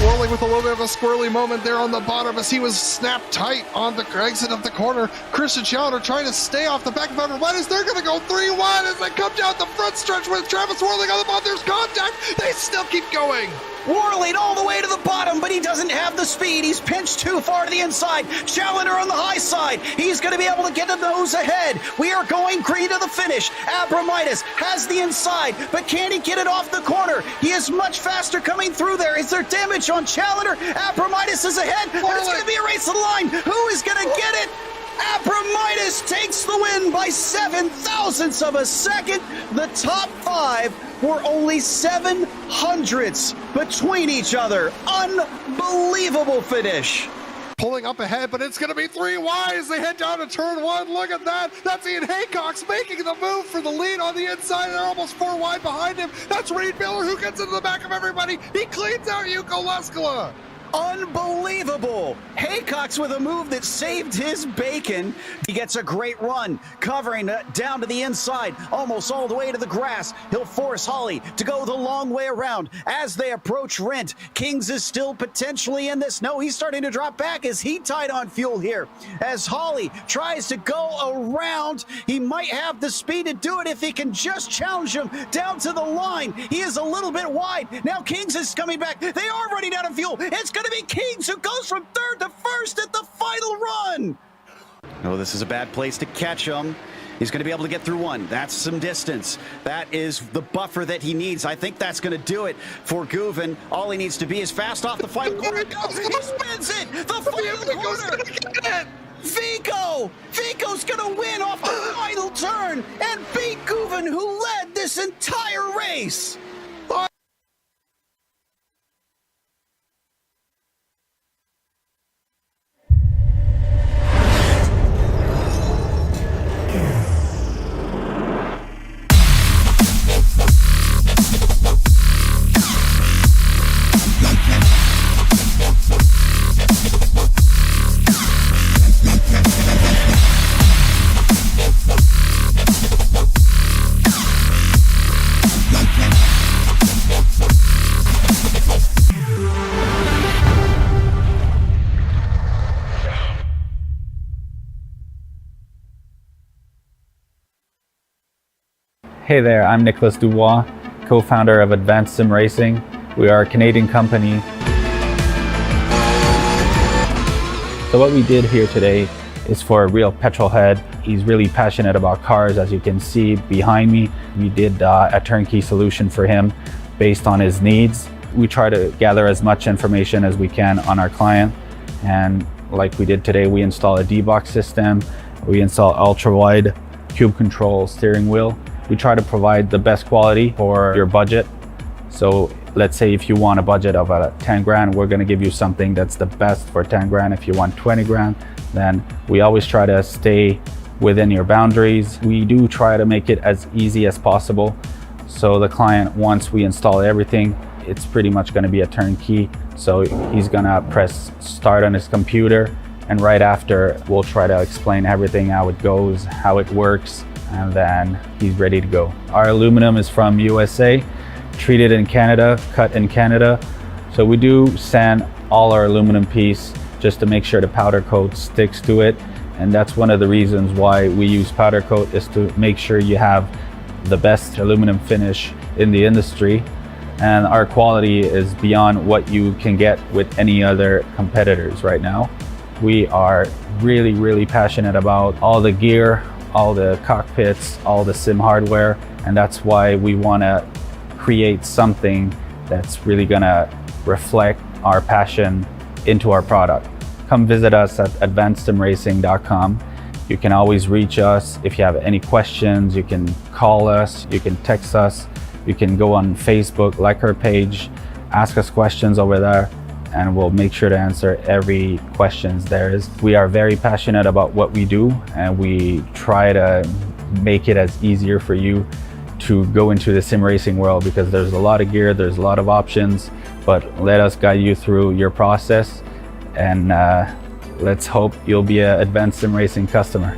Whirling with a little bit of a squirrely moment there on the bottom as he was snapped tight on the exit of the corner. Christian Challenger trying to stay off the back of Abramitis. They're going to go 3-1 as they come down the front stretch with Travis whirling on the bottom. There's contact. They still keep going. Whirling all the way to the bottom, but he doesn't have the speed. He's pinched too far to the inside. Challenger on the high side. He's going to be able to get the nose ahead. We are going green to the finish. Abramitis has the inside, but can he get it off the corner? He is much faster coming through there. Is there damage on Challenger? Abramitis is ahead, but it's going to be a race to the line. Who is going to get it? Abramitis takes the win by 7 thousandths of a second. The top 5 were only 700ths between each other. Unbelievable finish. Pulling up ahead, but it's going to be 3 wide as they head down to turn 1. Look at that. That's Ian Haycock's making the move for the lead on the inside. They're almost 4 wide behind him. That's Reed Miller who gets into the back of everybody. He cleans out Yuko Leskala. Unbelievable. Haycock's with a move that saved his bacon. He gets a great run, covering down to the inside, almost all the way to the grass. He'll force Holly to go the long way around. As they approach Rent, Kings is still potentially in this. No, he's starting to drop back as he tied on fuel here. As Holly tries to go around, he might have the speed to do it if he can just challenge him down to the line. He is a little bit wide. Now Kings is coming back. They are running out of fuel. It's going to be Kings who goes from 3rd to 1st at the final run. Oh, this is a bad place to catch him. He's going to be able to get through one. That's some distance. That is the buffer that he needs. I think that's going to do it for Guven. All he needs to be is fast off the final corner. He spins it. The final corner. Vico's going to win off the final turn and beat Guven, who led this entire race. Hey there, I'm Nicholas Dubois, co-founder of Advanced SimRacing. We are a Canadian company. So what we did here today is for a real petrol head. He's really passionate about cars, as you can see behind me. We did a turnkey solution for him based on his needs. We try to gather as much information as we can on our client. And like we did today, we install a D-Box system. We install ultra-wide cube control steering wheel. We try to provide the best quality for your budget. So let's say if you want a budget of 10 grand, we're gonna give you something that's the best for 10 grand. If you want 20 grand, then we always try to stay within your boundaries. We do try to make it as easy as possible. So the client, once we install everything, it's pretty much gonna be a turnkey. So he's gonna press start on his computer, and right after, we'll try to explain everything, how it goes, how it works, and then he's ready to go. Our aluminum is from USA, treated in Canada, cut in Canada. So we do sand all our aluminum piece just to make sure the powder coat sticks to it. And that's one of the reasons why we use powder coat, is to make sure you have the best aluminum finish in the industry. And our quality is beyond what you can get with any other competitors right now. We are really, really passionate about all the gear, all the cockpits, all the sim hardware, and that's why we want to create something that's really gonna reflect our passion into our product. Come visit us at advancedsimracing.com. You can always reach us if you have any questions. You can call us, you can text us, you can go on Facebook, like our page, ask us questions over there, and we'll make sure to answer every questions there is. We are very passionate about what we do, and we try to make it as easier for you to go into the sim racing world, because there's a lot of gear, there's a lot of options, but let us guide you through your process, and let's hope you'll be an Advanced Sim Racing customer.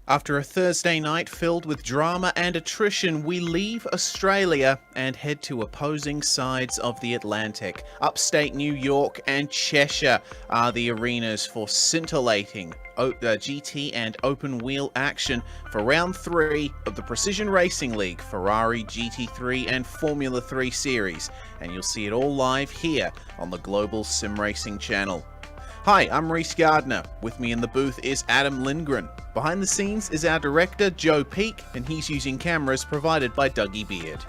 After a Thursday night filled with drama and attrition, we leave Australia and head to opposing sides of the Atlantic. Upstate New York and Cheshire are the arenas for scintillating GT and open wheel action for round 3 of the Precision Racing League Ferrari GT3 and Formula 3 series, and you'll see it all live here on the Global SimRacing channel. Hi, I'm Reese Gardner. With me in the booth is Adam Lindgren. Behind the scenes is our director, Joe Peak, and he's using cameras provided by Dougie Beard.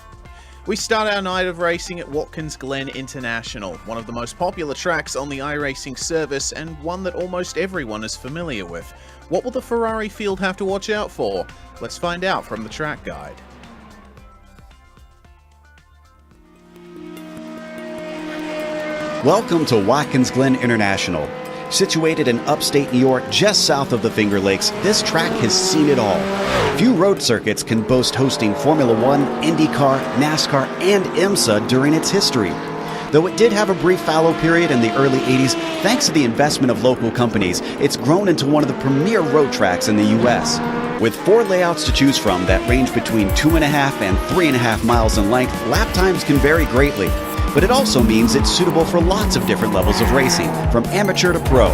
We start our night of racing at Watkins Glen International, one of the most popular tracks on the iRacing service and one that almost everyone is familiar with. What will the Ferrari field have to watch out for? Let's find out from the track guide. Welcome to Watkins Glen International. Situated in upstate New York, just south of the Finger Lakes, this track has seen it all. Few road circuits can boast hosting Formula 1, IndyCar, NASCAR, and IMSA during its history. Though it did have a brief fallow period in the early 80s, thanks to the investment of local companies, it's grown into one of the premier road tracks in the U.S. With 4 layouts to choose from that range between 2.5 and 3.5 miles in length, lap times can vary greatly. But it also means it's suitable for lots of different levels of racing, from amateur to pro.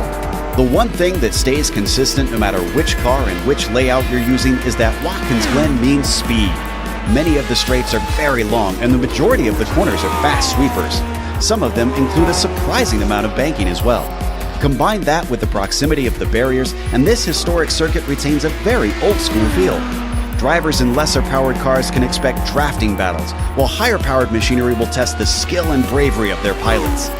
The one thing that stays consistent no matter which car and which layout you're using is that Watkins Glen means speed. Many of the straights are very long, and the majority of the corners are fast sweepers. Some of them include a surprising amount of banking as well. Combine that with the proximity of the barriers, and this historic circuit retains a very old-school feel. Drivers in lesser-powered cars can expect drafting battles, while higher-powered machinery will test the skill and bravery of their pilots.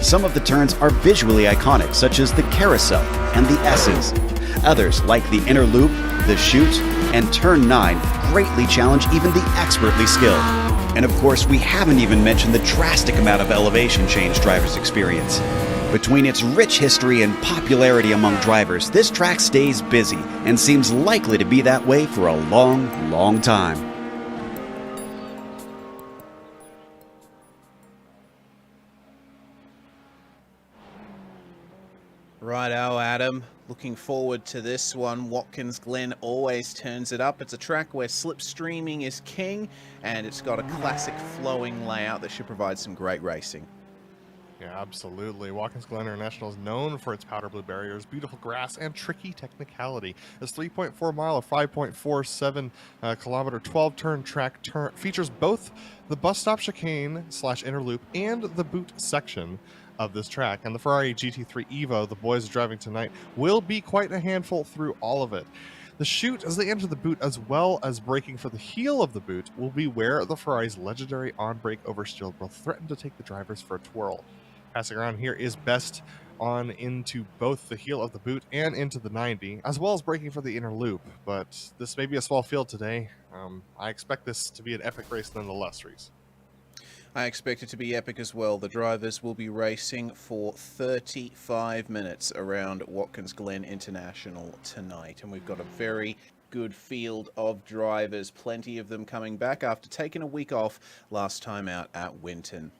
Some of the turns are visually iconic, such as the carousel and the S's. Others, like the inner loop, the chute, and turn 9, greatly challenge even the expertly skilled. And of course, we haven't even mentioned the drastic amount of elevation change drivers experience. Between its rich history and popularity among drivers, this track stays busy and seems likely to be that way for a long, long time. Righto, Adam. Looking forward to this one. Watkins Glen always turns it up. It's a track where slipstreaming is king, and it's got a classic flowing layout that should provide some great racing. Yeah, absolutely. Watkins Glen International is known for its powder blue barriers, beautiful grass, and tricky technicality. This 3.4 mile or 5.47 kilometer 12-turn track features both the bus stop chicane / inner loop and the boot section of this track. And the Ferrari GT3 Evo the boys are driving tonight will be quite a handful through all of it. The chute as they enter the boot, as well as braking for the heel of the boot, will be where the Ferrari's legendary on-brake oversteer will threaten to take the drivers for a twirl. Passing around here is best on into both the heel of the boot and into the 90, as well as braking for the inner loop. But this may be a small field today. I expect this to be an epic race nonetheless, Reese. I expect it to be epic as well. The drivers will be racing for 35 minutes around Watkins Glen International tonight, and we've got a very good field of drivers, plenty of them coming back after taking a week off last time out at Winton.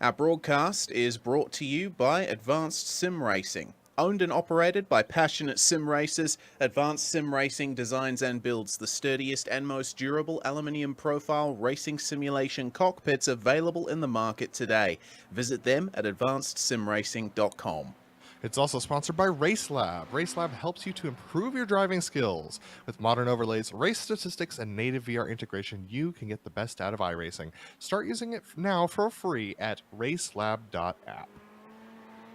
Our broadcast is brought to you by Advanced Sim Racing. Owned and operated by passionate sim racers, Advanced Sim Racing designs and builds the sturdiest and most durable aluminium profile racing simulation cockpits available in the market today. Visit them at advancedsimracing.com. It's also sponsored by RaceLab. RaceLab helps you to improve your driving skills. With modern overlays, race statistics, and native VR integration, you can get the best out of iRacing. Start using it now for free at racelab.app.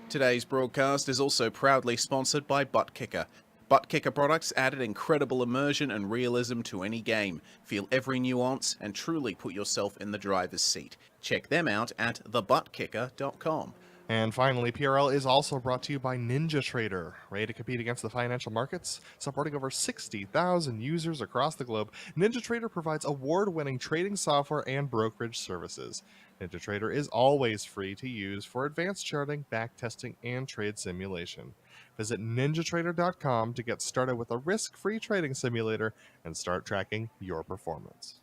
Today's broadcast is also proudly sponsored by ButtKicker. ButtKicker products added incredible immersion and realism to any game. Feel every nuance and truly put yourself in the driver's seat. Check them out at thebuttkicker.com. And finally, PRL is also brought to you by NinjaTrader. Ready to compete against the financial markets? Supporting over 60,000 users across the globe, NinjaTrader provides award-winning trading software and brokerage services. NinjaTrader is always free to use for advanced charting, backtesting, and trade simulation. Visit NinjaTrader.com to get started with a risk-free trading simulator and start tracking your performance.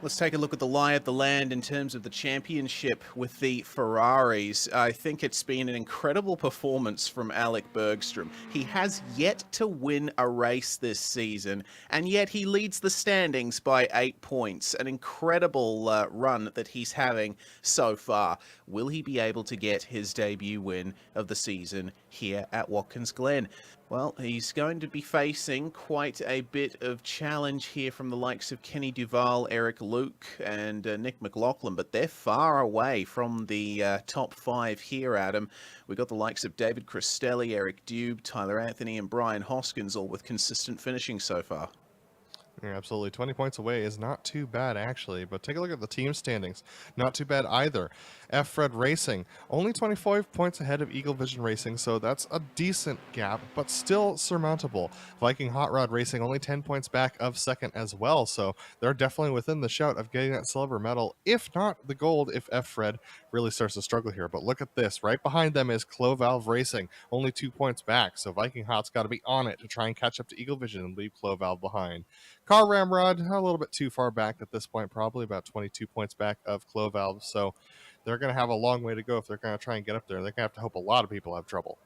Let's take a look at the lie of the land in terms of the championship with the Ferraris. I think it's been an incredible performance from Alec Bergstrom. He has yet to win a race this season, and yet he leads the standings by 8 points. An incredible run that he's having so far. Will he be able to get his debut win of the season here at Watkins Glen? Well, he's going to be facing quite a bit of challenge here from the likes of Kenny Duval, Eric Luke, and Nick McLaughlin, but they're far away from the top 5 here, Adam. We've got the likes of David Cristelli, Eric Dube, Tyler Anthony, and Brian Hoskins, all with consistent finishing so far. Yeah, absolutely. 20 points away is not too bad, actually. But take a look at the team standings. Not too bad either. F-Fred Racing, only 25 points ahead of Eagle Vision Racing, so that's a decent gap, but still surmountable. Viking Hot Rod Racing, only 10 points back of second as well, so they're definitely within the shout of getting that silver medal, if not the gold, if F-Fred really starts to struggle here. But look at this. Right behind them is Clovalve Racing, only 2 points back, so Viking Hot's got to be on it to try and catch up to Eagle Vision and leave Clovalve behind. Car Ramrod, a little bit too far back at this point, probably about 22 points back of Clovalve, so they're going to have a long way to go if they're going to try and get up there. They're going to have to hope a lot of people have trouble.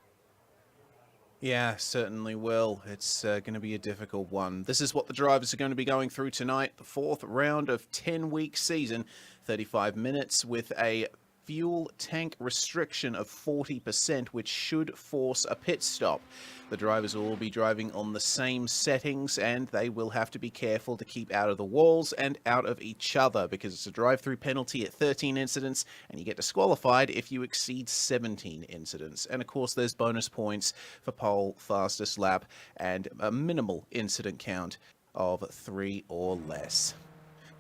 Yeah, certainly will. It's going to be a difficult one. This is what the drivers are going to be going through tonight. The 4th round of 10-week season, 35 minutes with a fuel tank restriction of 40%, which should force a pit stop. The drivers will all be driving on the same settings, and they will have to be careful to keep out of the walls and out of each other, because it's a drive-through penalty at 13 incidents, and you get disqualified if you exceed 17 incidents. And of course, there's bonus points for pole, fastest lap, and a minimal incident count of 3 or less.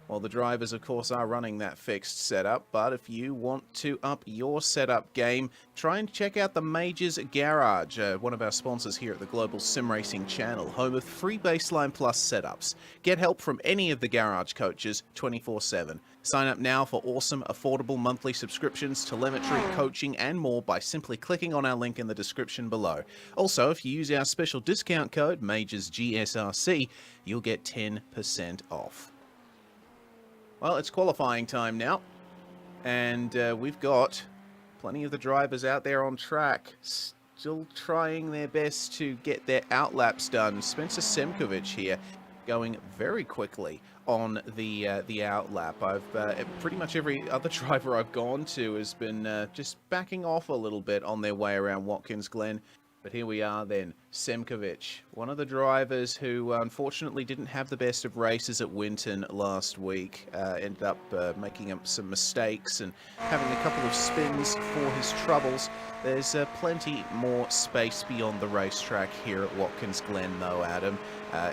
Well, the drivers, of course, are running that fixed setup, but if you want to up your setup game, try and check out the Majors Garage, one of our sponsors here at the Global SimRacing channel, home of free Baseline Plus setups. Get help from any of the garage coaches 24/7. Sign up now for awesome, affordable monthly subscriptions, telemetry, coaching, and more by simply clicking on our link in the description below. Also, if you use our special discount code, MajorsGSRC, you'll get 10% off. Well, it's qualifying time now, and we've got plenty of the drivers out there on track, still trying their best to get their outlaps done. Spencer Semkovic here, going very quickly on the outlap. Pretty much every other driver I've gone to has been just backing off a little bit on their way around Watkins Glen. But here we are then, Semkovic, one of the drivers who unfortunately didn't have the best of races at Winton last week, ended up making up some mistakes and having a couple of spins for his troubles. There's plenty more space beyond the racetrack here at Watkins Glen though, Adam,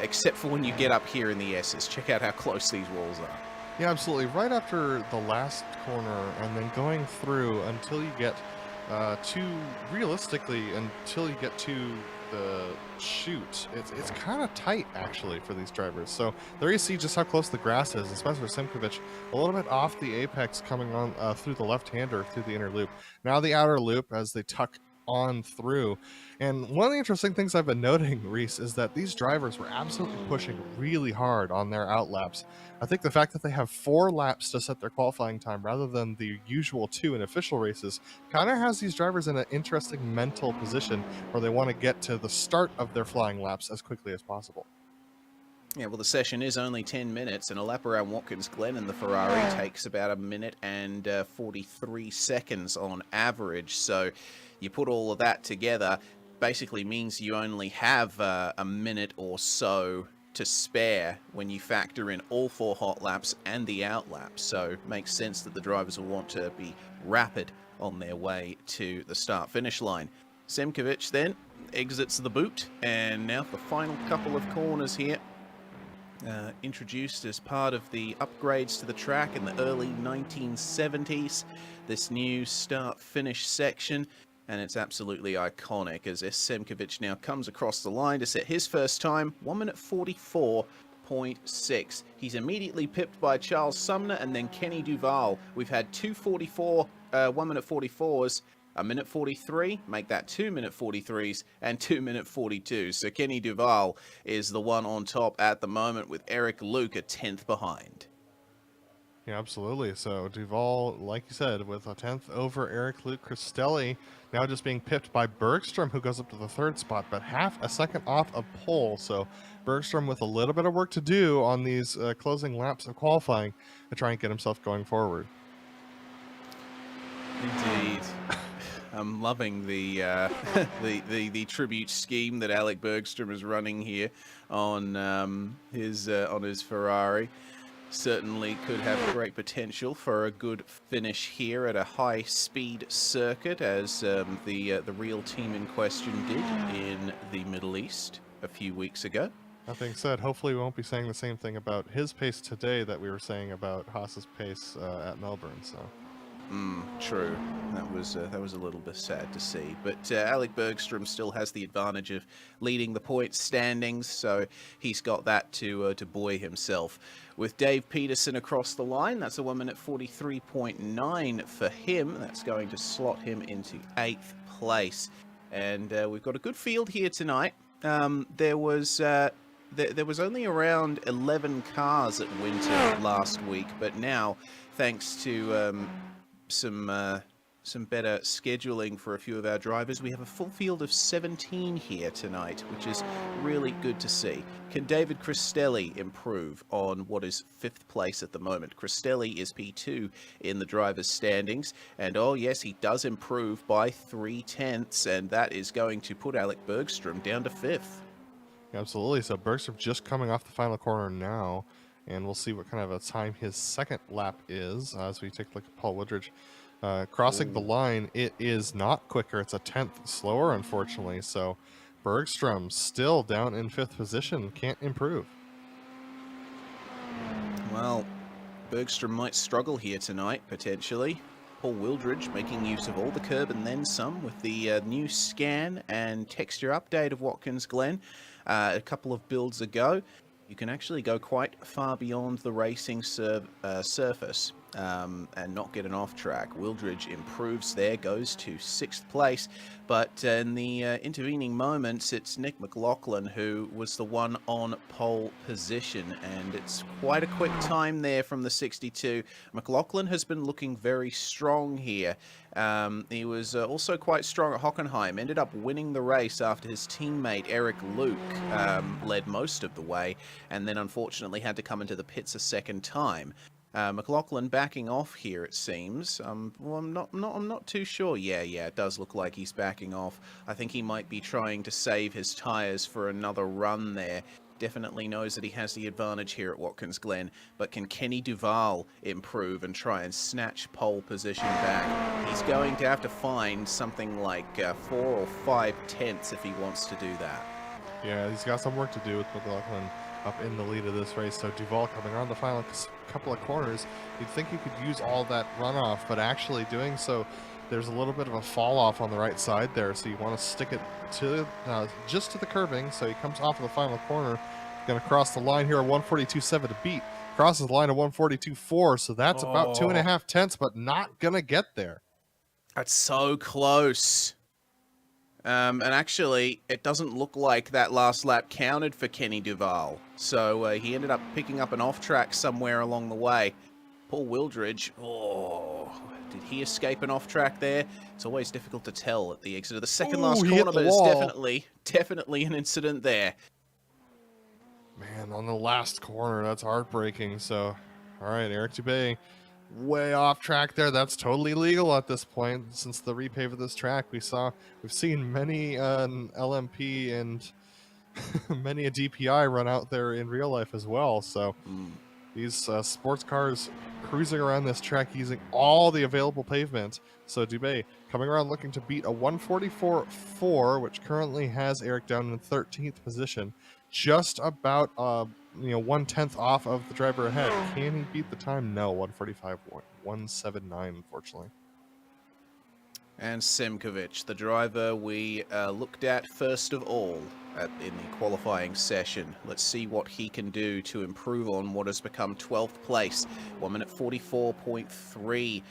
except for when you get up here in the S's. Check out how close these walls are. Yeah, absolutely. Right after the last corner and then going through until you get until you get to the chute, it's kind of tight actually for these drivers. So there you see just how close the grass is, especially for Semkovic, a little bit off the apex coming on through the left-hander through the inner loop. Now the outer loop as they tuck on through. And one of the interesting things I've been noting, Reese, is that these drivers were absolutely pushing really hard on their outlaps. I think the fact that they have 4 laps to set their qualifying time rather than the usual 2 in official races kind of has these drivers in an interesting mental position where they want to get to the start of their flying laps as quickly as possible. Yeah, well, the session is only 10 minutes, and a lap around Watkins Glen in the Ferrari takes about 1 minute and 43 seconds on average. So you put all of that together, basically means you only have a minute or so to spare when you factor in all 4 hot laps and the out laps. So it makes sense that the drivers will want to be rapid on their way to the start-finish line. Semkovic then exits the boot, and now the final couple of corners here. Introduced as part of the upgrades to the track in the early 1970s, this new start-finish section, and it's absolutely iconic as Semkovic now comes across the line to set his first time, 1 minute 44.6. He's immediately pipped by Charles Sumner and then Kenny Duval. We've had 1 minute 44s, 1 minute 43, make that 2 minute 43s, and 2 minute 42s. So Kenny Duval is the one on top at the moment with Eric Luke a 10th behind. Yeah, absolutely. So Duval, like you said, with a 10th over Eric Luke Cristelli, now just being pipped by Bergstrom, who goes up to the 3rd spot, but half a second off of pole. So Bergstrom with a little bit of work to do on these closing laps of qualifying to try and get himself going forward. Indeed. I'm loving the the tribute scheme that Alec Bergstrom is running here on his Ferrari. Certainly could have great potential for a good finish here at a high-speed circuit, as the real team in question did in the Middle East a few weeks ago. That being said, hopefully we won't be saying the same thing about his pace today that we were saying about Haas's pace at Melbourne. So. True. That was a little bit sad to see. But Alec Bergstrom still has the advantage of leading the points standings, so he's got that to buoy himself. With Dave Peterson across the line, that's a 1 minute 43.9 for him. That's going to slot him into 8th place. And we've got a good field here tonight. There was only around 11 cars at Winter last week, but now, thanks to some better scheduling for a few of our drivers, we have a full field of 17 here tonight, which is really good to see. Can David Cristelli improve on what is 5th place at the moment? Cristelli is P2 in the drivers' standings, and oh yes, he does improve by 3/10, and that is going to put Alec Bergstrom down to 5th. Absolutely. So Bergstrom just coming off the final corner now, and we'll see what kind of a time his second lap is as we take a look at Paul Woodridge. Crossing the line, it is not quicker. It's a 10th slower, unfortunately. So Bergstrom still down in 5th position. Can't improve. Well, Bergstrom might struggle here tonight, potentially. Paul Wildridge making use of all the curb and then some with the new scan and texture update of Watkins Glen a couple of builds ago. You can actually go quite far beyond the racing surface and not get an off-track. Wildridge improves there, goes to 6th place, but in the intervening moments, it's Nick McLaughlin who was the one on pole position, and it's quite a quick time there from the 62. McLaughlin has been looking very strong here. He was also quite strong at Hockenheim, ended up winning the race after his teammate Eric Luke led most of the way, and then unfortunately had to come into the pits a second time. McLaughlin backing off here, it seems. Well, I'm not too sure. Yeah, it does look like he's backing off. I think he might be trying to save his tyres for another run there. Definitely knows that he has the advantage here at Watkins Glen, but can Kenny Duval improve and try and snatch pole position back? He's going to have to find something like 4 or 5 tenths if he wants to do that. Yeah, he's got some work to do with McLaughlin up in the lead of this race. So Duval coming around the final couple of corners, you'd think he could use all that runoff, but actually doing so, there's a little bit of a fall off on the right side there, so you want to stick it to just to the curbing. So he comes off of the final corner, going to cross the line here at 142.7 to beat, crosses the line at 142.4, so that's about 2.5 tenths, but not going to get there. That's so close. And actually, it doesn't look like that last lap counted for Kenny Duval. So he ended up picking up an off-track somewhere along the way. Paul Wildridge, did he escape an off-track there? It's always difficult to tell at the exit of the second last corner, but it's definitely an incident there. Man, on the last corner, that's heartbreaking. So, all right, Eric Dubé, way off track there. That's totally legal at this point since the repave of this track. We've seen many LMP and many a DPI run out there in real life as well. So these sports cars cruising around this track using all the available pavement. So Dubé coming around looking to beat a 144.4, which currently has Eric down in 13th position, just about 1/10 off of the driver ahead. Can he beat the time? No, 145.179, unfortunately. And Simkovic, the driver we looked at first of all in the qualifying session. Let's see what he can do to improve on what has become 12th place. 1 minute 44.3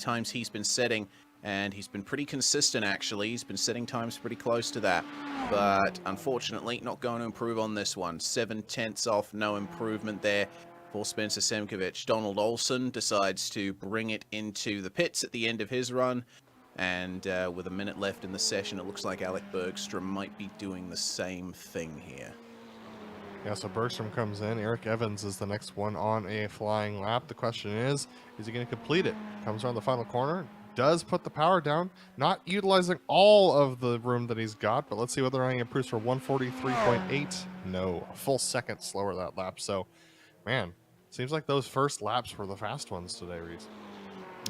times he's been setting, and he's been pretty consistent actually. He's been setting times pretty close to that, but unfortunately not going to improve on this one. 7 tenths off, no improvement there. for Spencer Semkovic. Donald Olsen decides to bring it into the pits at the end of his run. And with a minute left in the session, it looks like Alec Bergstrom might be doing the same thing here. Yeah, so Bergstrom comes in. Eric Evans is the next one on a flying lap. The question is he going to complete it? Comes around the final corner, does put the power down, not utilizing all of the room that he's got, but let's see whether he improves for 143.8. No, a full second slower that lap. So, man, seems like those first laps were the fast ones today, Reese.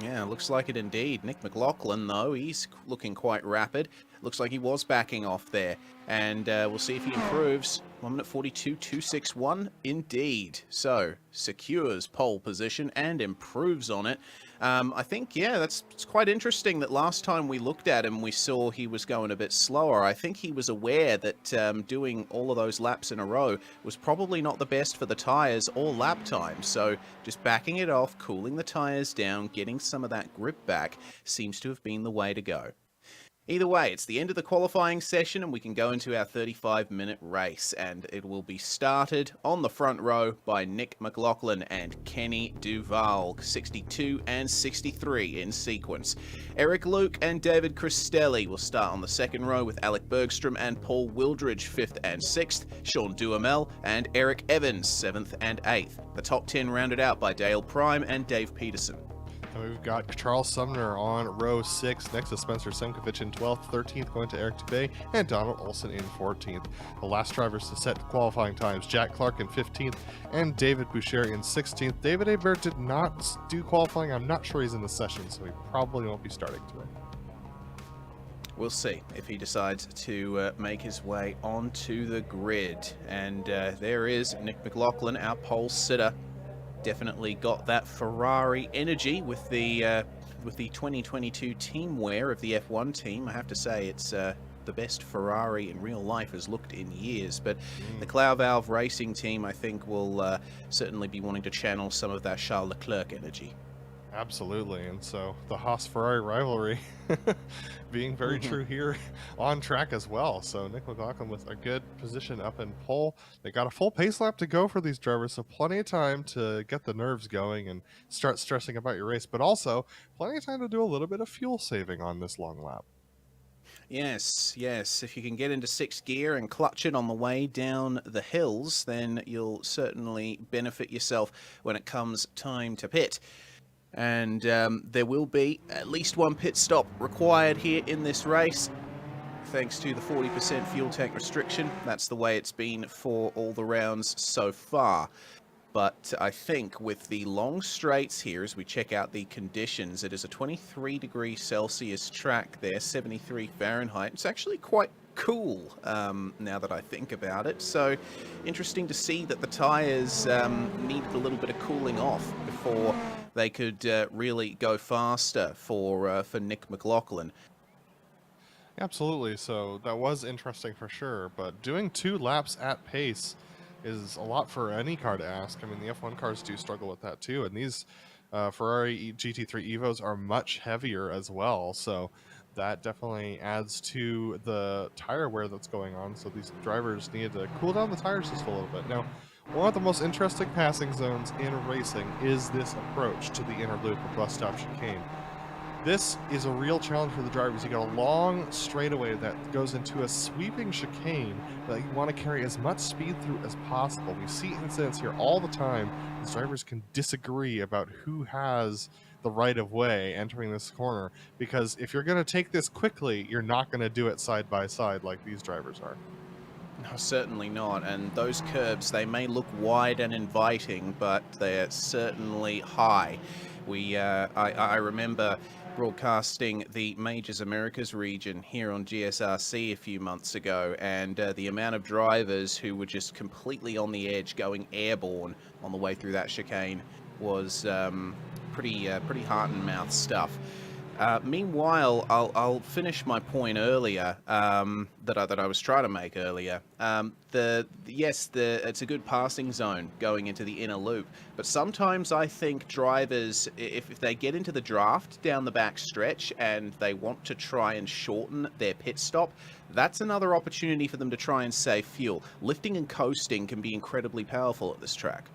Yeah, looks like it indeed. Nick McLaughlin, though, he's looking quite rapid. Looks like he was backing off there. And we'll see if he improves. 1 minute 42.261, indeed. So, secures pole position and improves on it. I think, yeah, it's quite interesting that last time we looked at him, we saw he was going a bit slower. I think he was aware that doing all of those laps in a row was probably not the best for the tyres or lap time. So just backing it off, cooling the tyres down, getting some of that grip back seems to have been the way to go. Either way, it's the end of the qualifying session and we can go into our 35-minute race, and it will be started on the front row by Nick McLaughlin and Kenny Duval, 62 and 63 in sequence. Eric Luke and David Cristelli will start on the second row with Alec Bergstrom and Paul Wildridge 5th and 6th, Sean Duhamel and Eric Evans 7th and 8th. The top 10 rounded out by Dale Prime and Dave Peterson. And we've got Charles Sumner on row 6, next to Spencer Semkovic in 12th, 13th going to Eric Dubé, and Donald Olsen in 14th. The last drivers to set qualifying times, Jack Clark in 15th, and David Boucher in 16th. David Hebert did not do qualifying. I'm not sure he's in the session, so he probably won't be starting today. We'll see if he decides to make his way onto the grid. And there is Nick McLaughlin, our pole sitter. Definitely got that Ferrari energy with the 2022 team wear of the F1 team. I have to say it's the best Ferrari in real life has looked in years. But the Cloud Valve Racing team, I think, will certainly be wanting to channel some of that Charles Leclerc energy. Absolutely, and so the Haas-Ferrari rivalry being very true here on track as well. So Nick McLaughlin with a good position up in pole. They got a full pace lap to go for these drivers, so plenty of time to get the nerves going and start stressing about your race, but also plenty of time to do a little bit of fuel saving on this long lap. Yes. If you can get into 6th gear and clutch it on the way down the hills, then you'll certainly benefit yourself when it comes time to pit. And there will be at least one pit stop required here in this race, thanks to the 40% fuel tank restriction. That's the way it's been for all the rounds so far. But I think with the long straights here, as we check out the conditions, it is a 23 degrees Celsius track there, 73 Fahrenheit. It's actually quite cool now that I think about it. So interesting to see that the tyres needed a little bit of cooling off before they could really go faster for Nick McLaughlin. Absolutely, so that was interesting for sure, but doing 2 laps at pace is a lot for any car to ask. I mean, the F1 cars do struggle with that too, and these Ferrari GT3 Evos are much heavier as well, so that definitely adds to the tire wear that's going on, so these drivers need to cool down the tires just a little bit. Now, one of the most interesting passing zones in racing is this approach to the inner loop of bus stop chicane. This is a real challenge for the drivers. You got a long straightaway that goes into a sweeping chicane that you want to carry as much speed through as possible. We see incidents here all the time. These drivers can disagree about who has the right of way entering this corner, because if you're going to take this quickly, you're not going to do it side by side like these drivers are. No, certainly not. And those curbs, they may look wide and inviting, but they're certainly high. I remember broadcasting the Majors Americas region here on GSRC a few months ago, and the amount of drivers who were just completely on the edge going airborne on the way through that chicane was pretty heart and mouth stuff. Meanwhile, I'll finish my point earlier that I was trying to make earlier. It's a good passing zone going into the inner loop, but sometimes I think drivers, if they get into the draft down the back stretch and they want to try and shorten their pit stop, that's another opportunity for them to try and save fuel. Lifting and coasting can be incredibly powerful at this track.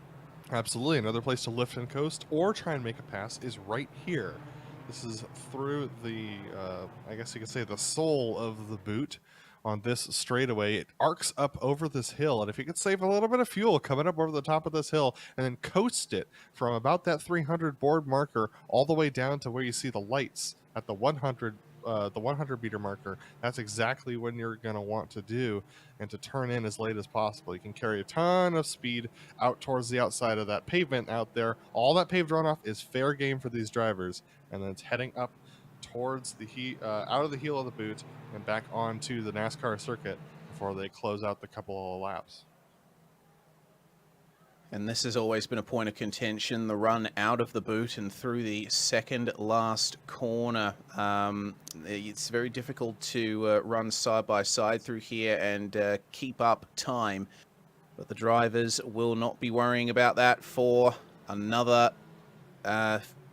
Absolutely. Another place to lift and coast or try and make a pass is right here. This is through the, I guess you could say, the soul of the boot on this straightaway. It arcs up over this hill, and if you could save a little bit of fuel coming up over the top of this hill and then coast it from about that 300 board marker all the way down to where you see the lights at the 100 meter marker, that's exactly when you're going to want to do, and to turn in as late as possible. You can carry a ton of speed out towards the outside of that pavement out there. All that paved runoff is fair game for these drivers, and then it's heading up towards the out of the heel of the boot and back onto the NASCAR circuit before they close out the couple of laps. And this has always been a point of contention, the run out of the boot and through the second last corner. It's very difficult to run side by side through here and keep up time. But the drivers will not be worrying about that for another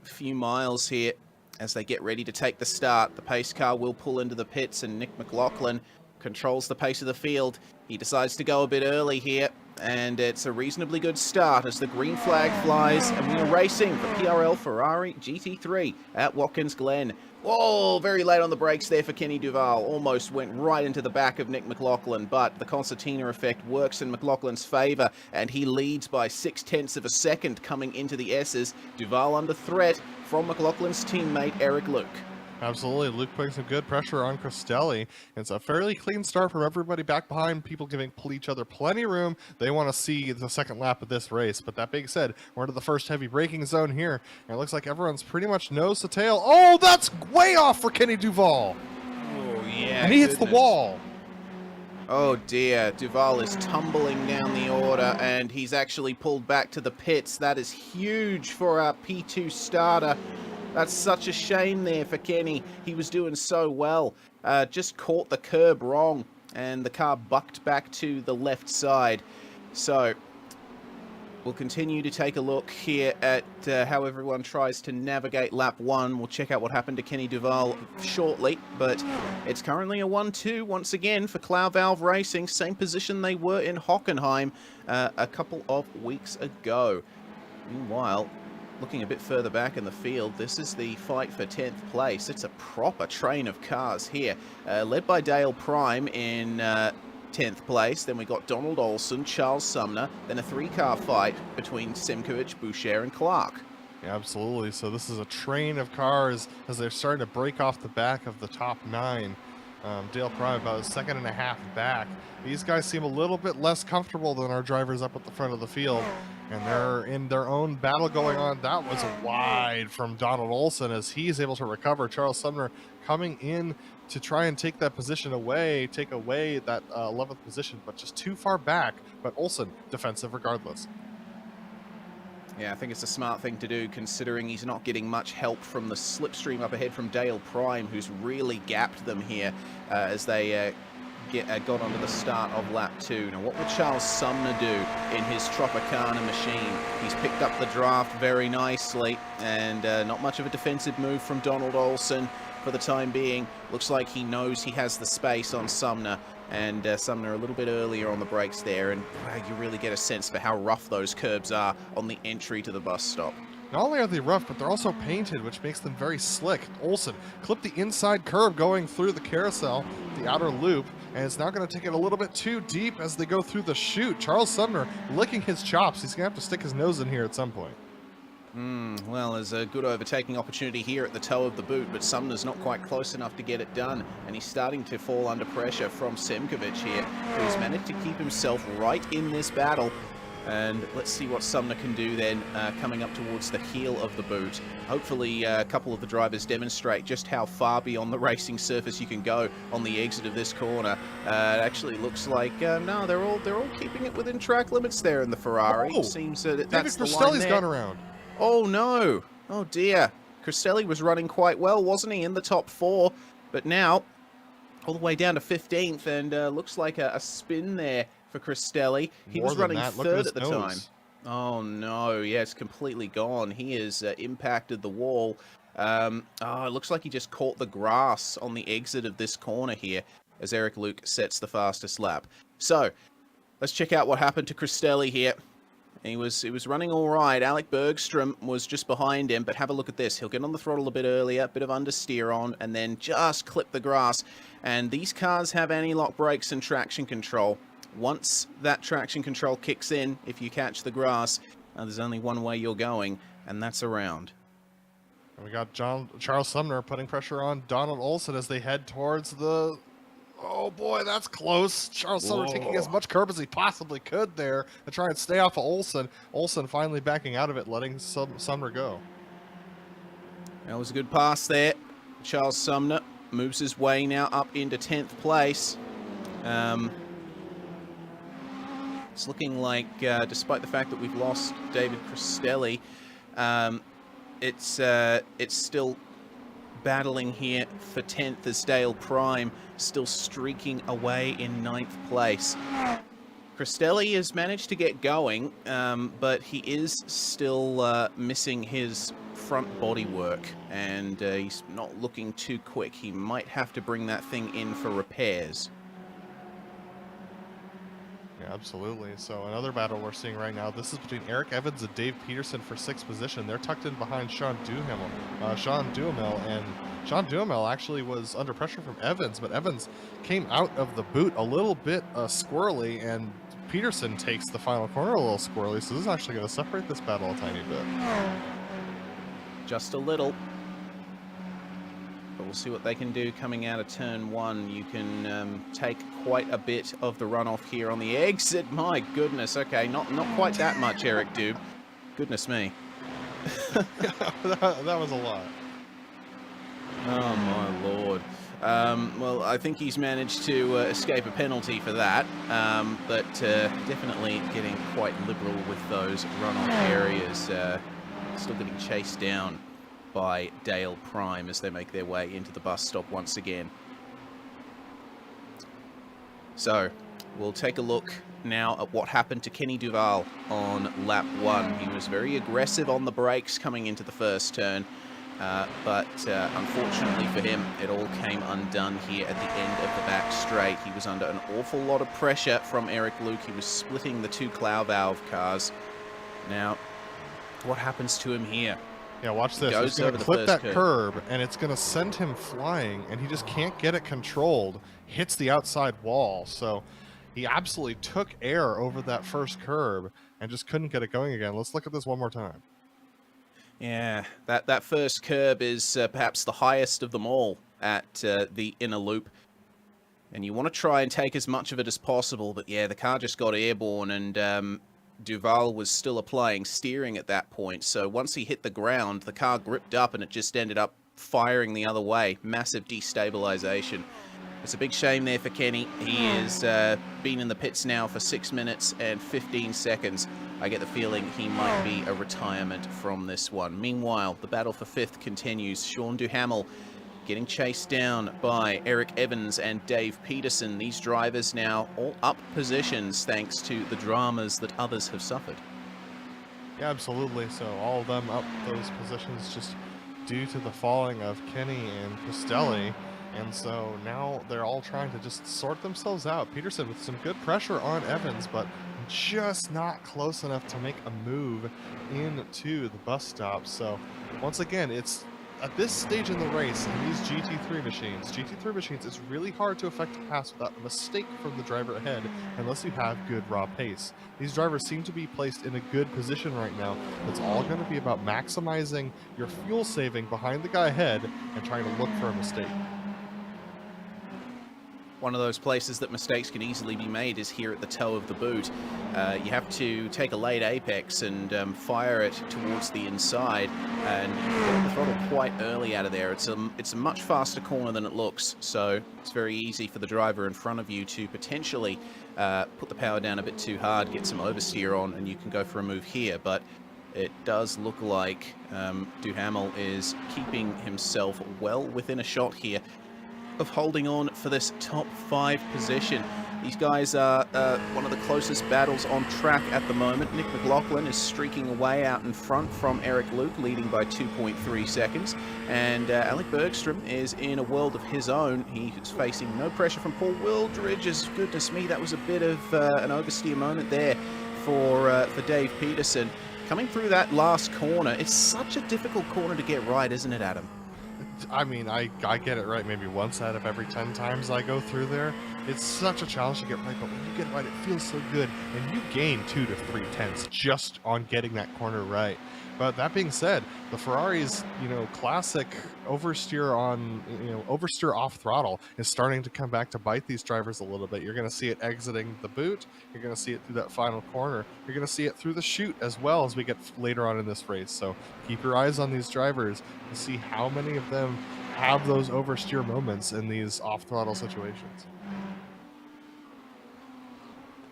few miles here as they get ready to take the start. The pace car will pull into the pits, and Nick McLaughlin controls the pace of the field. He decides to go a bit early here, and it's a reasonably good start as the green flag flies, and we are racing for PRL Ferrari GT3 at Watkins Glen. Whoa, very late on the brakes there for Kenny Duval. Almost went right into the back of Nick McLaughlin, but the concertina effect works in McLaughlin's favour, and he leads by 0.6 of a second coming into the S's. Duval under threat from McLaughlin's teammate Eric Luke. Absolutely. Luke putting some good pressure on Cristelli. It's a fairly clean start from everybody back behind, people giving each other plenty of room. They want to see the second lap of this race. But that being said, we're into the first heavy braking zone here, and it looks like everyone's pretty much nose to tail. Oh, that's way off for Kenny Duval. Oh, yeah. And he hits the wall. Oh dear, Duval is tumbling down the order, and he's actually pulled back to the pits. That is huge for our P2 starter. That's such a shame there for Kenny. He was doing so well. Just caught the curb wrong, and the car bucked back to the left side. So we'll continue to take a look here at how everyone tries to navigate lap 1. We'll check out what happened to Kenny Duval shortly, but it's currently a 1-2 once again for Cloud Valve Racing. Same position they were in Hockenheim a couple of weeks ago. Meanwhile, looking a bit further back in the field, this is the fight for 10th place. It's a proper train of cars here, led by Dale Prime in 10th place. Then we got Donald Olson, Charles Sumner, then a 3-car fight between Simkovic, Boucher, and Clark. Yeah, absolutely. So this is a train of cars as they're starting to break off the back of the top 9. Dale Prime about a second and a half back. These guys seem a little bit less comfortable than our drivers up at the front of the field, and they're in their own battle going on. That was wide from Donald Olson as he's able to recover. Charles Sumner coming in to try and take that position away, take away that 11th position, but just too far back. But Olson defensive regardless. Yeah, I think it's a smart thing to do, considering he's not getting much help from the slipstream up ahead from Dale Prime, who's really gapped them here as they got onto the start of lap 2. Now, what will Charles Sumner do in his Tropicana machine? He's picked up the draft very nicely, and not much of a defensive move from Donald Olson for the time being. Looks like he knows he has the space on Sumner, and Sumner a little bit earlier on the brakes there, and you really get a sense for how rough those curbs are on the entry to the bus stop. Not only are they rough, but they're also painted, which makes them very slick. Olson clipped the inside curb going through the carousel, the outer loop, and it's now going to take it a little bit too deep as they go through the chute. Charles Sumner licking his chops. He's going to have to stick his nose in here at some point. Well, there's a good overtaking opportunity here at the toe of the boot, but Sumner's not quite close enough to get it done, and he's starting to fall under pressure from Simkovic here, who's managed to keep himself right in this battle. And let's see what Sumner can do then, coming up towards the heel of the boot. Hopefully a couple of the drivers demonstrate just how far beyond the racing surface you can go on the exit of this corner. It actually looks like, no, they're all keeping it within track limits there in the Ferrari. Oh, seems that David that's the line Cristelli's there. gone around. Oh no! Oh dear. Cristelli was running quite well, wasn't he, in the top 4? But now, all the way down to 15th, and looks like a spin there for Cristelli. He was running third at the time. Oh no, yeah, it's completely gone. He has impacted the wall. It looks like he just caught the grass on the exit of this corner here as Eric Luke sets the fastest lap. So, let's check out what happened to Cristelli here. He was running all right. Alec Bergstrom was just behind him, but have a look at this. He'll get on the throttle a bit earlier, bit of understeer on, and then just clip the grass. And these cars have anti-lock brakes and traction control. Once that traction control kicks in, if you catch the grass, there's only one way you're going, and that's around. And we got Charles Sumner putting pressure on Donald Olson as they head towards the... Oh boy, that's close. Charles Sumner taking as much curb as he possibly could there to try and stay off of Olson. Olson finally backing out of it, letting Sumner go. That was a good pass there. Charles Sumner moves his way now up into 10th place. It's looking like, despite the fact that we've lost David Cristelli, it's still battling here for 10th as Dale Prime still streaking away in 9th place. Cristelli has managed to get going, but he is still missing his front body work, and he's not looking too quick. He might have to bring that thing in for repairs. Yeah, absolutely. So another battle we're seeing right now, this is between Eric Evans and Dave Peterson for 6th position. They're tucked in behind Sean Duhamel, and Sean Duhamel actually was under pressure from Evans, but Evans came out of the boot a little bit squirrely, and Peterson takes the final corner a little squirrely, so this is actually going to separate this battle a tiny bit. Just a little. But we'll see what they can do coming out of turn 1. You can take quite a bit of the runoff here on the exit. My goodness. Okay, not quite that much, Eric Dube. Goodness me. that was a lot. Oh my lord. Well, I think he's managed to escape a penalty for that, but definitely getting quite liberal with those runoff areas. Still getting chased down by Dale Prime as they make their way into the bus stop once again. So, we'll take a look now at what happened to Kenny Duval on lap 1. He was very aggressive on the brakes coming into the first turn, but unfortunately for him, it all came undone here at the end of the back straight. He was under an awful lot of pressure from Eric Luke. He was splitting the 2 Clow Valve cars. Now, what happens to him here? Yeah, watch this. He's going to clip that curb, and it's going to send him flying, and he just can't get it controlled. Hits the outside wall, so he absolutely took air over that first curb and just couldn't get it going again. Let's look at this one more time. Yeah, that first curb is perhaps the highest of them all at the inner loop. And you want to try and take as much of it as possible, but yeah, the car just got airborne, and Duval was still applying steering at that point, so once he hit the ground, the car gripped up and it just ended up firing the other way. Massive destabilization. It's a big shame there for Kenny. He has been in the pits now for 6 minutes and 15 seconds. I get the feeling he might be a retirement from this one. Meanwhile, the battle for 5th continues. Sean Duhamel getting chased down by Eric Evans and Dave Peterson. These drivers now all up positions thanks to the dramas that others have suffered. Yeah, absolutely. So all of them up those positions just due to the falling of Kenny and Cristelli. And so now they're all trying to just sort themselves out. Peterson with some good pressure on Evans, but just not close enough to make a move into the bus stop. So once again, it's at this stage in the race, in these GT3 machines, it's really hard to effect a pass without a mistake from the driver ahead unless you have good raw pace. These drivers seem to be placed in a good position right now. It's all going to be about maximizing your fuel saving behind the guy ahead and trying to look for a mistake. One of those places that mistakes can easily be made is here at the toe of the boot. You have to take a late apex and fire it towards the inside, and you get the throttle quite early out of there. It's a much faster corner than it looks, so it's very easy for the driver in front of you to potentially put the power down a bit too hard, get some oversteer on, and you can go for a move here. But it does look like Duhamel is keeping himself well within a shot here of holding on for this top 5 position. These guys are one of the closest battles on track at the moment. Nick McLaughlin is streaking away out in front from Eric Luke, leading by 2.3 seconds. And Alec Bergstrom is in a world of his own. He's facing no pressure from Paul Wildridge. Goodness me, that was a bit of an oversteer moment there for Dave Peterson. Coming through that last corner, it's such a difficult corner to get right, isn't it, Adam? I mean, I get it right maybe once out of every 10 times I go through there. It's such a challenge to get right, but when you get it right, it feels so good, and you gain 2 to 3 tenths just on getting that corner right. But that being said, the Ferrari's, classic oversteer off throttle is starting to come back to bite these drivers a little bit. You're going to see it exiting the boot. You're going to see it through that final corner. You're going to see it through the chute as well as we get later on in this race. So keep your eyes on these drivers and see how many of them have those oversteer moments in these off throttle situations.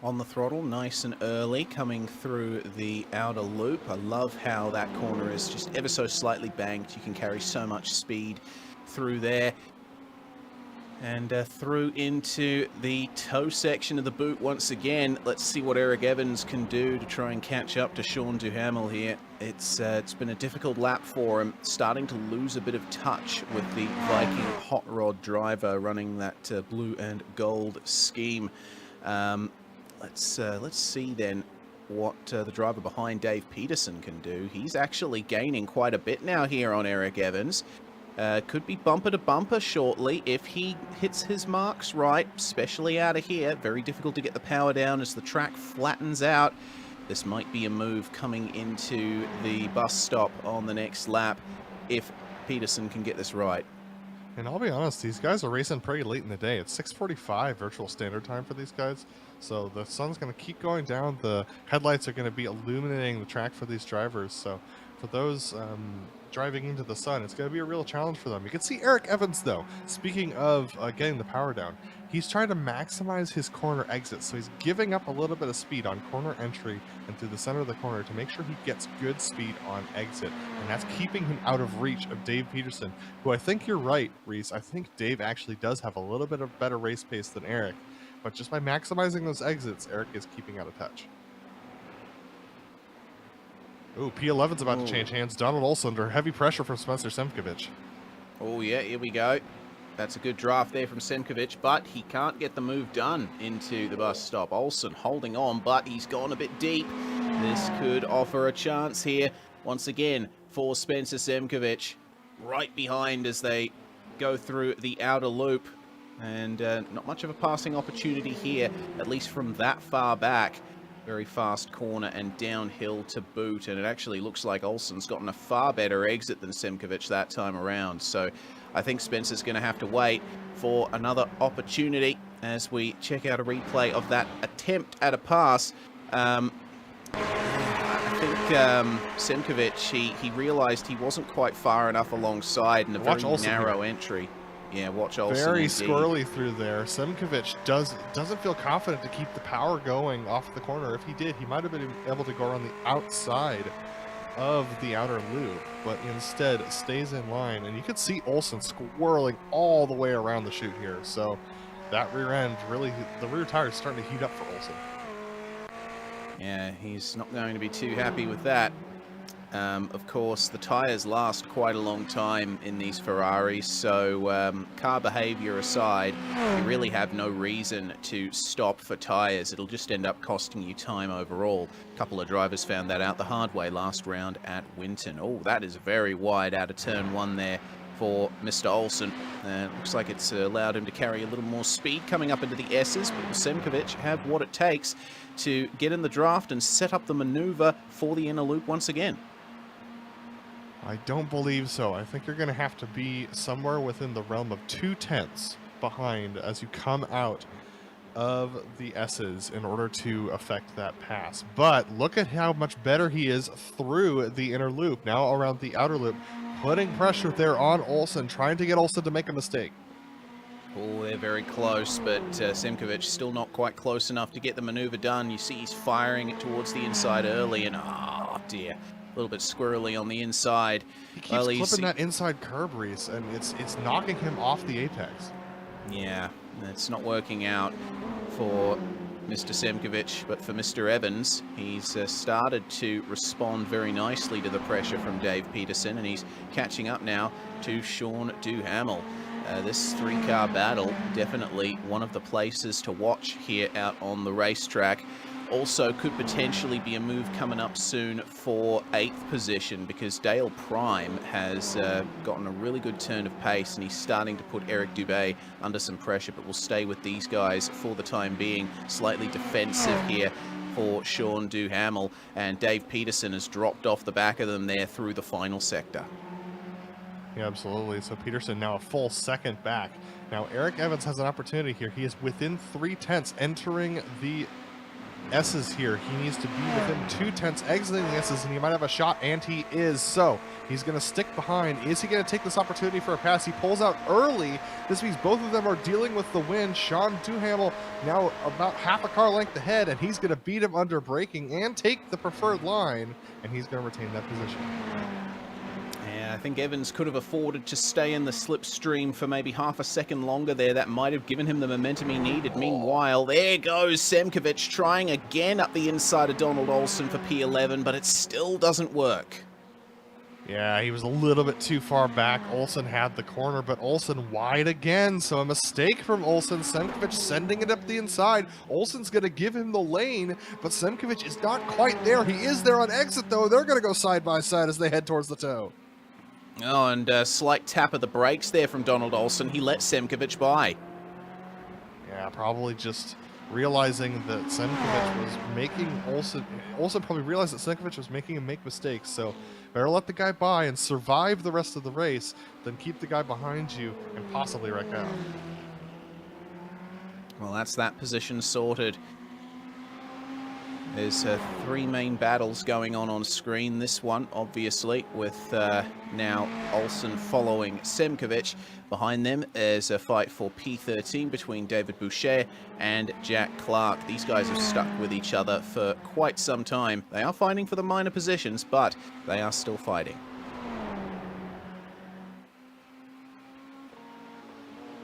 On the throttle, nice and early, coming through the outer loop. I love how that corner is just ever so slightly banked. You can carry so much speed through there. And through into the toe section of the boot once again. Let's see what Eric Evans can do to try and catch up to Sean Duhamel here. It's been a difficult lap for him, starting to lose a bit of touch with the Viking hot rod driver running that blue and gold scheme. Let's see then what the driver behind Dave Peterson can do. He's actually gaining quite a bit now here on Eric Evans. Could be bumper to bumper shortly if he hits his marks right, especially out of here. Very difficult to get the power down as the track flattens out. This might be a move coming into the bus stop on the next lap if Peterson can get this right. And I'll be honest, these guys are racing pretty late in the day. It's 6:45 virtual standard time for these guys. So the sun's going to keep going down. The headlights are going to be illuminating the track for these drivers. So for those driving into the sun, it's going to be a real challenge for them. You can see Eric Evans, though. Speaking of getting the power down, he's trying to maximize his corner exit. So he's giving up a little bit of speed on corner entry and through the center of the corner to make sure he gets good speed on exit. And that's keeping him out of reach of Dave Peterson, who I think you're right, Reese. I think Dave actually does have a little bit of better race pace than Eric. But just by maximizing those exits, Eric is keeping out of touch. Ooh, P11's about to change hands. Donald Olson under heavy pressure from Spencer Semkovich. Oh, yeah, here we go. That's a good draft there from Semkovich, but he can't get the move done into the bus stop. Olson holding on, but he's gone a bit deep. This could offer a chance here, once again, for Spencer Semkovich. Right behind as they go through the outer loop. And not much of a passing opportunity here, at least from that far back. Very fast corner and downhill to boot, and it actually looks like Olson's gotten a far better exit than Semkovich that time around. So I think Spencer's going to have to wait for another opportunity as we check out a replay of that attempt at a pass. I think Semkovich, he realized he wasn't quite far enough alongside in a very narrow entry. Yeah, watch Olson. Very squirrely through there. Semkovich doesn't feel confident to keep the power going off the corner. If he did, he might have been able to go around the outside of the outer loop, but instead stays in line. And you can see Olson squirreling all the way around the chute here. So that rear end, really, the rear tire is starting to heat up for Olson. Yeah, he's not going to be too happy with that. Of course, the tyres last quite a long time in these Ferraris, so car behavior aside, you really have no reason to stop for tyres. It'll just end up costing you time overall. A couple of drivers found that out the hard way last round at Winton. Oh, that is very wide out of turn one there for Mr. Olson. Looks like it's allowed him to carry a little more speed coming up into the S's, but will Semkovich have what it takes to get in the draft and set up the maneuver for the inner loop once again? I don't believe so. I think you're going to have to be somewhere within the realm of 2 tenths behind as you come out of the S's in order to affect that pass. But look at how much better he is through the inner loop, now around the outer loop, putting pressure there on Olson, trying to get Olson to make a mistake. Oh, they're very close, but Semkovich still not quite close enough to get the maneuver done. You see he's firing it towards the inside early, and oh dear. A little bit squirrely on the inside. He keeps clipping that inside curb, Reese, and it's knocking him off the apex. Yeah, it's not working out for Mr. Semkovich, but for Mr. Evans, he's started to respond very nicely to the pressure from Dave Peterson, and he's catching up now to Sean Duhamel. This three-car battle, definitely one of the places to watch here out on the racetrack. Also, could potentially be a move coming up soon for 8th position, because Dale Prime has gotten a really good turn of pace, and he's starting to put Eric Dubé under some pressure, but we'll stay with these guys for the time being. Slightly defensive here for Sean Duhamel, and Dave Peterson has dropped off the back of them there through the final sector. Yeah, absolutely. So Peterson now a full second back. Now Eric Evans has an opportunity here. He is within 3/10 entering the S's here. He needs to be within 2/10 exiting the S's, and he might have a shot, and he is. So he's going to stick behind. Is he going to take this opportunity for a pass? He pulls out early. This means both of them are dealing with the wind. Sean Duhamel now about half a car length ahead, and he's going to beat him under braking and take the preferred line, and he's going to retain that position. Yeah, I think Evans could have afforded to stay in the slipstream for maybe half a second longer there. That might have given him the momentum he needed. Meanwhile, there goes Semkovic trying again up the inside of Donald Olsen for P11, but it still doesn't work. Yeah, he was a little bit too far back. Olsen had the corner, but Olsen wide again. So a mistake from Olsen. Semkovic sending it up the inside. Olsen's going to give him the lane, but Semkovic is not quite there. He is there on exit, though. They're going to go side by side as they head towards the toe. Oh, and a slight tap of the brakes there from Donald Olsen. He let Semkovic by. Yeah, probably just realizing that Semkovic was making Olsen probably realized that Semkovic was making him make mistakes, so better let the guy by and survive the rest of the race than keep the guy behind you and possibly wreck out. Well, that's that position sorted. There's 3 main battles going on screen. This one, obviously, with now Olsen following Semkovic. Behind them is a fight for P13 between David Boucher and Jack Clark. These guys have stuck with each other for quite some time. They are fighting for the minor positions, but they are still fighting.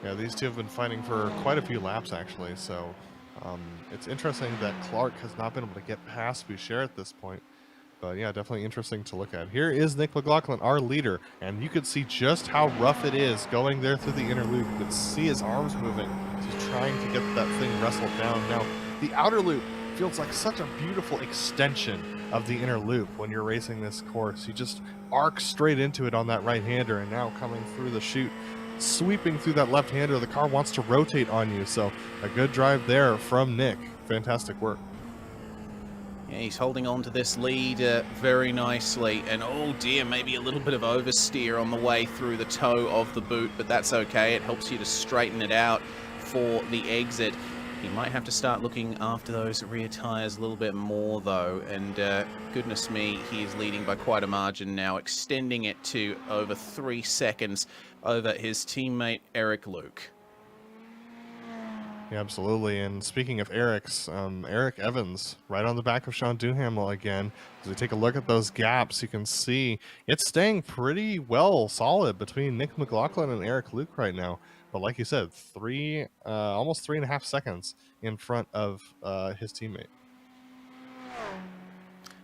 Yeah, these two have been fighting for quite a few laps, actually, so it's interesting that Clark has not been able to get past Boucher at this point. But yeah, definitely interesting to look at. Here is Nick McLaughlin, our leader, and you could see just how rough it is going there through the inner loop. You could see his arms moving. He's trying to get that thing wrestled down. Now, the outer loop feels like such a beautiful extension of the inner loop when you're racing this course. You just arc straight into it on that right-hander, and now coming through the chute, sweeping through that left-hander, the car wants to rotate on you. So a good drive there from Nick. Fantastic work. Yeah, he's holding on to this lead very nicely, and oh dear, maybe a little bit of oversteer on the way through the toe of the boot, but that's okay. It helps you to straighten it out for the exit. He might have to start looking after those rear tires a little bit more, though, and goodness me, he is leading by quite a margin now, extending it to over 3 seconds over his teammate Eric Luke. Yeah, absolutely. And speaking of Eric's, Eric Evans right on the back of Sean Duhamel again. As we take a look at those gaps, you can see it's staying pretty well solid between Nick McLaughlin and Eric Luke right now. But like you said, almost 3.5 seconds in front of his teammate.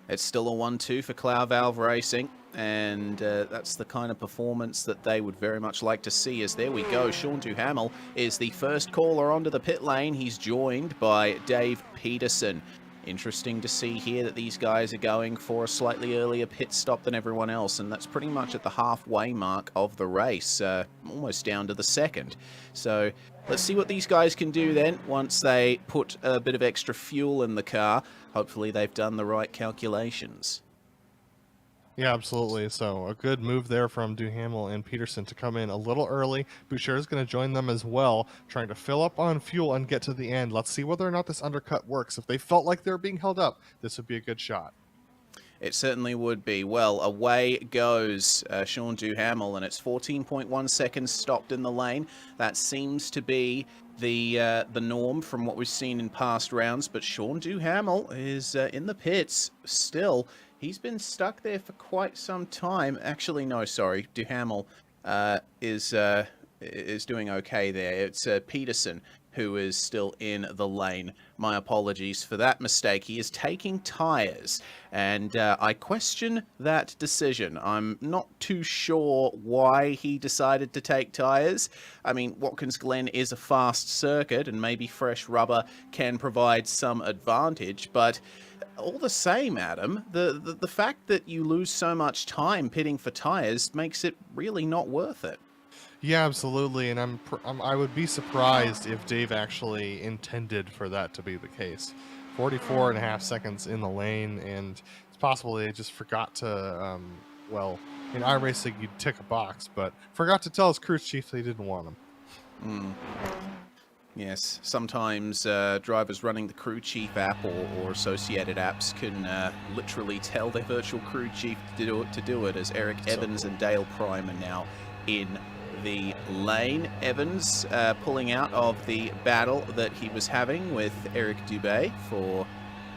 It's still a 1-2 for Cloud Valve Racing, and that's the kind of performance that they would very much like to see. As there we go, Sean Duhamel is the first caller onto the pit lane. He's joined by Dave Peterson. Interesting to see here that these guys are going for a slightly earlier pit stop than everyone else, and that's pretty much at the halfway mark of the race, almost down to the second. So let's see what these guys can do then once they put a bit of extra fuel in the car. Hopefully they've done the right calculations. Yeah, absolutely. So a good move there from Duhamel and Peterson to come in a little early. Boucher is going to join them as well, trying to fill up on fuel and get to the end. Let's see whether or not this undercut works. If they felt like they were being held up, this would be a good shot. It certainly would be. Well, away goes Sean Duhamel, and it's 14.1 seconds stopped in the lane. That seems to be the norm from what we've seen in past rounds, but Sean Duhamel is in the pits still. He's been stuck there for quite some time. Actually, no, sorry. Duhamel is doing okay there. It's Peterson who is still in the lane. My apologies for that mistake. He is taking tyres, and I question that decision. I'm not too sure why he decided to take tyres. I mean, Watkins Glen is a fast circuit, and maybe fresh rubber can provide some advantage, but all the same, Adam, the fact that you lose so much time pitting for tyres makes it really not worth it. Yeah, absolutely, and I would be surprised if Dave actually intended for that to be the case. 44.5 seconds in the lane, and it's possible they just forgot to, well, in iRacing you'd tick a box, but forgot to tell his crew chief they didn't want him. Yes, sometimes drivers running the crew chief app or associated apps can literally tell their virtual crew chief to do it, as Eric Evans and Dale Prime are now in the lane. Evans pulling out of the battle that he was having with Eric Dubé for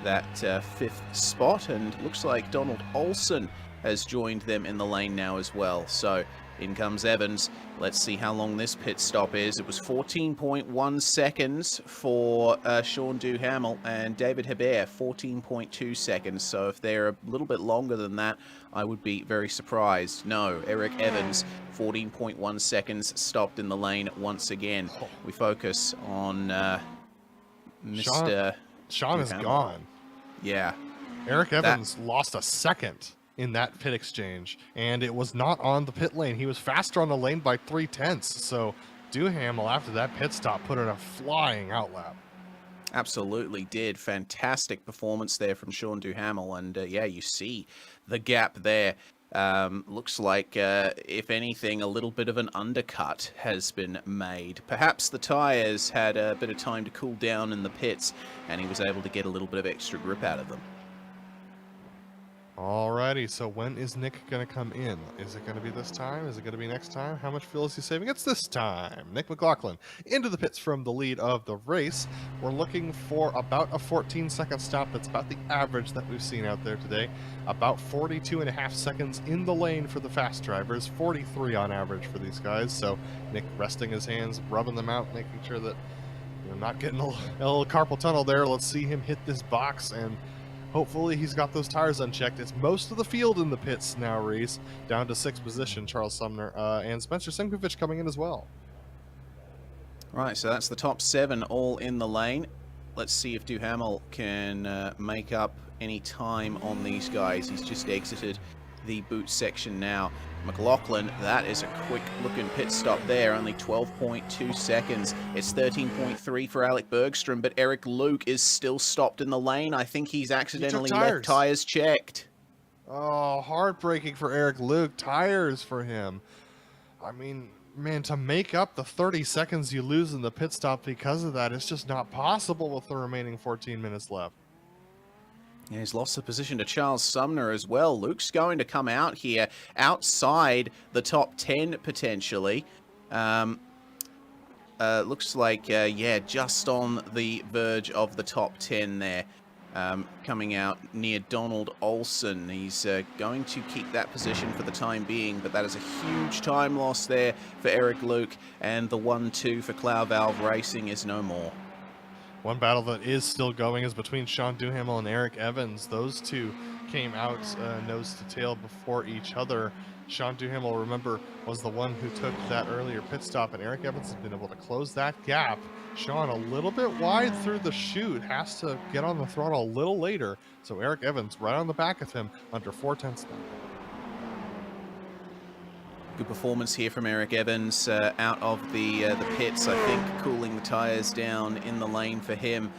that 5th spot, and looks like Donald Olson has joined them in the lane now as well. So in comes Evans. Let's see how long this pit stop is. It was 14.1 seconds for Sean Duhamel, and David Hebert 14.2 seconds. So if they're a little bit longer than that, I would be very surprised. No, Eric Evans 14.1 seconds stopped in the lane once again. We focus on Mr. Sean is gone. Yeah. Eric Evans lost a second in that pit exchange, and it was not on the pit lane. He was faster on the lane by 0.3. So Duhamel, after that pit stop, put in a flying outlap. Absolutely did. Fantastic performance there from Sean Duhamel, and yeah, you see the gap there. Looks like, if anything, a little bit of an undercut has been made. Perhaps the tyres had a bit of time to cool down in the pits, and he was able to get a little bit of extra grip out of them. Alrighty, so when is Nick going to come in? Is it going to be this time? Is it going to be next time? How much fuel is he saving? It's this time. Nick McLaughlin into the pits from the lead of the race. We're looking for about a 14-second stop. That's about the average that we've seen out there today. About 42.5 seconds in the lane for the fast drivers. 43 on average for these guys. So Nick resting his hands, rubbing them out, making sure that you're not getting a little carpal tunnel there. Let's see him hit this box, and hopefully he's got those tires unchecked. It's most of the field in the pits now, Reese. Down to 6th position, Charles Sumner, and Spencer Simkovich coming in as well. Right, so that's the top 7 all in the lane. Let's see if Duhamel can make up any time on these guys. He's just exited the boot section now. McLaughlin, that is a quick looking pit stop there, only 12.2 seconds. It's 13.3 for Alec Bergstrom, but Eric Luke is still stopped in the lane. I think he's accidentally left tires checked. Oh, heartbreaking for Eric Luke. Tires for him. I mean, man, to make up the 30 seconds you lose in the pit stop because of that, it's just not possible with the remaining 14 minutes left. Yeah, he's lost the position to Charles Sumner as well. Luke's going to come out here outside the top 10 potentially. Looks like, yeah, just on the verge of the top 10 there. Coming out near Donald Olson. He's going to keep that position for the time being, but that is a huge time loss there for Eric Luke, and the 1-2 for Cloud Valve Racing is no more. One battle that is still going is between Sean Duhamel and Eric Evans. Those two came out nose to tail before each other. Sean Duhamel, remember, was the one who took that earlier pit stop, and Eric Evans has been able to close that gap. Sean a little bit wide through the chute, has to get on the throttle a little later. So Eric Evans right on the back of him under 0.4 now. Good performance here from Eric Evans out of the pits. I think cooling the tyres down in the lane for him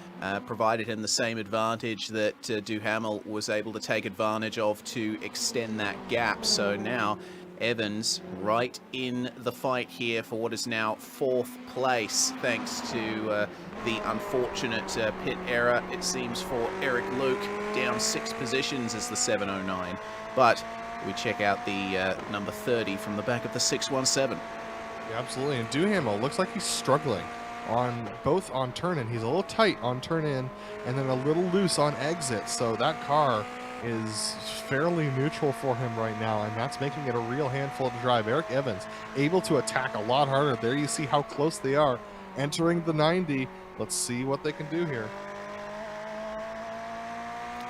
provided him the same advantage that Duhamel was able to take advantage of to extend that gap. So now Evans right in the fight here for what is now 4th place, thanks to the unfortunate pit error, it seems, for Eric Luke, down 6 positions as the 709. But we check out the number 30 from the back of the 617. Yeah, absolutely. And Duhamel looks like he's struggling on both on turn in. He's a little tight on turn in and then a little loose on exit. So that car is fairly neutral for him right now, and that's making it a real handful to drive. Eric Evans able to attack a lot harder. There you see how close they are. entering the 90. Let's see what they can do here.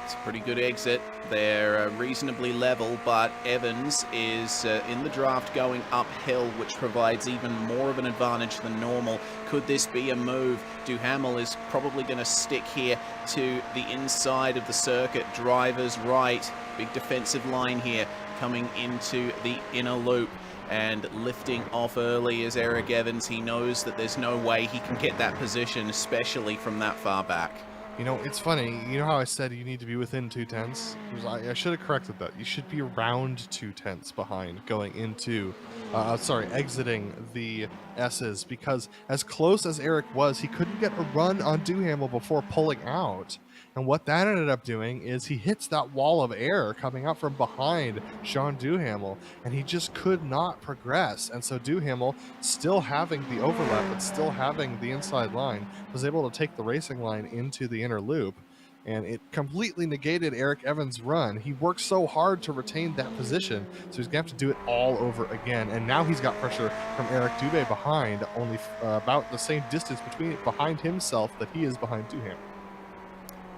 It's a pretty good exit. They're reasonably level, but Evans is in the draft going uphill, which provides even more of an advantage than normal. Could this be a move? Duhamel is probably going to stick here to the inside of the circuit. Driver's right. Big defensive line here coming into the inner loop. And lifting off early is Eric Evans. He knows that there's no way he can get that position, especially from that far back. You know, it's funny. You know how I said you need to be within 2/10? I should have corrected that. You should be around 2/10 behind going into, exiting the S's, because as close as Eric was, he couldn't get a run on Duhamel before pulling out. And what that ended up doing is he hits that wall of air coming up from behind Sean Duhamel, and he just could not progress. And so Duhamel, still having the overlap but still having the inside line, was able to take the racing line into the inner loop, and it completely negated Eric Evans' run. He worked so hard to retain that position, so he's gonna have to do it all over again. And now he's got pressure from Eric Dubé behind, only about the same distance behind himself that he is behind Duhamel.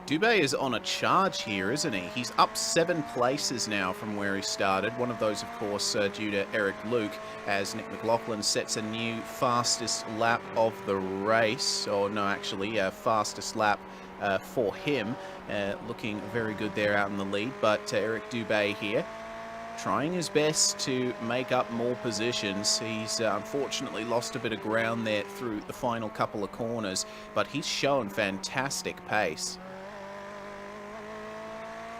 Dubé is on a charge here, isn't he? He's up 7 places now from where he started. One of those, of course, due to Eric Luke, as Nick McLaughlin sets a new fastest lap of the race. Or no, actually, fastest lap for him. Looking very good there out in the lead. But Eric Dubé here, trying his best to make up more positions. He's unfortunately lost a bit of ground there through the final couple of corners, but he's shown fantastic pace.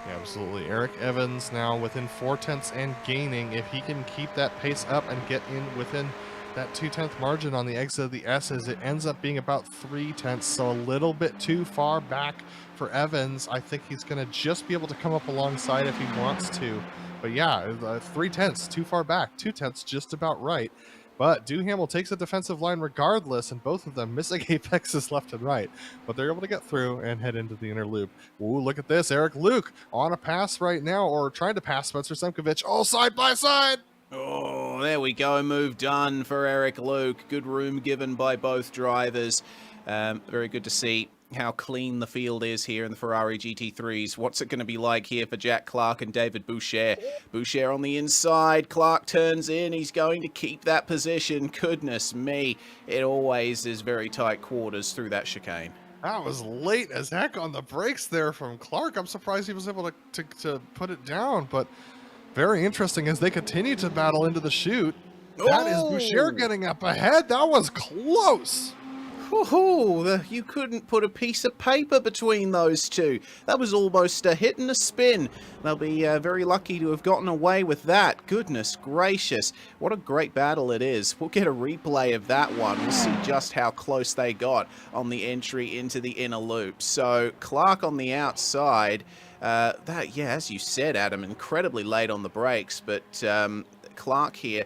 Yeah, absolutely. Eric Evans now within 4/10 and gaining. If he can keep that pace up and get in within that 2/10 margin on the exit of the S's, it ends up being about 3/10, so a little bit too far back for Evans. I think he's going to just be able to come up alongside if he wants to. But yeah, 3/10, too far back. 2/10, just about right. But Duhamel takes a defensive line regardless, and both of them missing apexes left and right. But they're able to get through and head into the inner loop. Ooh, look at this. Eric Luke on a pass right now, or trying to pass Spencer Semkovich. Oh, side by side. Oh, there we go. Move done for Eric Luke. Good room given by both drivers. Very good to see how clean the field is here in the Ferrari GT3s. What's it going to be like here for Jack Clark and David Boucher? Boucher on the inside. Clark turns in. He's going to keep that position. Goodness me. It always is very tight quarters through that chicane. That was late as heck on the brakes there from Clark. I'm surprised he was able to put it down, but very interesting as they continue to battle into the chute. That is Boucher getting up ahead. That was close. Woohoo! You couldn't put a piece of paper between those two. That was almost a hit and a spin. They'll be very lucky to have gotten away with that. Goodness gracious. What a great battle it is. We'll get a replay of that one. We'll see just how close they got on the entry into the inner loop. So Clark on the outside. As you said, Adam, incredibly late on the brakes. But Clark here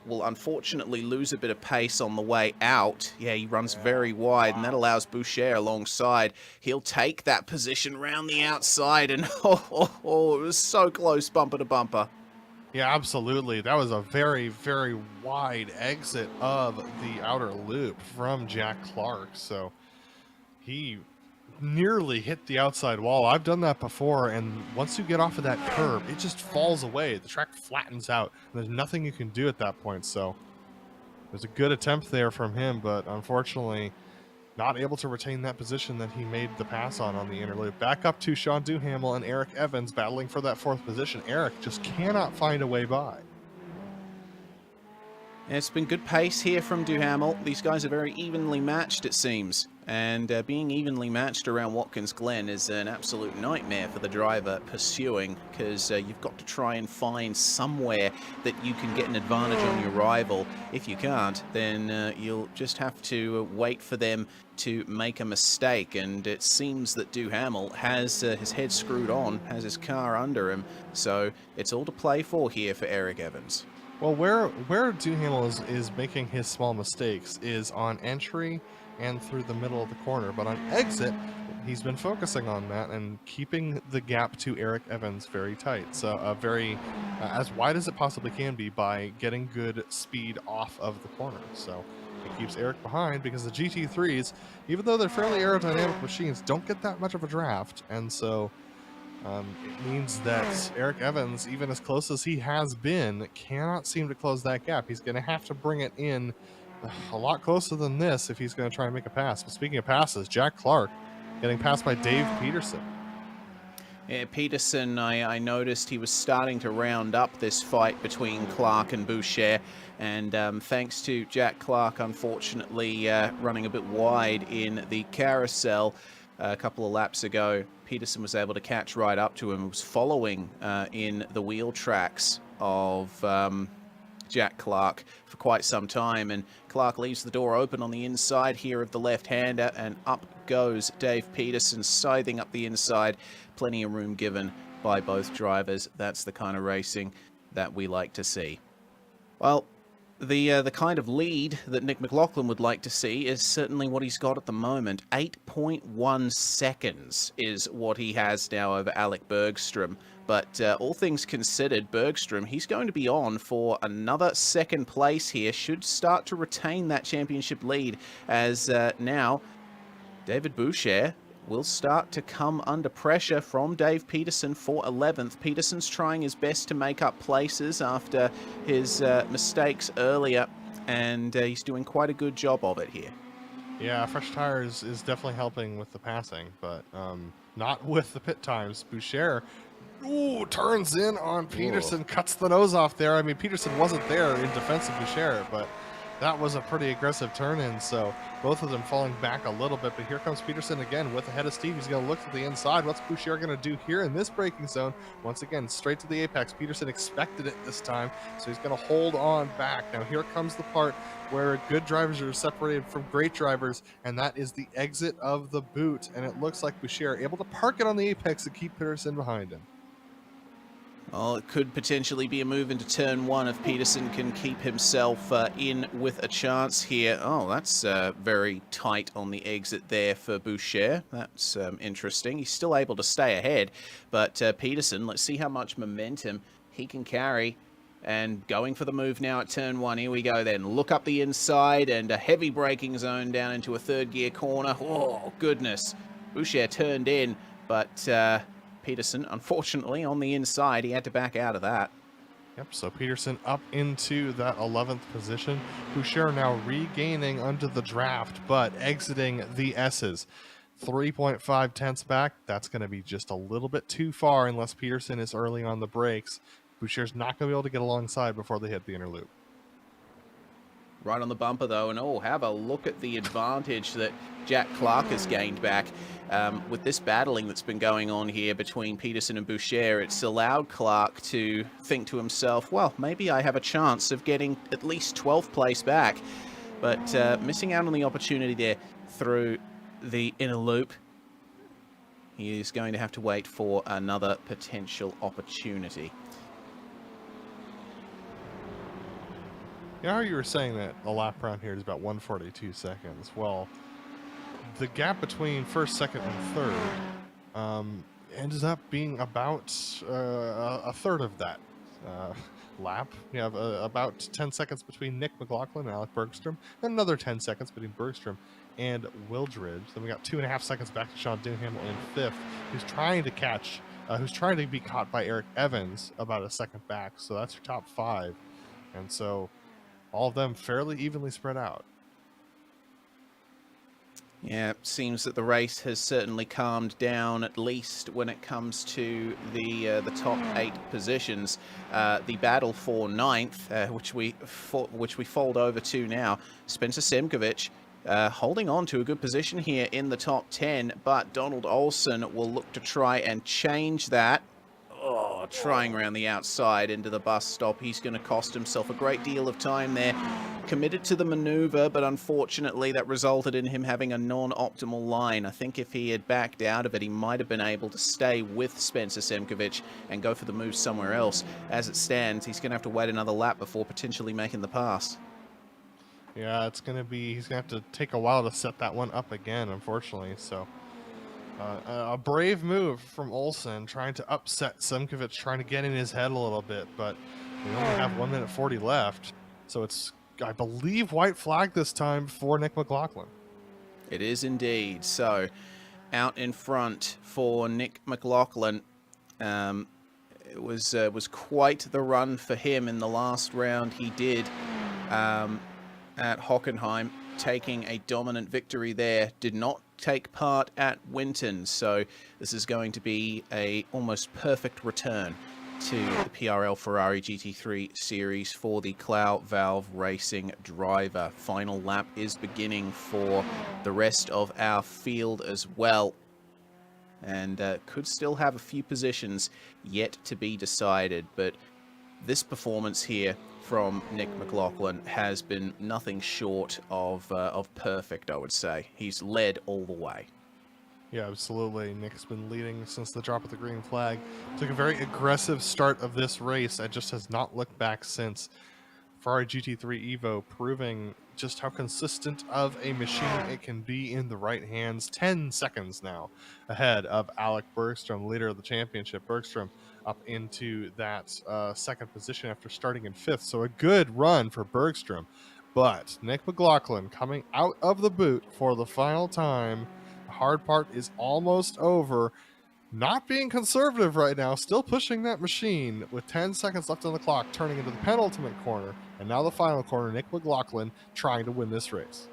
will unfortunately lose a bit of pace on the way out. Yeah, he runs very wide, and that allows Boucher alongside. He'll take that position round the outside, and it was so close, bumper to bumper. Yeah, absolutely. That was a very, very wide exit of the outer loop from Jack Clark, so he nearly hit the outside wall. I've done that before, and once you get off of that curb, it just falls away. The track flattens out, and there's nothing you can do at that point. So there's a good attempt there from him, but unfortunately not able to retain that position that he made the pass on the inner loop. Back up to Sean Duhamel and Eric Evans battling for that 4th position. Eric just cannot find a way by. It's been good pace here from Duhamel. These guys are very evenly matched, it seems. And being evenly matched around Watkins Glen is an absolute nightmare for the driver pursuing, because you've got to try and find somewhere that you can get an advantage on your rival. If you can't, then you'll just have to wait for them to make a mistake. And it seems that Duhamel has his head screwed on, has his car under him. So it's all to play for here for Eric Evans. Well, where Duhamel is making his small mistakes is on entry and through the middle of the corner, but on exit he's been focusing on that and keeping the gap to Eric Evans very tight. So as wide as it possibly can be by getting good speed off of the corner. So it keeps Eric behind because the GT3s, even though they're fairly aerodynamic machines, don't get that much of a draft. And so it means that Eric Evans, even as close as he has been, cannot seem to close that gap. He's going to have to bring it in a lot closer than this if he's going to try and make a pass. But speaking of passes, Jack Clark getting passed by Dave Peterson. Yeah, Peterson, I noticed he was starting to round up this fight between Clark and Boucher, and thanks to Jack Clark, unfortunately, running a bit wide in the carousel a couple of laps ago, Peterson was able to catch right up to him, was following in the wheel tracks of Jack Clark for quite some time, and Clark leaves the door open on the inside here of the left-hander, and up goes Dave Peterson, scything up the inside. Plenty of room given by both drivers. That's the kind of racing that we like to see. Well, the kind of lead that Nick McLaughlin would like to see is certainly what he's got at the moment. 8.1 seconds is what he has now over Alec Bergstrom. But all things considered, Bergstrom, he's going to be on for another second place here. Should start to retain that championship lead as now David Boucher will start to come under pressure from Dave Peterson for 11th. Peterson's trying his best to make up places after his mistakes earlier, and he's doing quite a good job of it here. Yeah, fresh tires is definitely helping with the passing, but not with the pit times. Boucher turns in on Peterson, cuts the nose off there. I mean, Peterson wasn't there in defense of Boucher, but that was a pretty aggressive turn-in, so both of them falling back a little bit. But here comes Peterson again with the head of steam. He's going to look to the inside. What's Boucher going to do here in this braking zone? Once again, straight to the apex. Peterson expected it this time, so he's going to hold on back. Now here comes the part where good drivers are separated from great drivers, and that is the exit of the boot. And it looks like Boucher able to park it on the apex to keep Peterson behind him. Well, it could potentially be a move into turn one if Peterson can keep himself in with a chance here. Oh, that's very tight on the exit there for Boucher. That's interesting. He's still able to stay ahead, but Peterson, let's see how much momentum he can carry. And going for the move now at turn one. Here we go then. Look up the inside and a heavy braking zone down into a third gear corner. Oh, goodness. Boucher turned in, but Peterson, unfortunately, on the inside, he had to back out of that. Yep, so Peterson up into that 11th position. Boucher now regaining under the draft, but exiting the S's. 3.5 tenths back. That's going to be just a little bit too far unless Peterson is early on the brakes. Boucher's not going to be able to get alongside before they hit the inner loop. Right on the bumper, though, and oh, have a look at the advantage that Jack Clark has gained back. With this battling that's been going on here between Peterson and Boucher, it's allowed Clark to think to himself, well, maybe I have a chance of getting at least 12th place back. But missing out on the opportunity there through the inner loop. He is going to have to wait for another potential opportunity. You know how you were saying that a lap around here is about 142 seconds? Well, the gap between first, second, and third ends up being about a third of that lap. You have about 10 seconds between Nick McLaughlin and Alec Bergstrom, and another 10 seconds between Bergstrom and Wildridge. Then we got 2.5 seconds back to Sean Dinham in fifth, who's trying to catch, who's trying to be caught by Eric Evans about a second back. So that's your top five. And so all of them fairly evenly spread out. Yeah, it seems that the race has certainly calmed down, at least when it comes to the top 8 positions. The battle for 9th, which we fold over to now, Spencer Semkovic holding on to a good position here in the top 10, but Donald Olson will look to try and change that. Oh, trying around the outside into the bus stop. He's going to cost himself a great deal of time there. Committed to the maneuver, but unfortunately that resulted in him having a non-optimal line. I think if he had backed out of it, he might have been able to stay with Spencer Semkovic and go for the move somewhere else. As it stands, he's going to have to wait another lap before potentially making the pass. Yeah, it's going to be, he's going to have to take a while to set that one up again, unfortunately. So A brave move from Oulton, trying to upset Simkovic, trying to get in his head a little bit, but we only have 1 minute 40 left. So it's, I believe, white flag this time for Nick McLaughlin. It is indeed. So out in front for Nick McLaughlin. It was quite the run for him in the last round he did at Hockenheim, taking a dominant victory there. Did not take part at Winton, so this is going to be a almost perfect return to the PRL Ferrari GT3 series for the Clow Valve Racing driver. Final lap is beginning for the rest of our field as well, and could still have a few positions yet to be decided, but this performance here from Nick McLaughlin has been nothing short of perfect, I would say. He's led all the way. Yeah, absolutely. Nick's been leading since the drop of the green flag. Took a very aggressive start of this race and just has not looked back since. Ferrari GT3 Evo proving just how consistent of a machine it can be in the right hands. 10 seconds now ahead of Alec Bergstrom, leader of the championship. Bergstrom up into that second position after starting in 5th. So a good run for Bergstrom. But Nick McLaughlin coming out of the boot for the final time. The hard part is almost over. Not being conservative right now, still pushing that machine with 10 seconds left on the clock, turning into the penultimate corner, and now the final corner. Nick McLaughlin trying to win this race.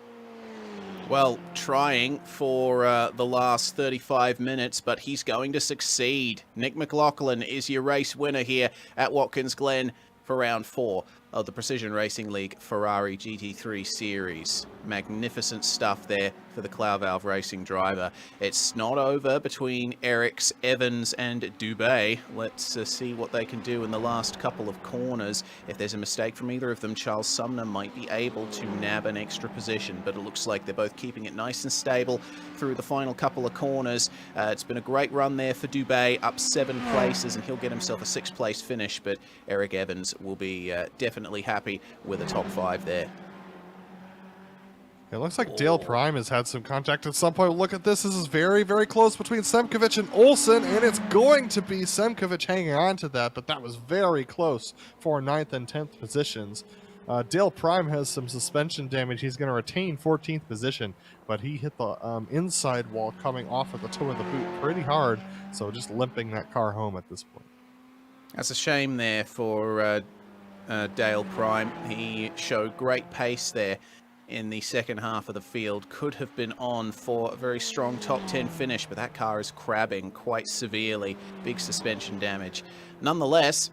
Well, trying for the last 35 minutes, but he's going to succeed. Nick McLaughlin is your race winner here at Watkins Glen for round 4 of the Precision Racing League Ferrari GT3 series. Magnificent stuff there for the Clow Valve Racing driver. It's not over between Eriks, Evans and Dubé. Let's see what they can do in the last couple of corners. If there's a mistake from either of them, Charles Sumner might be able to nab an extra position, but it looks like they're both keeping it nice and stable through the final couple of corners. It's been a great run there for Dubé, up 7 places, and he'll get himself a 6th place finish, but Eric Evans will be definitely happy with a top 5 there. It looks like Dale Prime has had some contact at some point. Look at this. This is very, very close between Simkovic and Oulton, and it's going to be Simkovic hanging on to that, but that was very close for 9th and 10th positions. Dale Prime has some suspension damage. He's going to retain 14th position, but he hit the inside wall coming off at the toe of the boot pretty hard, so just limping that car home at this point. That's a shame there for Dale Prime. He showed great pace there in the second half of the field. Could have been on for a very strong top 10 finish, but that car is crabbing quite severely. Big suspension damage. Nonetheless,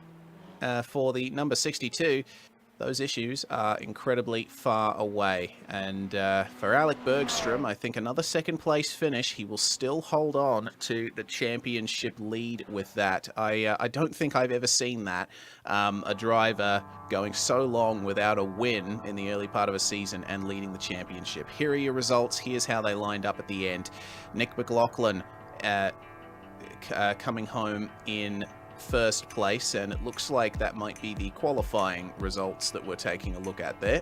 for the number 62, those issues are incredibly far away. And for Alec Bergstrom, I think another 2nd place finish, he will still hold on to the championship lead with that. I don't think I've ever seen that. A driver going so long without a win in the early part of a season and leading the championship. Here are your results. Here's how they lined up at the end. Nick McLaughlin coming home in 1st place, and it looks like that might be the qualifying results that we're taking a look at there.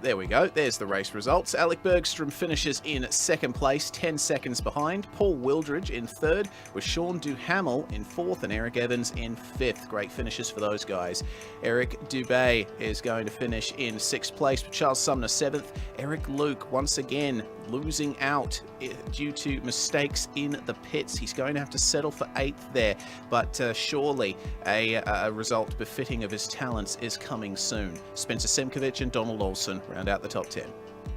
There we go. There's the race results. Alec Bergstrom finishes in 2nd place, 10 seconds behind. Paul Wildridge in 3rd, with Sean Duhamel in 4th, and Eric Evans in 5th. Great finishes for those guys. Eric Dubé is going to finish in 6th place, with Charles Sumner 7th. Eric Luke, once again, losing out due to mistakes in the pits. He's going to have to settle for 8th there, but surely a result befitting of his talents is coming soon. Spencer Simkovic and Donald Oulton round out the top 10.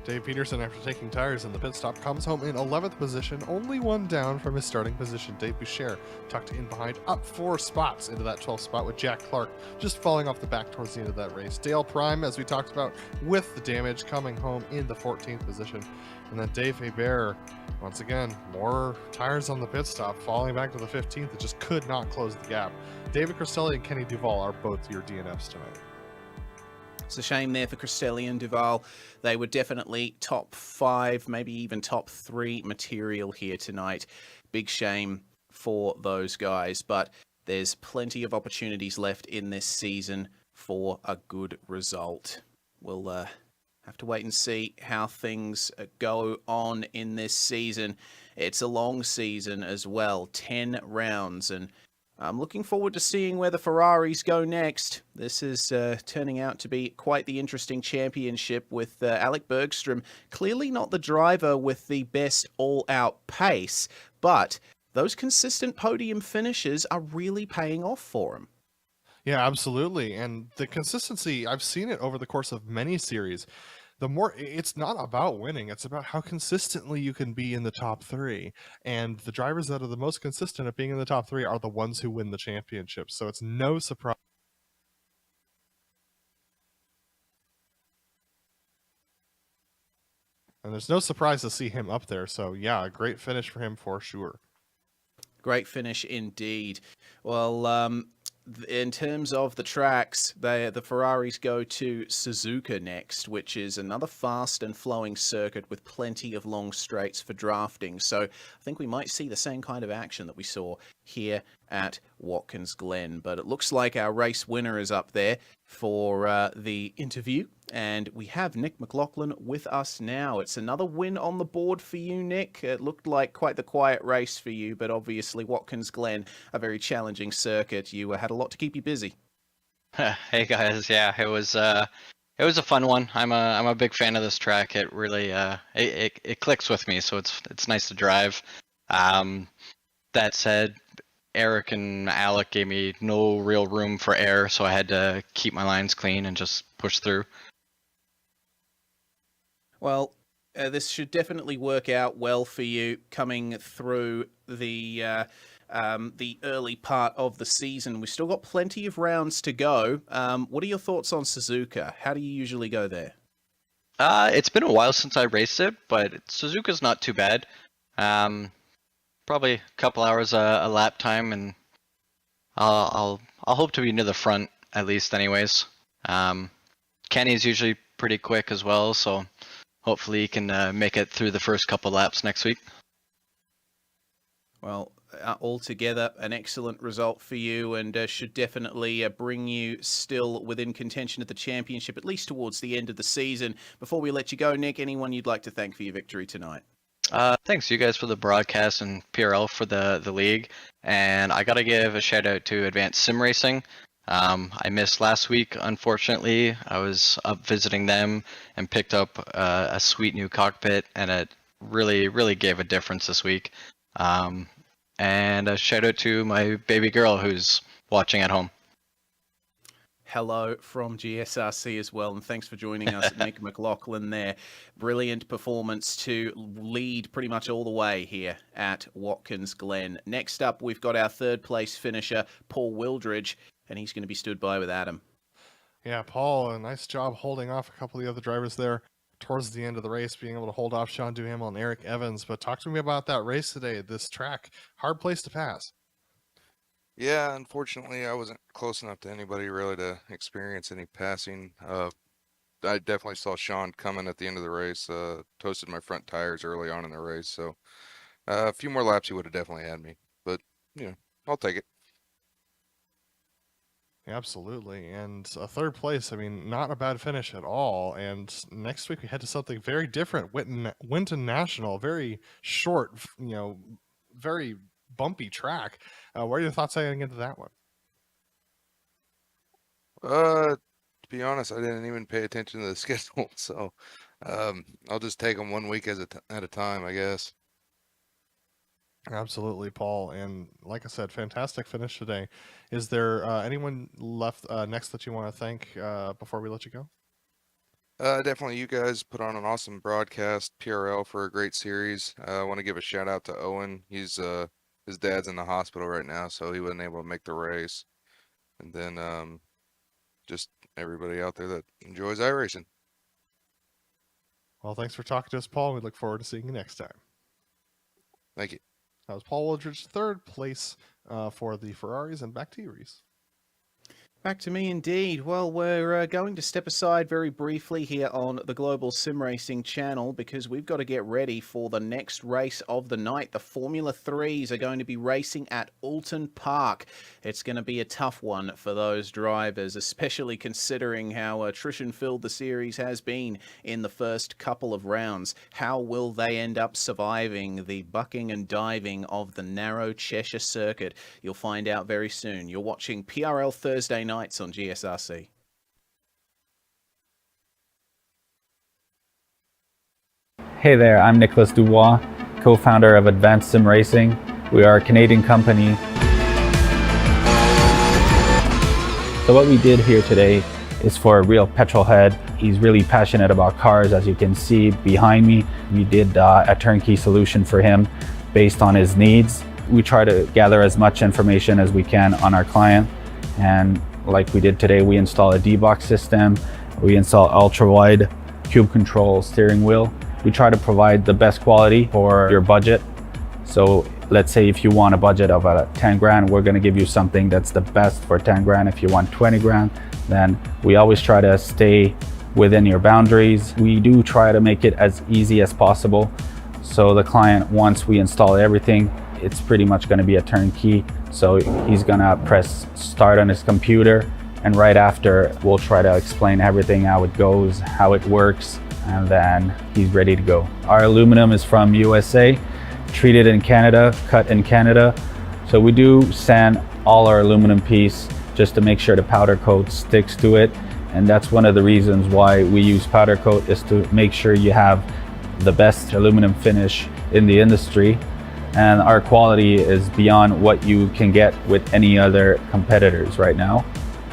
Dave Peterson, after taking tires in the pit stop, comes home in 11th position, only 1 down from his starting position. Dave Boucher tucked in behind, up 4 spots into that 12th spot, with Jack Clark just falling off the back towards the end of that race. Dale Prime, as we talked about, with the damage, coming home in the 14th position. And then Dave Hebert, once again, more tires on the pit stop, falling back to the 15th. It just could not close the gap. David Cristelli and Kenny Duval are both your DNFs tonight. It's a shame there for Cristelli and Duval. They were definitely top 5, maybe even top 3 material here tonight. Big shame for those guys, but there's plenty of opportunities left in this season for a good result. We'll have to wait and see how things go on in this season. It's a long season as well, 10 rounds, and I'm looking forward to seeing where the Ferraris go next. This is turning out to be quite the interesting championship with Alec Bergstrom clearly not the driver with the best all-out pace, but those consistent podium finishes are really paying off for him. Yeah, absolutely. And the consistency, I've seen it over the course of many series. The more, it's not about winning, it's about how consistently you can be in the top three. And the drivers that are the most consistent at being in the top three are the ones who win the championship. So it's no surprise. And there's no surprise to see him up there. So yeah, a great finish for him for sure. Great finish indeed. Well, in terms of the tracks, the Ferraris go to Suzuka next, which is another fast and flowing circuit with plenty of long straights for drafting. So I think we might see the same kind of action that we saw here at Watkins Glen. But it looks like our race winner is up there for the interview. And we have Nick McLaughlin with us now. It's another win on the board for you, Nick. It looked like quite the quiet race for you, but obviously Watkins Glen, a very challenging circuit. You had a lot to keep you busy. Hey guys, yeah, it was a fun one. I'm a big fan of this track. It really it clicks with me, so it's nice to drive. That said, Eric and Alec gave me no real room for error, so I had to keep my lines clean and just push through. Well, this should definitely work out well for you coming through the early part of the season. We've still got plenty of rounds to go. What are your thoughts on Suzuka? How do you usually go there? It's been a while since I raced it, but Suzuka's not too bad. Probably a couple hours a lap time, and I'll hope to be near the front at least, anyways. Kenny's usually pretty quick as well, so hopefully he can make it through the first couple laps next week. Well, altogether, an excellent result for you, and should definitely bring you still within contention at the championship, at least towards the end of the season. Before we let you go, Nick, anyone you'd like to thank for your victory tonight? Thanks you guys for the broadcast and PRL for the league, and I gotta give a shout out to Advanced SimRacing. I missed last week, unfortunately. I was up visiting them and picked up a sweet new cockpit, and it really gave a difference this week. And a shout out to my baby girl who's watching at home. Hello from GSRC as well, and thanks for joining us, Nick McLaughlin there. Brilliant performance to lead pretty much all the way here at Watkins Glen. Next up, we've got our third place finisher, Paul Wildridge, and he's going to be stood by with Adam. Yeah, Paul, a nice job holding off a couple of the other drivers there towards the end of the race, being able to hold off Sean Duhamel and Eric Evans. But talk to me about that race today, this track. Hard place to pass. Yeah, unfortunately, I wasn't close enough to anybody really to experience any passing. I definitely saw Sean coming at the end of the race, toasted my front tires early on in the race. So a few more laps, he would have definitely had me. But, you know, I'll take it. Absolutely. And a third place, I mean, not a bad finish at all. And next week we head to something very different. Winton National, very short, very bumpy track. What are your thoughts heading into that one? To be honest, I didn't even pay attention to the schedule. So I'll just take them one week at a time, I guess. Absolutely, Paul. And like I said, fantastic finish today. Is there anyone left next that you want to thank before we let you go? Definitely, you guys put on an awesome broadcast. PRL for a great series. I want to give a shout out to Owen. He's his dad's in the hospital right now, so he wasn't able to make the race. And then just everybody out there that enjoys iRacing. Well, thanks for talking to us, Paul. We look forward to seeing you next time. Thank you. That was Paul Wildridge, third place for the Ferraris, and back to you, Reese. Back to me indeed. Well, we're going to step aside very briefly here on the Global Sim Racing channel because we've got to get ready for the next race of the night. The Formula 3s are going to be racing at Oulton Park. It's going to be a tough one for those drivers, especially considering how attrition-filled the series has been in the first couple of rounds. How will they end up surviving the bucking and diving of the narrow Cheshire circuit? You'll find out very soon. You're watching PRL Thursday nights on GSRC. Hey there, I'm Nicholas Dubois, co-founder of Advanced Sim Racing. We are a Canadian company. So what we did here today is for a real petrol head. He's really passionate about cars, as you can see behind me. We did a turnkey solution for him based on his needs. We try to gather as much information as we can on our client, and like we did today, we install a D-Box system, we install ultra-wide cube control steering wheel. We try to provide the best quality for your budget. So let's say if you want a budget of 10 grand, we're gonna give you something that's the best for 10 grand. If you want 20 grand, then we always try to stay within your boundaries. We do try to make it as easy as possible. So the client, once we install everything, it's pretty much gonna be a turnkey. So he's gonna press start on his computer, and right after we'll try to explain everything, how it goes, how it works, and then he's ready to go. Our aluminum is from USA, treated in Canada, cut in Canada. So we do sand all our aluminum piece just to make sure the powder coat sticks to it. And that's one of the reasons why we use powder coat, is to make sure you have the best aluminum finish in the industry. And our quality is beyond what you can get with any other competitors right now.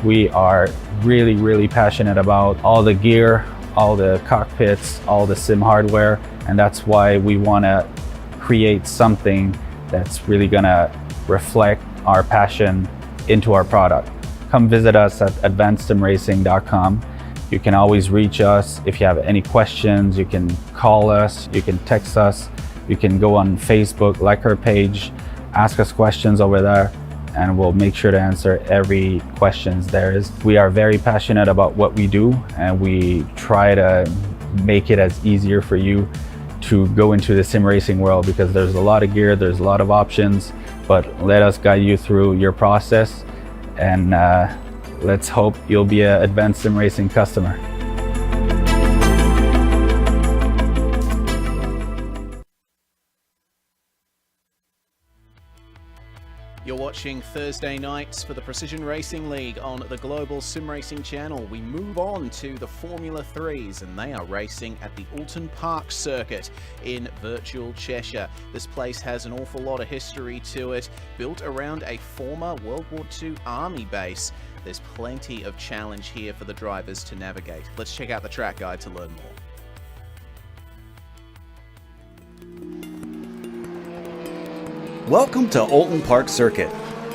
We are really, really passionate about all the gear, all the cockpits, all the sim hardware, and that's why we want to create something that's really gonna reflect our passion into our product. Come visit us at advancedsimracing.com. You can always reach us if you have any questions. You can call us, you can text us, you can go on Facebook, like our page, ask us questions over there, and we'll make sure to answer every questions there is. We are very passionate about what we do, and we try to make it as easier for you to go into the sim racing world, because there's a lot of gear, there's a lot of options, but let us guide you through your process, and let's hope you'll be an Advanced Sim Racing customer. You're watching Thursday nights for the Precision Racing League on the Global Sim Racing channel. We move on to the Formula 3s, and they are racing at the Oulton Park circuit in virtual Cheshire. This place has an awful lot of history to it, built around a former World War II army base. There's plenty of challenge here for the drivers to navigate. Let's check out the track guide to learn more. Welcome to Oulton Park Circuit.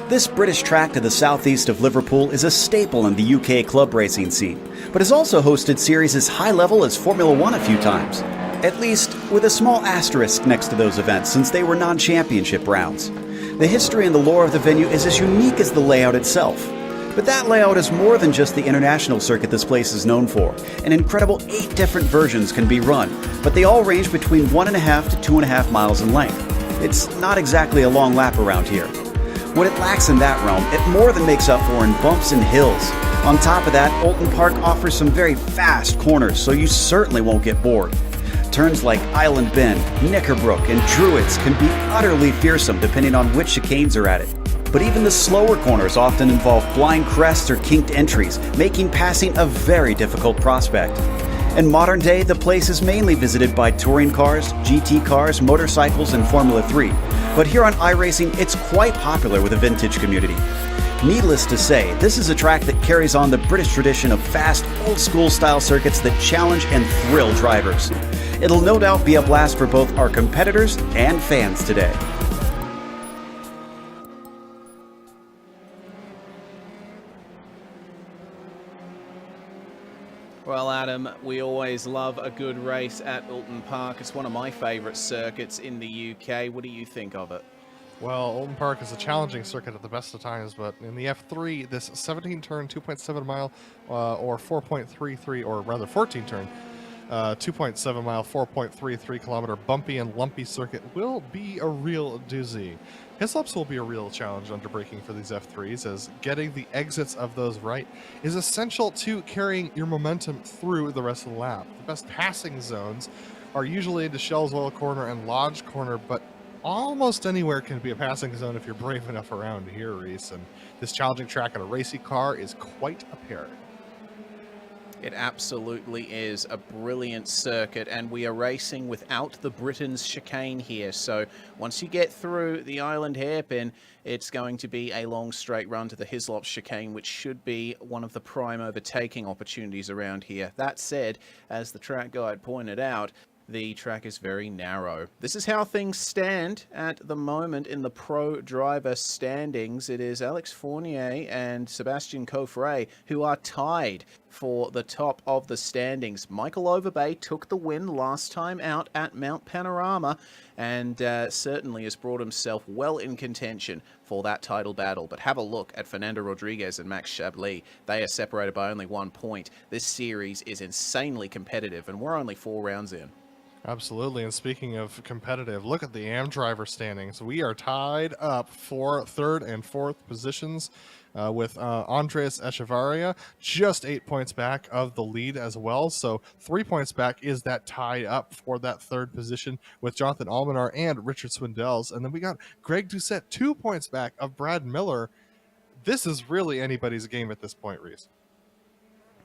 This British track to the southeast of Liverpool is a staple in the UK club racing scene, but has also hosted series as high level as Formula 1 a few times. At least with a small asterisk next to those events, since they were non-championship rounds. The history and the lore of the venue is as unique as the layout itself. But that layout is more than just the international circuit this place is known for. An incredible 8 different versions can be run, but they all range between 1.5 to 2.5 miles in length. It's not exactly a long lap around here. What it lacks in that realm, it more than makes up for in bumps and hills. On top of that, Oulton Park offers some very fast corners, so you certainly won't get bored. Turns like Island Bend, Knickerbrook, and Druids can be utterly fearsome depending on which chicanes are at it. But even the slower corners often involve blind crests or kinked entries, making passing a very difficult prospect. In modern day, the place is mainly visited by touring cars, GT cars, motorcycles, and Formula 3. But here on iRacing, it's quite popular with the vintage community. Needless to say, this is a track that carries on the British tradition of fast, old-school style circuits that challenge and thrill drivers. It'll no doubt be a blast for both our competitors and fans today. Well, Adam, we always love a good race at Oulton Park. It's one of my favourite circuits in the UK. What do you think of it? Well, Oulton Park is a challenging circuit at the best of times, but in the F3, this 17-turn, 2.7 mile, or 4.33, or rather 14-turn, 2.7 mile, 4.33 kilometer bumpy and lumpy circuit will be a real doozy. Hislops will be a real challenge under braking for these F3s, as getting the exits of those right is essential to carrying your momentum through the rest of the lap. The best passing zones are usually into Shell's Oil Corner and Lodge Corner, but almost anywhere can be a passing zone if you're brave enough around here, Reese. And this challenging track on a racy car is quite apparent. It absolutely is a brilliant circuit, and we are racing without the Britain's chicane here. So once you get through the island hairpin, it's going to be a long straight run to the Hislops chicane, which should be one of the prime overtaking opportunities around here. That said, as the track guide pointed out, the track is very narrow. This is how things stand at the moment in the pro driver standings. It is Alex Fournier and Sebastian Coffret who are tied for the top of the standings. Michael Overbay took the win last time out at Mount Panorama and certainly has brought himself well in contention for that title battle. But have a look at Fernando Rodriguez and Max Chablis. They are separated by only 1 point. This series is insanely competitive, and we're only 4 rounds in. Absolutely, and speaking of competitive, look at the AM driver standings. We are tied up for 3rd and 4th positions with Andres Echevarria just 8 points back of the lead as well. So 3 points back is that tie up for that 3rd position with Jonathan Almanar and Richard Swindells. And then we got Greg Doucette 2 points back of Brad Miller. This is really anybody's game at this point, Reese.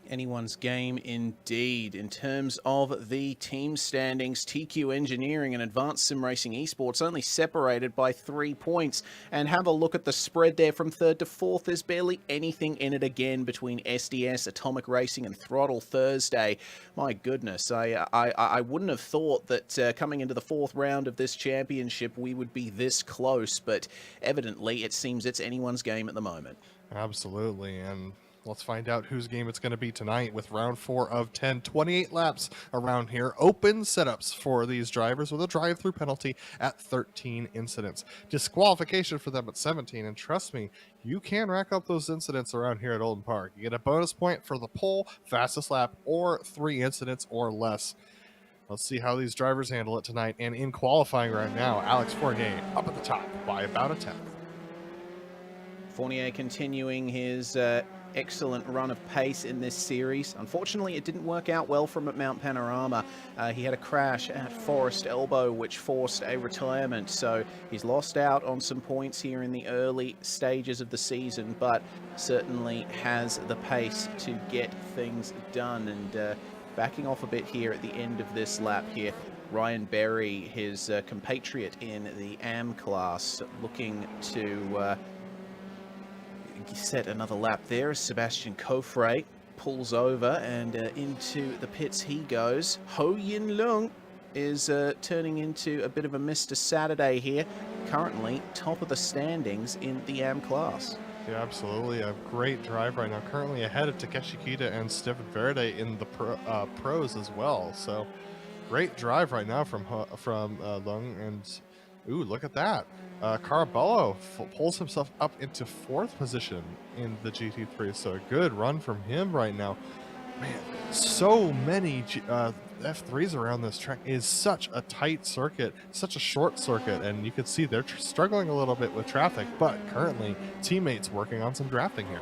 Anyone's game indeed. In terms of the team standings, TQ Engineering and Advanced Sim Racing Esports only separated by 3 points. And have a look at the spread there from 3rd to 4th. There's barely anything in it again between SDS, Atomic Racing and Throttle Thursday. My goodness, I wouldn't have thought that coming into the 4th round of this championship we would be this close, but evidently it seems it's anyone's game at the moment. Absolutely, and let's find out whose game it's going to be tonight with round 4 of 10. 28 laps around here. Open setups for these drivers with a drive-through penalty at 13 incidents. Disqualification for them at 17. And trust me, you can rack up those incidents around here at Oulton Park. You get a bonus point for the pole, fastest lap, or 3 incidents or less. Let's see how these drivers handle it tonight. And in qualifying right now, Alex Fournier up at the top by about a 10th. Fournier continuing his excellent run of pace in this series. Unfortunately, it didn't work out well for him at Mount Panorama. He had a crash at Forest Elbow, which forced a retirement, so he's lost out on some points here in the early stages of the season, but certainly has the pace to get things done. And backing off a bit here at the end of this lap here, Ryan Berry, his compatriot in the AM class, looking to set another lap there as Sebastian Coffret pulls over and into the pits he goes. Ho Yin Lung is turning into a bit of a Mr. Saturday here, currently top of the standings in the AM class. Yeah, absolutely. A great drive right now. Currently ahead of Takeshi Kita and Stefan Verde in the pros as well. So great drive right now from Lung. And ooh, look at that. Caraballo pulls himself up into 4th position in the GT3. So a good run from him right now. Man, so many F3s around this track. Is such a tight circuit, such a short circuit, and you can see they're struggling a little bit with traffic, but currently teammates working on some drafting here.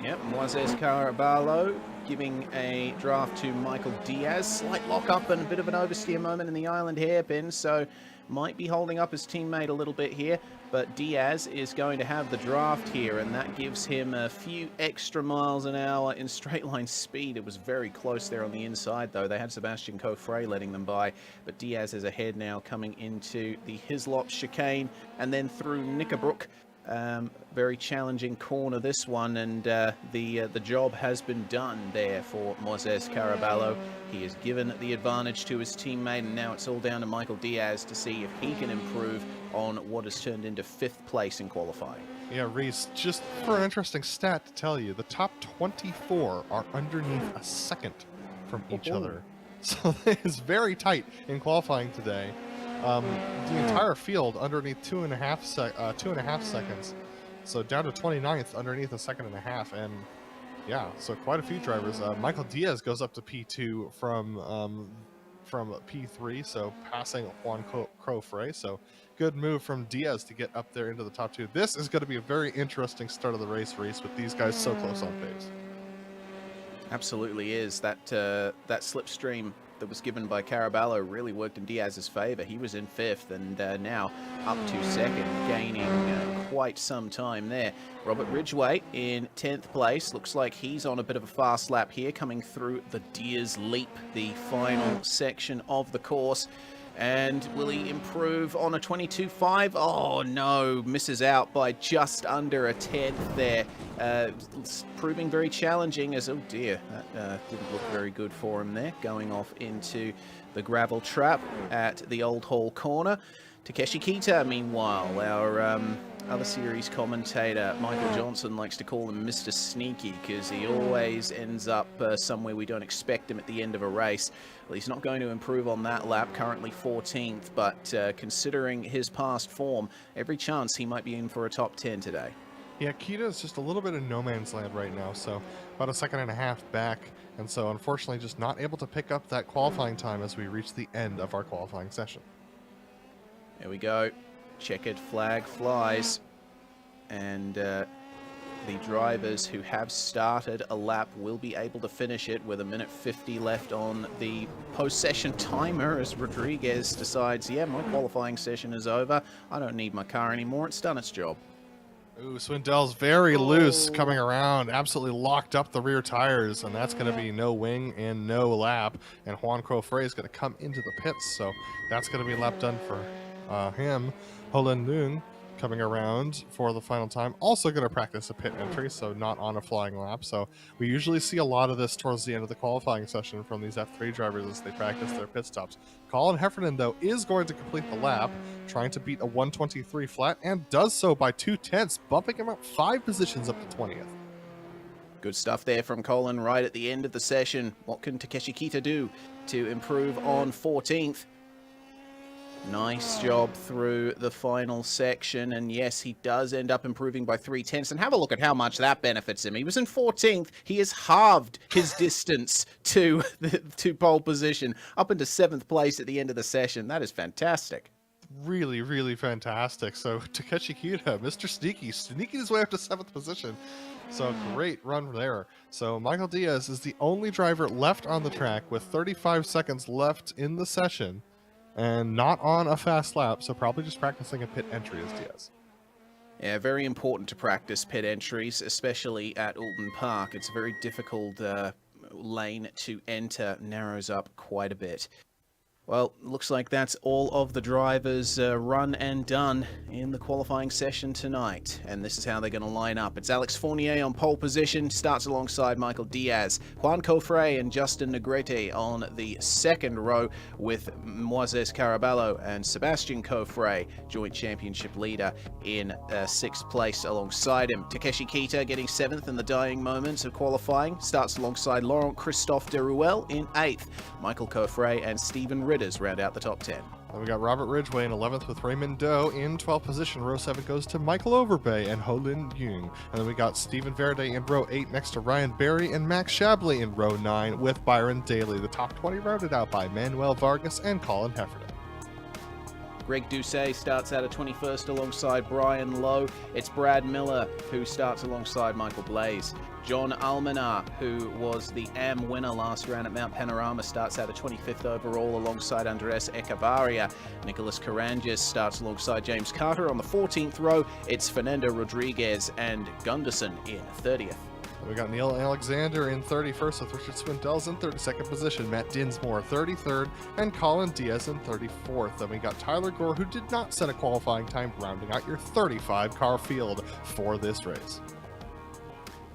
Yep, Moises Caraballo giving a draft to Michael Diaz. Slight lock-up and a bit of an oversteer moment in the island hairpin, so might be holding up his teammate a little bit here, but Diaz is going to have the draft here, and that gives him a few extra miles an hour in straight line speed. It was very close there on the inside, though. They had Sebastian Coffret letting them by, but Diaz is ahead now coming into the Hislops chicane and then through Knickerbrook. Very challenging corner, this one, and the job has been done there for Moises Caraballo. He has given the advantage to his teammate, and now it's all down to Michael Diaz to see if he can improve on what has turned into 5th place in qualifying. Yeah, Reese, just for an interesting stat to tell you, the top 24 are underneath a second from each other. So it's very tight in qualifying today. the entire field underneath 2.5 seconds. So down to 29th underneath a second and a half. And yeah, so quite a few drivers. Michael Diaz goes up to P2 from P3, so passing Juan Crofre. So good move from Diaz to get up there into the top 2. This is going to be a very interesting start of the race with these guys so close on pace. Absolutely is. That slipstream that was given by Caraballo really worked in Diaz's favor. He was in 5th and now up to 2nd, gaining quite some time there. Robert Ridgway in 10th place. Looks like he's on a bit of a fast lap here, coming through the Diaz Leap, the final section of the course. And will he improve on a 22.5? Oh no, misses out by just under a 10th there. It's proving very challenging as, oh dear, that didn't look very good for him there, going off into the gravel trap at the Old Hall corner. Takeshi Kita, meanwhile, our other series commentator, Michael Johnson, likes to call him Mr. Sneaky because he always ends up somewhere we don't expect him at the end of a race. Well, he's not going to improve on that lap, currently 14th, but considering his past form, every chance he might be in for a top 10 today. Yeah, Kita is just a little bit in no man's land right now, so about a second and a half back, and so unfortunately just not able to pick up that qualifying time as we reach the end of our qualifying session. There we go. Checkered flag flies, and the drivers who have started a lap will be able to finish it with 1:50 left on the post-session timer as Rodriguez decides, yeah, my qualifying session is over. I don't need my car anymore. It's done its job. Ooh, Swindell's very loose coming around, absolutely locked up the rear tires, and that's going to be no wing and no lap. And Juan Crofre is going to come into the pits, so that's going to be lap done for him. Holin Lung coming around for the final time, also going to practice a pit entry, so not on a flying lap. So we usually see a lot of this towards the end of the qualifying session from these F3 drivers as they practice their pit stops. Colin Heffernan, though, is going to complete the lap, trying to beat a 1:23 flat, and does so by 2/10, bumping him up 5 positions up to 20th. Good stuff there from Colin right at the end of the session. What can Takeshi Kita do to improve on 14th? Nice job through the final section, and yes, he does end up improving by 3/10, and have a look at how much that benefits him. He was in 14th. He has halved his distance to pole position, up into 7th place at the end of the session. That is fantastic. Really, really fantastic. So Takeshi Kita, Mr. Sneaky, sneaking his way up to 7th position. So great run there. So Michael Diaz is the only driver left on the track with 35 seconds left in the session, and not on a fast lap, so probably just practicing a pit entry as Diaz. Yeah, very important to practice pit entries, especially at Oulton Park. It's a very difficult lane to enter, narrows up quite a bit. Well, looks like that's all of the drivers run and done in the qualifying session tonight. And this is how they're going to line up. It's Alex Fournier on pole position, starts alongside Michael Diaz. Juan Crofre and Justin Negrete on the second row with Moises Caraballo and Sebastian Crofre, joint championship leader, in 6th place alongside him. Takeshi Kita getting 7th in the dying moments of qualifying, starts alongside Laurent Christophe Deruel in 8th. Michael Crofre and Stephen Ridders round out the top 10. And we got Robert Ridgway in 11th with Raymond Doe in 12th position. Row 7 goes to Michael Overbay and Holin Jung. And then we got Stephen Verde in row 8 next to Ryan Barry and Max Shabley in row 9 with Byron Daly. The top 20 rounded out by Manuel Vargas and Colin Heffernan. Greg Doucet starts out at 21st alongside Brian Lowe. It's Brad Miller who starts alongside Michael Blaze. John Almanar, who was the AM winner last round at Mount Panorama, starts out at 25th overall alongside Andres Echevarria. Nicholas Carangis starts alongside James Carter on the 14th row. It's Fernando Rodriguez and Gunderson in 30th. We got Neil Alexander in 31st with Richard Swindell's in 32nd position, Matt Dinsmore 33rd, and Colin Diaz in 34th. Then we got Tyler Gore, who did not set a qualifying time, rounding out your 35-car field for this race.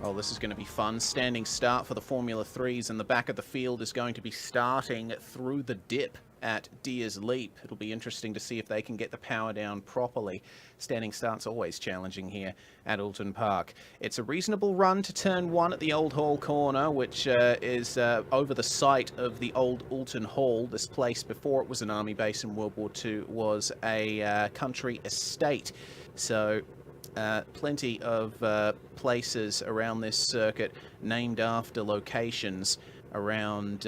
Oh, this is going to be fun. Standing start for the Formula 3s, and the back of the field is going to be starting through the dip at Deer's Leap. It'll be interesting to see if they can get the power down properly. Standing start's always challenging here at Oulton Park. It's a reasonable run to turn 1 at the Old Hall corner, which is over the site of the old Oulton Hall. This place, before it was an army base in World War II, was a country estate. So plenty of places around this circuit named after locations around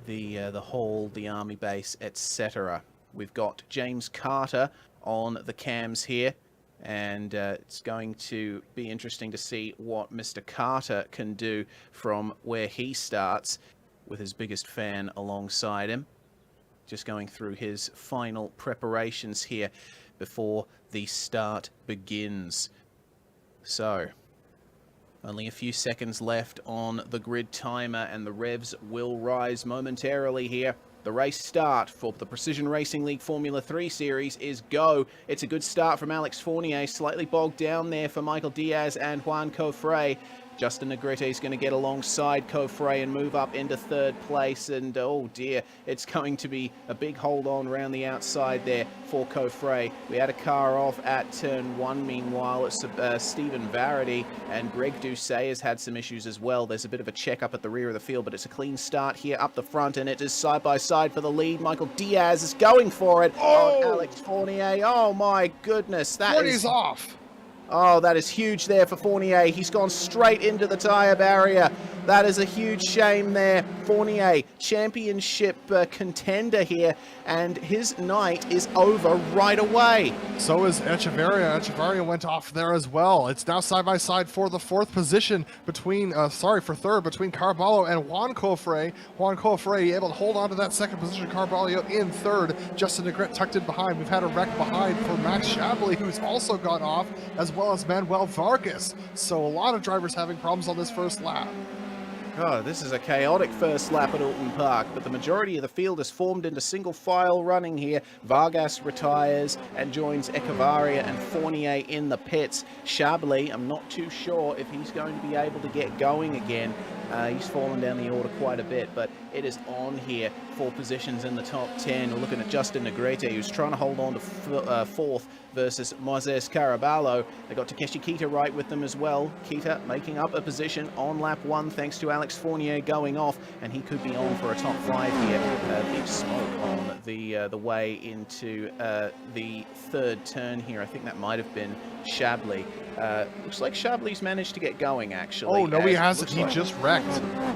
the hall, the army base, etc. We've got James Carter on the cams here, and it's going to be interesting to see what Mr. Carter can do from where he starts with his biggest fan alongside him. Just going through his final preparations here before the start begins. So, only a few seconds left on the grid timer, and the revs will rise momentarily here. The race start for the Precision Racing League Formula 3 Series is go. It's a good start from Alex Fournier, slightly bogged down there for Michael Diaz and Juan Cofre. Justin Negrete is going to get alongside Cofre and move up into 3rd place, and oh dear, it's going to be a big hold on around the outside there for Cofre. We had a car off at turn 1, meanwhile. It's Stephen Varady, and Greg Doucet has had some issues as well. There's a bit of a check up at the rear of the field, but it's a clean start here up the front, and it is side by side for the lead. Michael Diaz is going for it on Alex Fournier. Oh my goodness, that is off. Oh, that is huge there for Fournier. He's gone straight into the tyre barrier. That is a huge shame there. Fournier, championship contender here, and his night is over right away. So is Echeverria. Echeverria went off there as well. It's now side by side for the 4th position between, for 3rd, between Carballo and Juan Cofre. Juan Cofre able to hold on to that 2nd position. Carballo in 3rd. Justin Negrete tucked in behind. We've had a wreck behind for Max Shabley, who's also got off, as well as Manuel Vargas. So a lot of drivers having problems on this first lap. Oh, this is a chaotic first lap at Oulton Park, but the majority of the field is formed into single file running here. Vargas retires and joins Echevarria and Fournier in the pits. Shabley, I'm not too sure if he's going to be able to get going again. He's fallen down the order quite a bit, but it is on here for positions in the top 10. We're looking at Justin Negrete, who's trying to hold on to 4th versus Moises Caraballo. They got Takeshi Kita right with them as well. Kita making up a position on lap 1 thanks to Alex Fournier going off, and he could be on for a top 5 here. Big smoke on the way into the 3rd turn here. I think that might have been Shabley. Looks like Shabley's managed to get going, actually. Oh, no, he hasn't. He Like... just wrecked.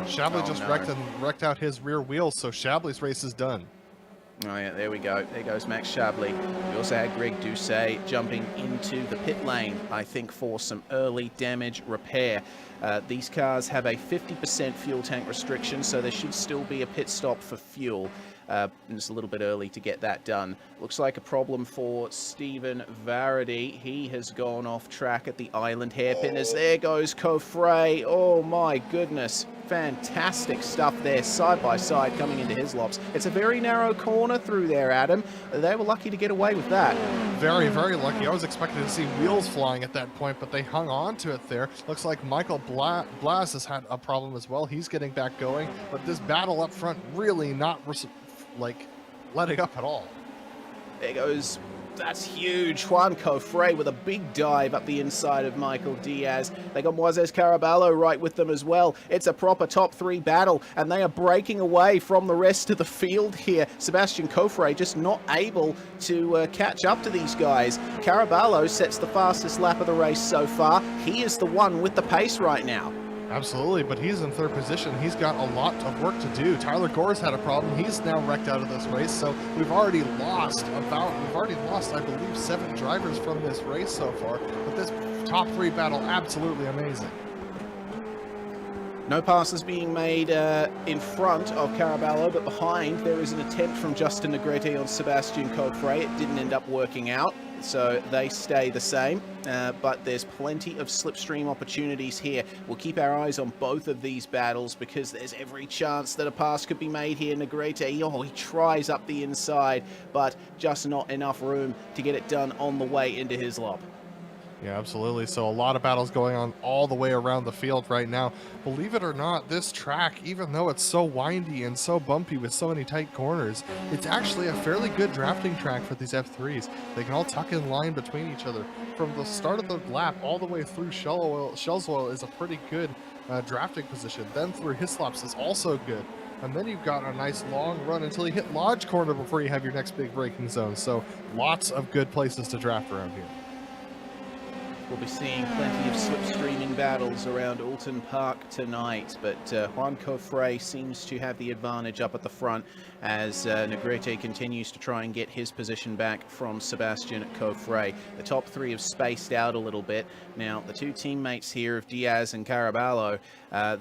Shabley just no. wrecked and wrecked out his rear wheels, so Shabley's race is done. Oh yeah, there we go. There goes Max Shabley. We also had Greg Doucet jumping into the pit lane, I think, for some early damage repair. These cars have a 50% fuel tank restriction, so there should still be a pit stop for fuel. And it's a little bit early to get that done. Looks like a problem for Stephen Varady. He has gone off track at the island hairpin as there goes Cofre. Oh my goodness. Fantastic stuff there, side by side coming into his lops. It's a very narrow corner through there, Adam. They were lucky to get away with that. Very, very lucky. I was expecting to see wheels flying at that point, but they hung on to it there. Looks like Michael Blas has had a problem as well. He's getting back going, but this battle up front really not letting up at all. There goes, that's huge. Juan Cofre with a big dive up the inside of Michael Diaz. They got Moises Caraballo right with them as well. It's a proper top 3 battle, and they are breaking away from the rest of the field here. Sebastian Cofre just not able to catch up to these guys. Caraballo sets the fastest lap of the race so far. He is the one with the pace right now. Absolutely, but he's in 3rd position. He's got a lot of work to do. Tyler Gore's had a problem. He's now wrecked out of this race, so we've already lost, I believe, 7 drivers from this race so far. But this top 3 battle, absolutely amazing. No passes being made in front of Caraballo, but behind there is an attempt from Justin Negrete on Sebastian Cofre. It didn't end up working out, so they stay the same. But there's plenty of slipstream opportunities here. We'll keep our eyes on both of these battles because there's every chance that a pass could be made here. Negrete, he tries up the inside, but just not enough room to get it done on the way into his lop. Yeah, absolutely. So a lot of battles going on all the way around the field right now. Believe it or not, this track, even though it's so windy and so bumpy with so many tight corners, it's actually a fairly good drafting track for these F3s. They can all tuck in line between each other. From the start of the lap all the way through Shellswell is a pretty good drafting position. Then through Hislops is also good. And then you've got a nice long run until you hit Lodge Corner before you have your next big braking zone. So lots of good places to draft around here. We'll be seeing plenty of slipstreaming battles around Oulton Park tonight, but Juan Cofre seems to have the advantage up at the front as Negrete continues to try and get his position back from Sebastian Cofre. The top three have spaced out a little bit. Now, the two teammates here of Diaz and Caraballo,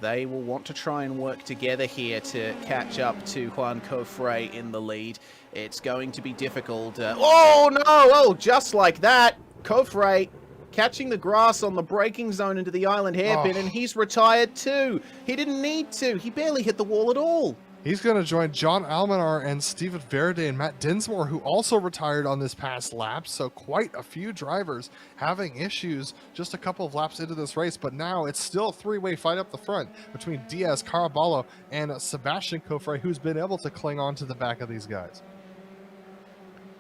they will want to try and work together here to catch up to Juan Cofre in the lead. It's going to be difficult. Oh, no! Oh, just like that, Cofre catching the grass on the braking zone into the island hairpin, and he's retired too. He didn't need to. He barely hit the wall at all. He's going to join John Almanar and Steven Verde and Matt Dinsmore, who also retired on this past lap. So quite a few drivers having issues just a couple of laps into this race. But now it's still a three-way fight up the front between Diaz, Caraballo, and Sebastian Cofre, who's been able to cling on to the back of these guys.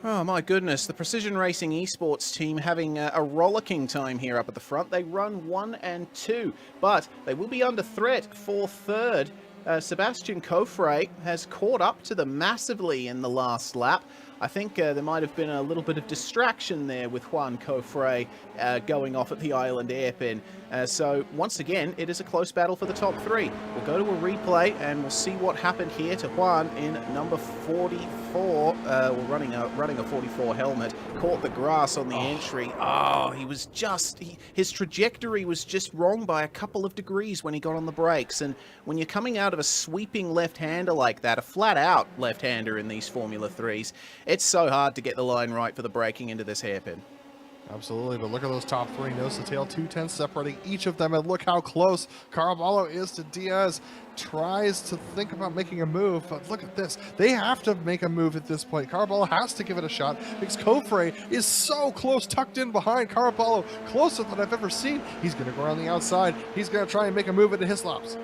Oh my goodness, the Precision Racing Esports team having a rollicking time here up at the front. They run 1 and 2, but they will be under threat for third. Sebastian Cofre has caught up to them massively in the last lap. I think there might have been a little bit of distraction there with Juan Cofre going off at the island hairpin. So once again, it is a close battle for the top three. We'll go to a replay and we'll see what happened here to Juan in number 44. Running a 44 helmet, caught the grass on the entry. Oh, he was just, his trajectory was just wrong by a couple of degrees when he got on the brakes. And when you're coming out of a sweeping left-hander like that, a flat-out left-hander in these Formula 3s, it's so hard to get the line right for the braking into this hairpin. Absolutely, but look at those top three, nose to tail, 2/10 separating each of them, and look how close Caraballo is to Diaz. Tries to think about making a move, but look at this. They have to make a move at this point. Caraballo has to give it a shot because Cofre is so close, tucked in behind Caraballo, closer than I've ever seen. He's going to go around the outside. He's going to try and make a move into Hislops.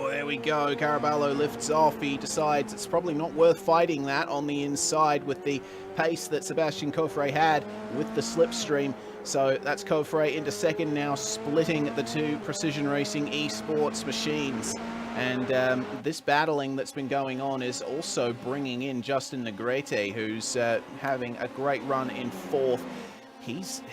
There we go. Caraballo lifts off. He decides it's probably not worth fighting that on the inside with the pace that Sebastian Cofre had with the slipstream. So that's Cofre into second now, splitting the two Precision Racing Esports machines. And this battling that's been going on is also bringing in Justin Negrete, who's having a great run in fourth. He's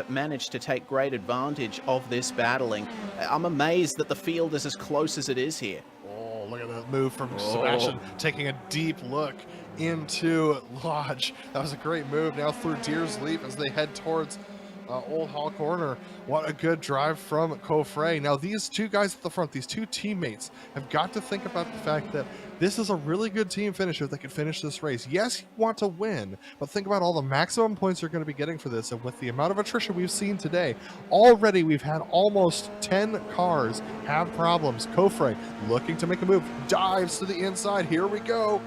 managed to take great advantage of this battling. I'm amazed that the field is as close as it is here. Oh, look at that move from Sebastian, taking a deep look into Lodge. That was a great move now through Deer's Leap as they head towards Old Hall Corner. What a good drive from Cofre. Now these two guys at the front, these two teammates, have got to think about the fact that this is a really good team finisher that can finish this race. Yes, you want to win, but think about all the maximum points you're going to be getting for this. And with the amount of attrition we've seen today, already we've had almost 10 cars have problems. Cofre looking to make a move, dives to the inside. Here we go.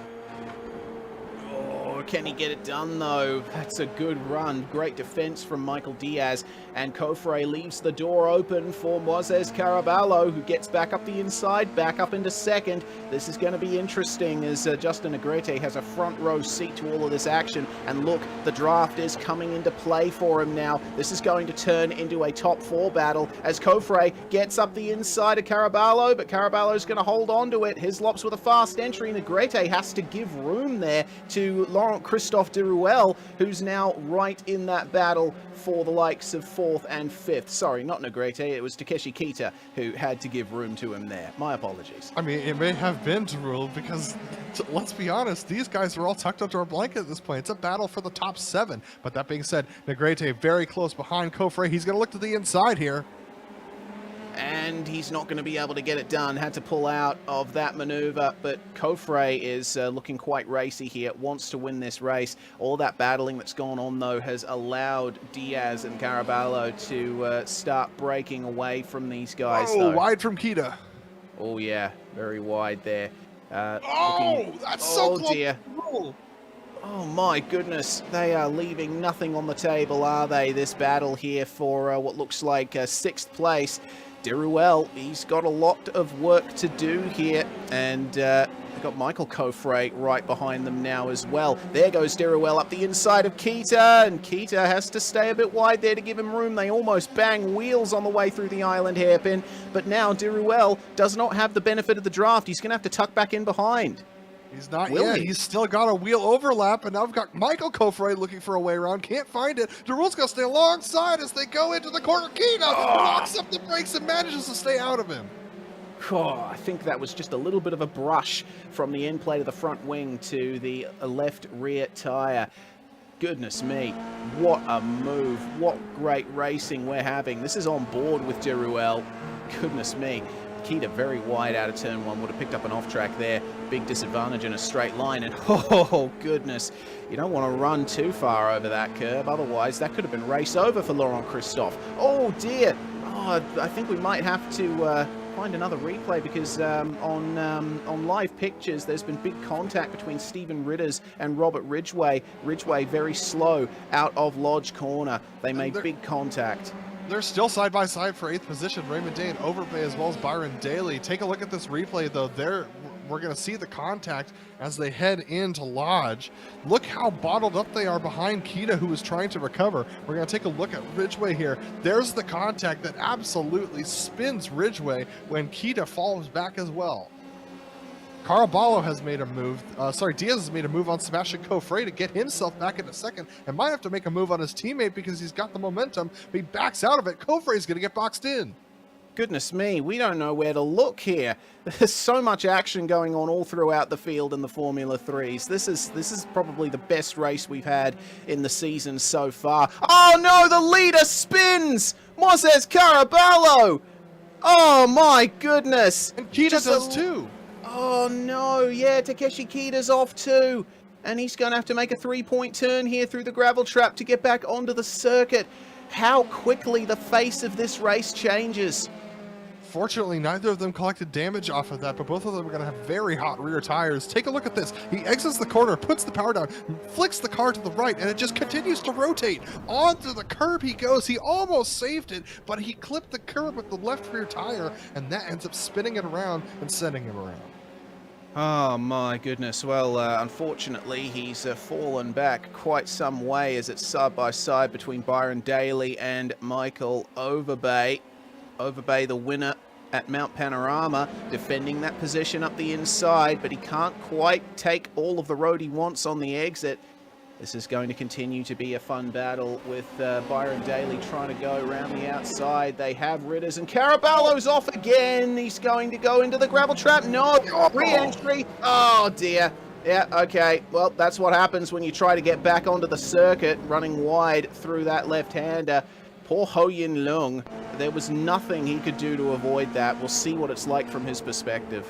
Can he get it done though? That's a good run. Great defense from Michael Diaz, and Cofre leaves the door open for Moises Caraballo, who gets back up the inside, back up into second. This is going to be interesting as Justin Negrete has a front row seat to all of this action. And look, the draft is coming into play for him now. This is going to turn into a top four battle as Cofre gets up the inside of Caraballo, but Caraballo's going to hold on to it. Hislops with a fast entry. Negrete has to give room there to Laurent Christophe Deruel, who's now right in that battle for the likes of fourth and fifth. Sorry, not Negrete, it was Takeshi Kita who had to give room to him there. My apologies. I mean, it may have been Deruel because, let's be honest, these guys are all tucked under a blanket at this point. It's a battle for the top 7. But that being said, Negrete very close behind Cofre. He's going to look to the inside here. And he's not going to be able to get it done. Had to pull out of that maneuver, but Cofre is looking quite racy here, wants to win this race. All that battling that's gone on, though, has allowed Diaz and Caraballo to start breaking away from these guys. Oh, wide from Kita. Oh, yeah, very wide there. That's so close. Dear. Oh my goodness, they are leaving nothing on the table, are they? This battle here for what looks like 6th place. Diruel, he's got a lot of work to do here, and they've got Michael Kofre right behind them now as well. There goes Diruel up the inside of Kita, and Kita has to stay a bit wide there to give him room. They almost bang wheels on the way through the island hairpin, but now Diruel does not have the benefit of the draft. He's going to have to tuck back in behind. He's not yet. He's still got a wheel overlap, and now I've got Michael Kofre looking for a way around. Can't find it. Diruel's got to stay alongside as they go into the corner. Kita locks up the brakes and manages to stay out of him. Oh, I think that was just a little bit of a brush from the end plate of the front wing to the left rear tyre. Goodness me, what a move. What great racing we're having. This is on board with Diruel. Goodness me. Kita very wide out of turn 1, would have picked up an off track there. Big disadvantage in a straight line, and oh goodness, you don't want to run too far over that curb, otherwise that could have been race over for Laurent Christophe. Oh dear, I think we might have to find another replay, because on live pictures there's been big contact between Stephen Ritters and Robert Ridgway. Ridgway very slow out of Lodge corner. They made big contact. They're still side by side for 8th position. Raymond Day and Overbay, as well as Byron Daly. Take a look at this replay, though. We're going to see the contact as they head into Lodge. Look how bottled up they are behind Kita, who is trying to recover. We're going to take a look at Ridgway here. There's the contact that absolutely spins Ridgway when Kita falls back as well. Caraballo has made a move, Diaz has made a move on Sebastian Kofre to get himself back into second, and might have to make a move on his teammate because he's got the momentum. But he backs out of it. Kofre is going to get boxed in. Goodness me, we don't know where to look here. There's so much action going on all throughout the field in the Formula 3s. This is probably the best race we've had in the season so far. Oh no, the leader spins! Moises Caraballo! Oh my goodness! And Kita does too. Oh no, yeah, Takeshi Kita's off too. And he's going to have to make a 3-point turn here through the gravel trap to get back onto the circuit. How quickly the face of this race changes. Fortunately, neither of them collected damage off of that, but both of them are going to have very hot rear tires. Take a look at this. He exits the corner, puts the power down, flicks the car to the right, and it just continues to rotate. Onto the curb he goes. He almost saved it, but he clipped the curb with the left rear tire, and that ends up spinning it around and sending him around. Oh my goodness. Well, unfortunately, he's fallen back quite some way as it's side by side between Byron Daly and Michael Overbay. Overbay, the winner at Mount Panorama, defending that position up the inside, but he can't quite take all of the road he wants on the exit. This is going to continue to be a fun battle with Byron Daly trying to go around the outside. They have Ritters, and Caraballo's off again. He's going to go into the gravel trap. No, re-entry. Oh dear. Yeah, okay. Well, that's what happens when you try to get back onto the circuit, running wide through that left-hander. Poor Ho Yin Lung. There was nothing he could do to avoid that. We'll see what it's like from his perspective.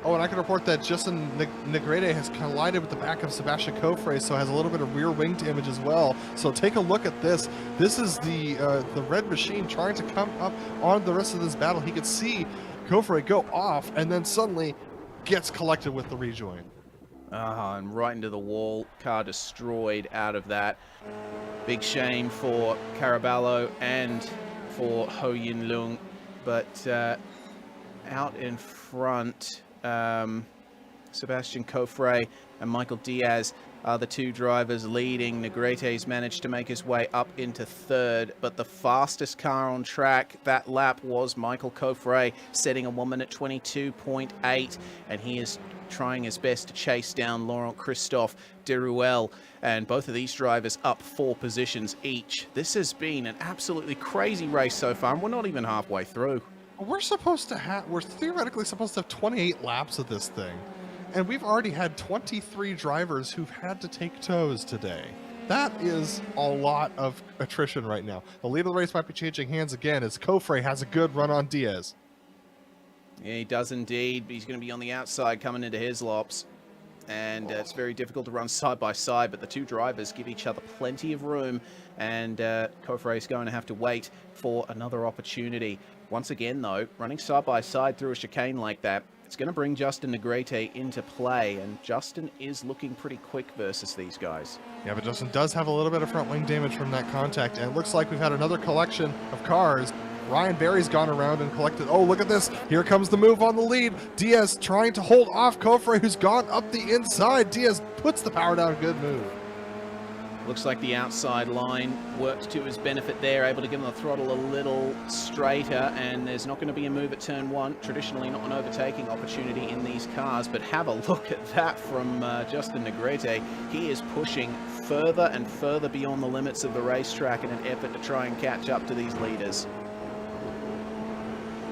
Oh, and I can report that Justin Negrete has collided with the back of Sebastian Kofre, so has a little bit of rear wing damage as well. So take a look at this. This is the red machine trying to come up on the rest of this battle. He could see Kofre go off, and then suddenly gets collected with the rejoin. And right into the wall. Car destroyed out of that. Big shame for Caraballo and for Ho Yin Lung. But out in front, Sebastian Kofre and Michael Diaz are the two drivers leading. Negrete's managed to make his way up into third, but the fastest car on track that lap was Michael Kofre, setting a 1:22.8, and he is trying his best to chase down Laurent Christophe, Diruel, and both of these drivers up 4 positions each. This has been an absolutely crazy race so far, and we're not even halfway through. We're theoretically supposed to have 28 laps of this thing, and we've already had 23 drivers who've had to take tows today. That is a lot of attrition right now. The lead of the race might be changing hands again as Kofre has a good run on Diaz. Yeah, he does indeed, but he's going to be on the outside coming into his laps. And it's very difficult to run side by side, but the two drivers give each other plenty of room, and Kofre is going to have to wait for another opportunity. Once again, though, running side by side through a chicane like that, it's going to bring Justin Negrete into play, and Justin is looking pretty quick versus these guys. Yeah, but Justin does have a little bit of front wing damage from that contact, and it looks like we've had another collection of cars. Ryan Barry's gone around and collected. Oh, look at this. Here comes the move on the lead. Diaz trying to hold off Kofre, who's gone up the inside. Diaz puts the power down. Good move. Looks like the outside line worked to his benefit there, able to give him the throttle a little straighter, and there's not going to be a move at turn 1. Traditionally not an overtaking opportunity in these cars, but have a look at that from Justin Negrete. He is pushing further and further beyond the limits of the racetrack in an effort to try and catch up to these leaders.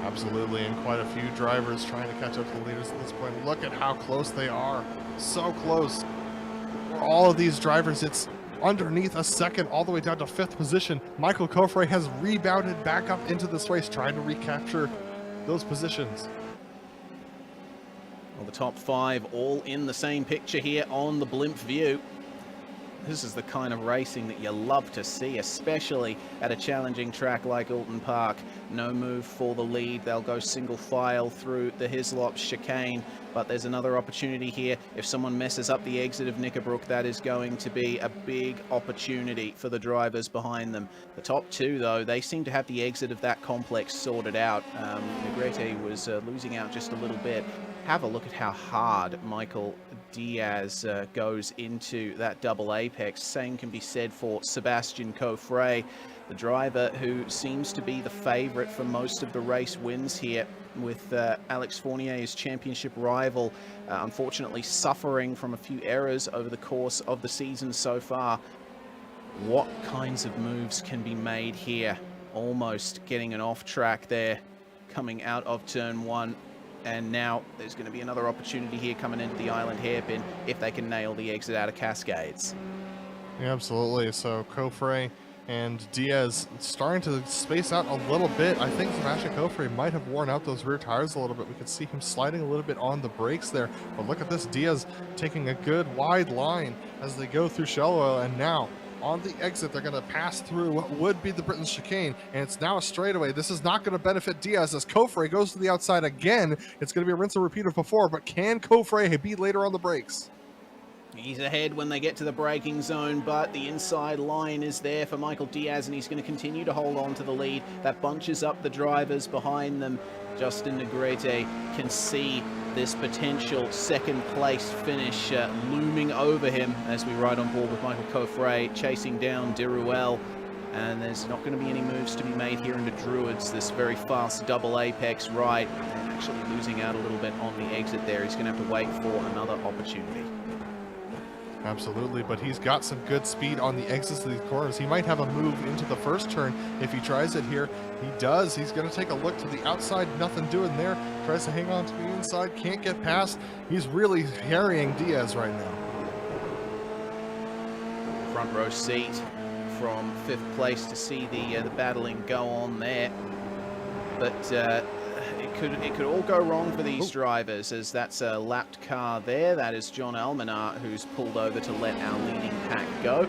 Absolutely, and quite a few drivers trying to catch up to the leaders at this point. Look at how close they are. So close. For all of these drivers, it's underneath a second, all the way down to 5th position. Michael Kofre has rebounded back up into this race, trying to recapture those positions. Well, the top 5 all in the same picture here on the blimp view. This is the kind of racing that you love to see, especially at a challenging track like Oulton Park. No move for the lead. They'll go single file through the Hislop chicane, but there's another opportunity here. If someone messes up the exit of Knickerbrook, that is going to be a big opportunity for the drivers behind them. The top 2, though, they seem to have the exit of that complex sorted out. Negrete was losing out just a little bit. Have a look at how hard Michael Diaz goes into that double apex. Same can be said for Sebastian Kofre, the driver who seems to be the favorite for most of the race wins here, with Alex Fournier, his championship rival, unfortunately suffering from a few errors over the course of the season so far. What kinds of moves can be made here? Almost getting an off track there, coming out of turn 1. And now there's going to be another opportunity here coming into the island hairpin if they can nail the exit out of Cascades. Yeah, absolutely. So Kofre and Diaz starting to space out a little bit. I think Sebastian Kofre might have worn out those rear tires a little bit. We could see him sliding a little bit on the brakes there. But look at this, Diaz taking a good wide line as they go through shell oil, and now on the exit, they're going to pass through what would be the Britain's chicane, and it's now a straightaway. This is not going to benefit Diaz as Kofre goes to the outside again. It's going to be a rinse and repeat of before, but can Kofre be later on the brakes? He's ahead when they get to the braking zone, but the inside line is there for Michael Diaz, and he's going to continue to hold on to the lead. That bunches up the drivers behind them. Justin Negrete can see this potential second place finish looming over him as we ride on board with Michael Kofre chasing down Deruel. And there's not going to be any moves to be made here into Druids, this very fast double apex ride. And actually losing out a little bit on the exit there. He's going to have to wait for another opportunity. Absolutely, but he's got some good speed on the exits of these corners. He might have a move into the first turn if he tries it here. He does. He's going to take a look to the outside. Nothing doing there. Tries to hang on to the inside. Can't get past. He's really harrying Diaz right now. Front row seat from 5th place to see the battling go on there. But it could all go wrong for these drivers, as that's a lapped car there. That is John Almanar, who's pulled over to let our leading pack go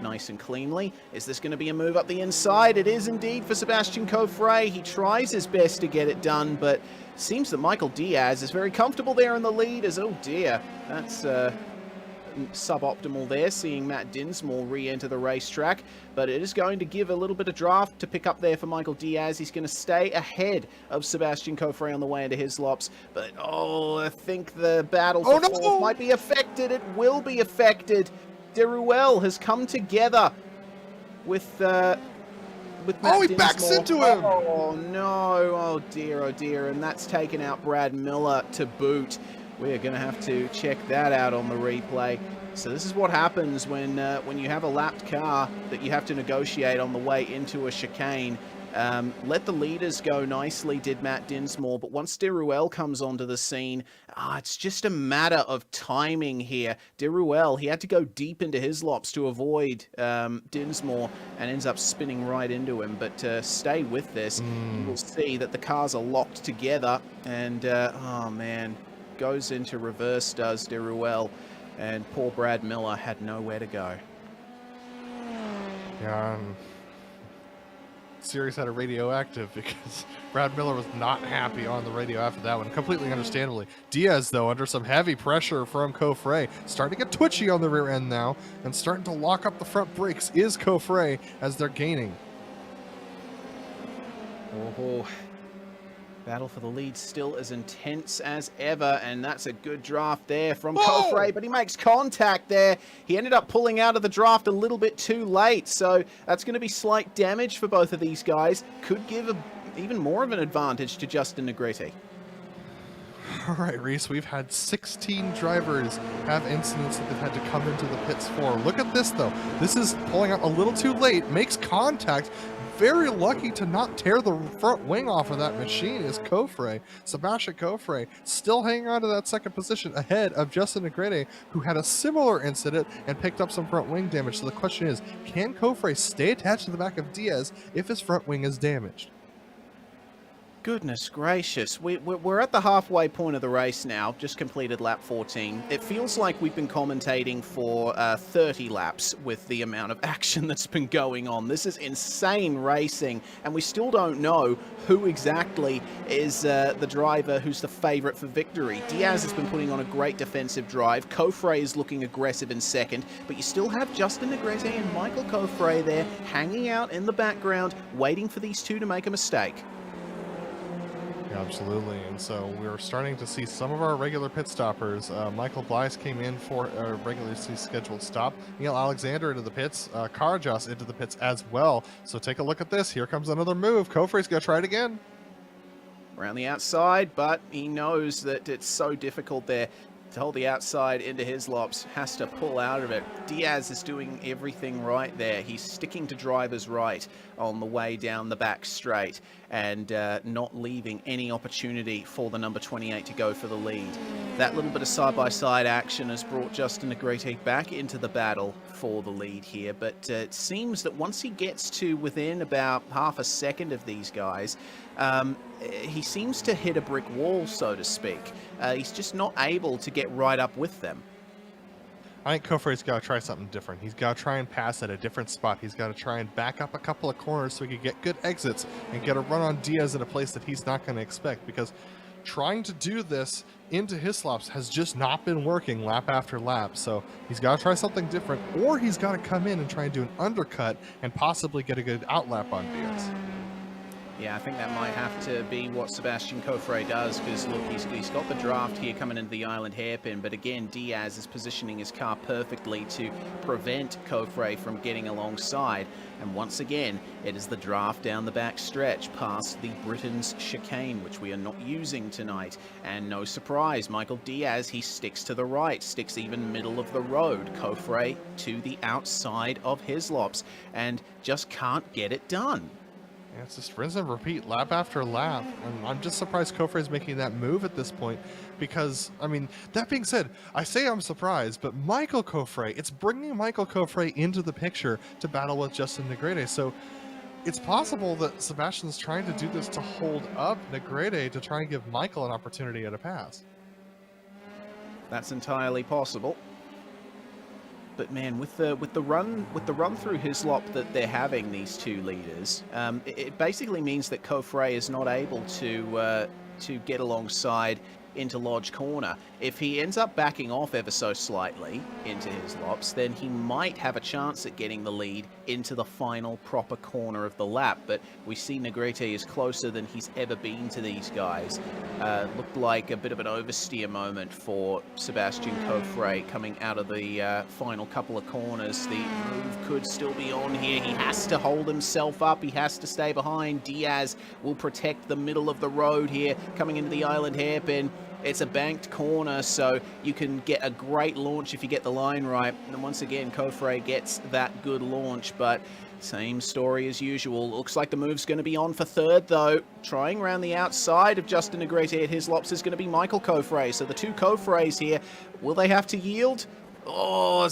nice and cleanly. Is this going to be a move up the inside? It is indeed for Sebastian Kofre. He tries his best to get it done, but seems that Michael Diaz is very comfortable there in the lead, as, oh dear, that's suboptimal there, seeing Matt Dinsmore re-enter the racetrack, but it is going to give a little bit of draft to pick up there for Michael Diaz. He's going to stay ahead of Sebastian Kofre on the way into his lops, but I think the battle for fourth might be affected. It will be affected. Deruel has come together with Matt he backs into him. Oh no, oh dear, and that's taken out Brad Miller to boot. We're going to have to check that out on the replay. So this is what happens when you have a lapped car that you have to negotiate on the way into a chicane. Let the leaders go nicely, did Matt Dinsmore, but once Deruel comes onto the scene, it's just a matter of timing here. Deruel, he had to go deep into his lops to avoid Dinsmore and ends up spinning right into him, but stay with this. You will see that the cars are locked together, and oh man, goes into reverse, does Deruel, and poor Brad Miller had nowhere to go. Yeah, series had a radioactive because Brad Miller was not happy on the radio after that one, completely understandably. Diaz, though, under some heavy pressure from Coffre, starting to get twitchy on the rear end now and starting to lock up the front brakes is Coffre as they're gaining. Oh, battle for the lead still as intense as ever, and that's a good draft there from Coffre, but he makes contact there. He ended up pulling out of the draft a little bit too late, so that's going to be slight damage for both of these guys. Could give even more of an advantage to Justin Negrete. All right, Reese, we've had 16 drivers have incidents that they've had to come into the pits for. Look at this, though. This is pulling out a little too late, makes contact. Very lucky to not tear the front wing off of that machine is Coffre. Sebastian Coffre still hanging on to that second position ahead of Justin Negrete, who had a similar incident and picked up some front wing damage. So the question is, can Coffre stay attached to the back of Diaz if his front wing is damaged? Goodness gracious, we're at the halfway point of the race now, just completed lap 14. It feels like we've been commentating for 30 laps with the amount of action that's been going on. This is insane racing, and we still don't know who exactly is the driver who's the favourite for victory. Diaz has been putting on a great defensive drive. Coffre is looking aggressive in second, but you still have Justin Negrete and Michael Coffre there hanging out in the background, waiting for these two to make a mistake. Yeah, absolutely. And so we're starting to see some of our regular pit stoppers. Michael Blyce came in for a regularly scheduled stop. Neil Alexander into the pits. Karajas into the pits as well. So take a look at this. Here comes another move. Coffre's going to try it again. Around the outside, but he knows that it's so difficult there to hold the outside into his lops, has to pull out of it. Diaz is doing everything right there. He's sticking to driver's right on the way down the back straight and not leaving any opportunity for the number 28 to go for the lead. That little bit of side-by-side action has brought Justin Negrete back into the battle for the lead here, but it seems that once he gets to within about half a second of these guys, he seems to hit a brick wall, so to speak. He's just not able to get right up with them. I think Coffre's got to try something different. He's got to try and pass at a different spot. He's got to try and back up a couple of corners so he can get good exits and get a run on Diaz at a place that he's not going to expect, because trying to do this into his slops has just not been working lap after lap. So he's got to try something different, or he's got to come in and try and do an undercut and possibly get a good outlap on Diaz. Yeah, I think that might have to be what Sebastian Coffre does, because look, he's got the draft here coming into the island hairpin, but again, Diaz is positioning his car perfectly to prevent Coffre from getting alongside. And once again, it is the draft down the back stretch past the Britain's chicane, which we are not using tonight. And no surprise, Michael Diaz, he sticks to the right, sticks even middle of the road. Coffre to the outside of his lops, and just can't get it done. Yeah, it's just rinse and repeat lap after lap, and I'm just surprised Coffre is making that move at this point, because, I mean, that being said, I say I'm surprised, but Michael Coffre, it's bringing Michael Coffre into the picture to battle with Justin Negrete, so it's possible that Sebastian's trying to do this to hold up Negrete to try and give Michael an opportunity at a pass. That's entirely possible. But man, with the run through his lop that they're having, these two leaders, it basically means that Coffre is not able to get alongside into Lodge Corner. If he ends up backing off ever so slightly into his lops, then he might have a chance at getting the lead into the final proper corner of the lap. But we see Negrete is closer than he's ever been to these guys. Looked like a bit of an oversteer moment for Sebastian Coffre coming out of the final couple of corners. The move could still be on here. He has to hold himself up. He has to stay behind. Diaz will protect the middle of the road here, coming into the island hairpin. It's a banked corner, so you can get a great launch if you get the line right. And once again, Coffre gets that good launch, but same story as usual. Looks like the move's going to be on for third, though. Trying around the outside of Justin Negrete at his lops is going to be Michael Coffre. So the two Coffres here, will they have to yield? Oh,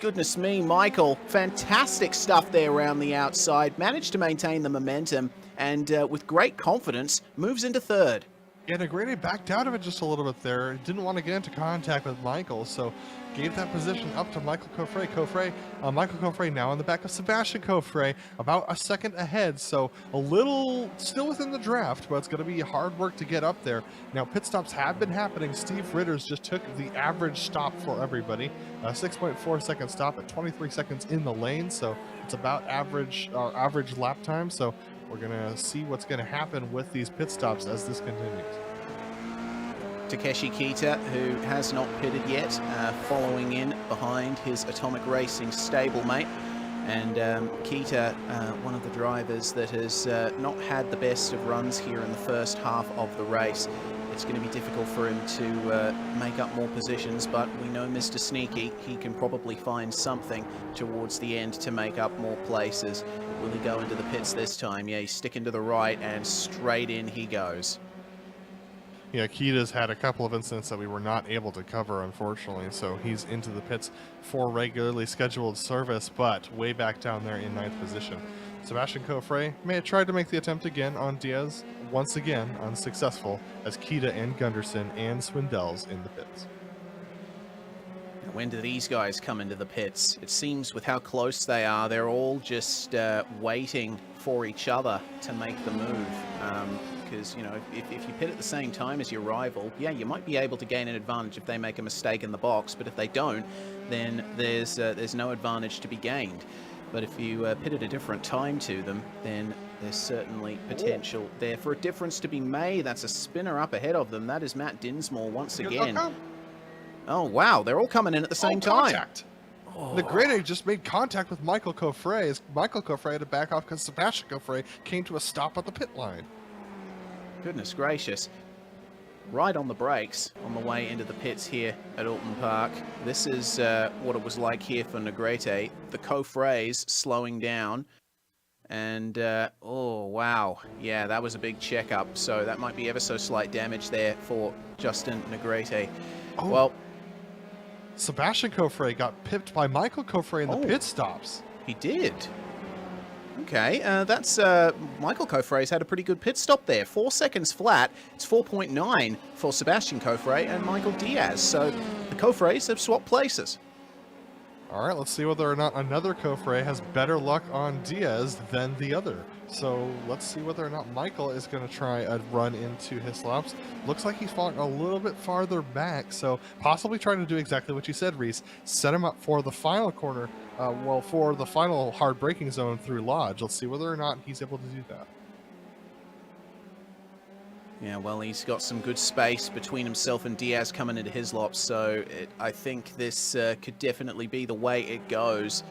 goodness me, Michael. Fantastic stuff there around the outside. Managed to maintain the momentum and with great confidence moves into third. Yeah, Negrete backed out of it just a little bit there. Didn't want to get into contact with Michael, so gave that position up to Michael Coffre. Michael Coffre now in the back of Sebastian Coffre, about a second ahead, so a little still within the draft, but it's going to be hard work to get up there. Now, pit stops have been happening. Steve Ritters just took the average stop for everybody. 6.4 second stop at 23 seconds in the lane, so it's about average lap time. So we're going to see what's going to happen with these pit stops as this continues. Takeshi Kita, who has not pitted yet, following in behind his Atomic Racing stablemate. And Kita, one of the drivers that has not had the best of runs here in the first half of the race. It's going to be difficult for him to make up more positions, but we know Mr. Sneaky, he can probably find something towards the end to make up more places. Will he go into the pits this time? Yeah, he's sticking to the right and straight in he goes. Yeah, Kita's had a couple of incidents that we were not able to cover, unfortunately, so he's into the pits for regularly scheduled service, but way back down there in 9th position. Sebastian Coffre may have tried to make the attempt again on Diaz, once again unsuccessful, as Kita and Gunderson and Swindell's in the pits. When do these guys come into the pits? It seems with how close they are, they're all just waiting for each other to make the move. Because, you know, if you pit at the same time as your rival, yeah, you might be able to gain an advantage if they make a mistake in the box, but if they don't, then there's no advantage to be gained. But if you pit at a different time to them, then there's certainly potential there for a difference to be made. That's a spinner up ahead of them. That is Matt Dinsmore once again. Oh, wow, they're all coming in at the same time. Oh. Negrete just made contact with Michael Coffre as Michael Coffre had to back off because Sebastian Coffre came to a stop at the pit line. Goodness gracious. Right on the brakes on the way into the pits here at Oulton Park. This is what it was like here for Negrete. The Coffres slowing down. And, oh, wow. Yeah, that was a big checkup. So that might be ever so slight damage there for Justin Negrete. Oh. Well, Sebastian Coffre got pipped by Michael Coffre in the pit stops. He did. Okay, that's Michael Coffre's had a pretty good pit stop there. 4 seconds flat. It's 4.9 for Sebastian Coffre and Michael Diaz. So the Coffres have swapped places. All right, let's see whether or not another Coffre has better luck on Diaz than the other. So let's see whether or not Michael is going to try a run into Hislop's. Looks like he's falling a little bit farther back, so possibly trying to do exactly what you said, Reese. Set him up for the final corner, for the final hard braking zone through Lodge. Let's see whether or not he's able to do that. Yeah, well, he's got some good space between himself and Diaz coming into Hislop, so I think this could definitely be the way it goes.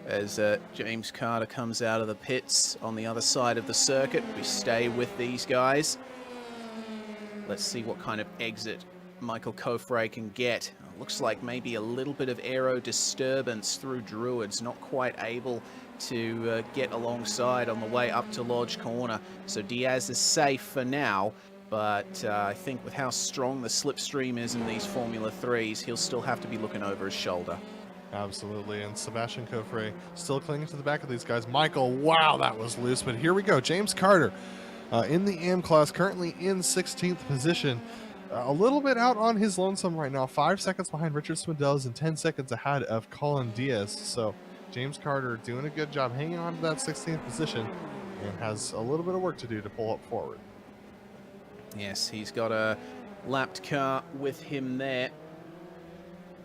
As James Carter comes out of the pits on the other side of the circuit, we stay with these guys. Let's see what kind of exit Michael Coffre can get. Looks like maybe a little bit of aero disturbance through Druids, not quite able to get alongside on the way up to Lodge Corner. So Diaz is safe for now, but I think with how strong the slipstream is in these Formula 3s, he'll still have to be looking over his shoulder. Absolutely, and Sebastian Coffre still clinging to the back of these guys. Michael, wow, that was loose, but here we go. James Carter in the AM class, currently in 16th position. A little bit out on his lonesome right now, 5 seconds behind Richard Swindell's and 10 seconds ahead of Colin Diaz. So James Carter doing a good job hanging on to that 16th position and has a little bit of work to do to pull up forward. Yes, he's got a lapped car with him there.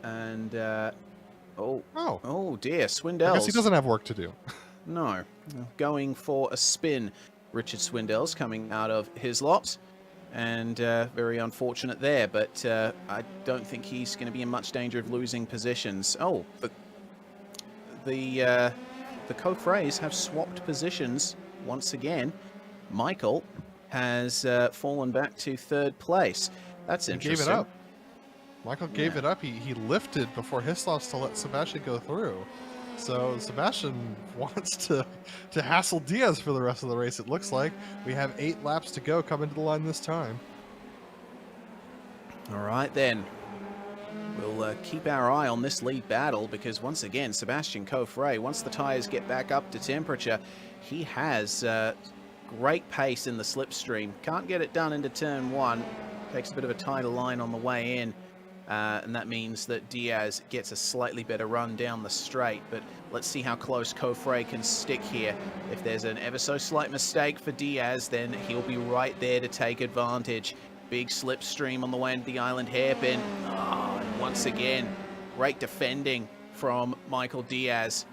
And, oh dear, Swindell's. I guess he doesn't have work to do. No, going for a spin. Richard Swindell's coming out of Hislop's. And very unfortunate there, but I don't think he's going to be in much danger of losing positions. Oh, the Coffres have swapped positions once again. Michael has fallen back to 3rd place. That's interesting. He gave it up. Michael gave it up. He lifted before Hislop's to let Sebastian go through. So Sebastian wants to hassle Diaz for the rest of the race, it looks like. We have 8 laps to go coming to the line this time. All right, then. We'll keep our eye on this lead battle because, once again, Sebastian Coffre, once the tyres get back up to temperature, he has Great pace in the slipstream. Can't get it done into turn 1. Takes a bit of a tighter line on the way in. And that means that Diaz gets a slightly better run down the straight. But let's see how close Kofre can stick here. If there's an ever so slight mistake for Diaz, then he'll be right there to take advantage. Big slipstream on the way into the island hairpin. Oh, and once again, great defending from Michael Diaz.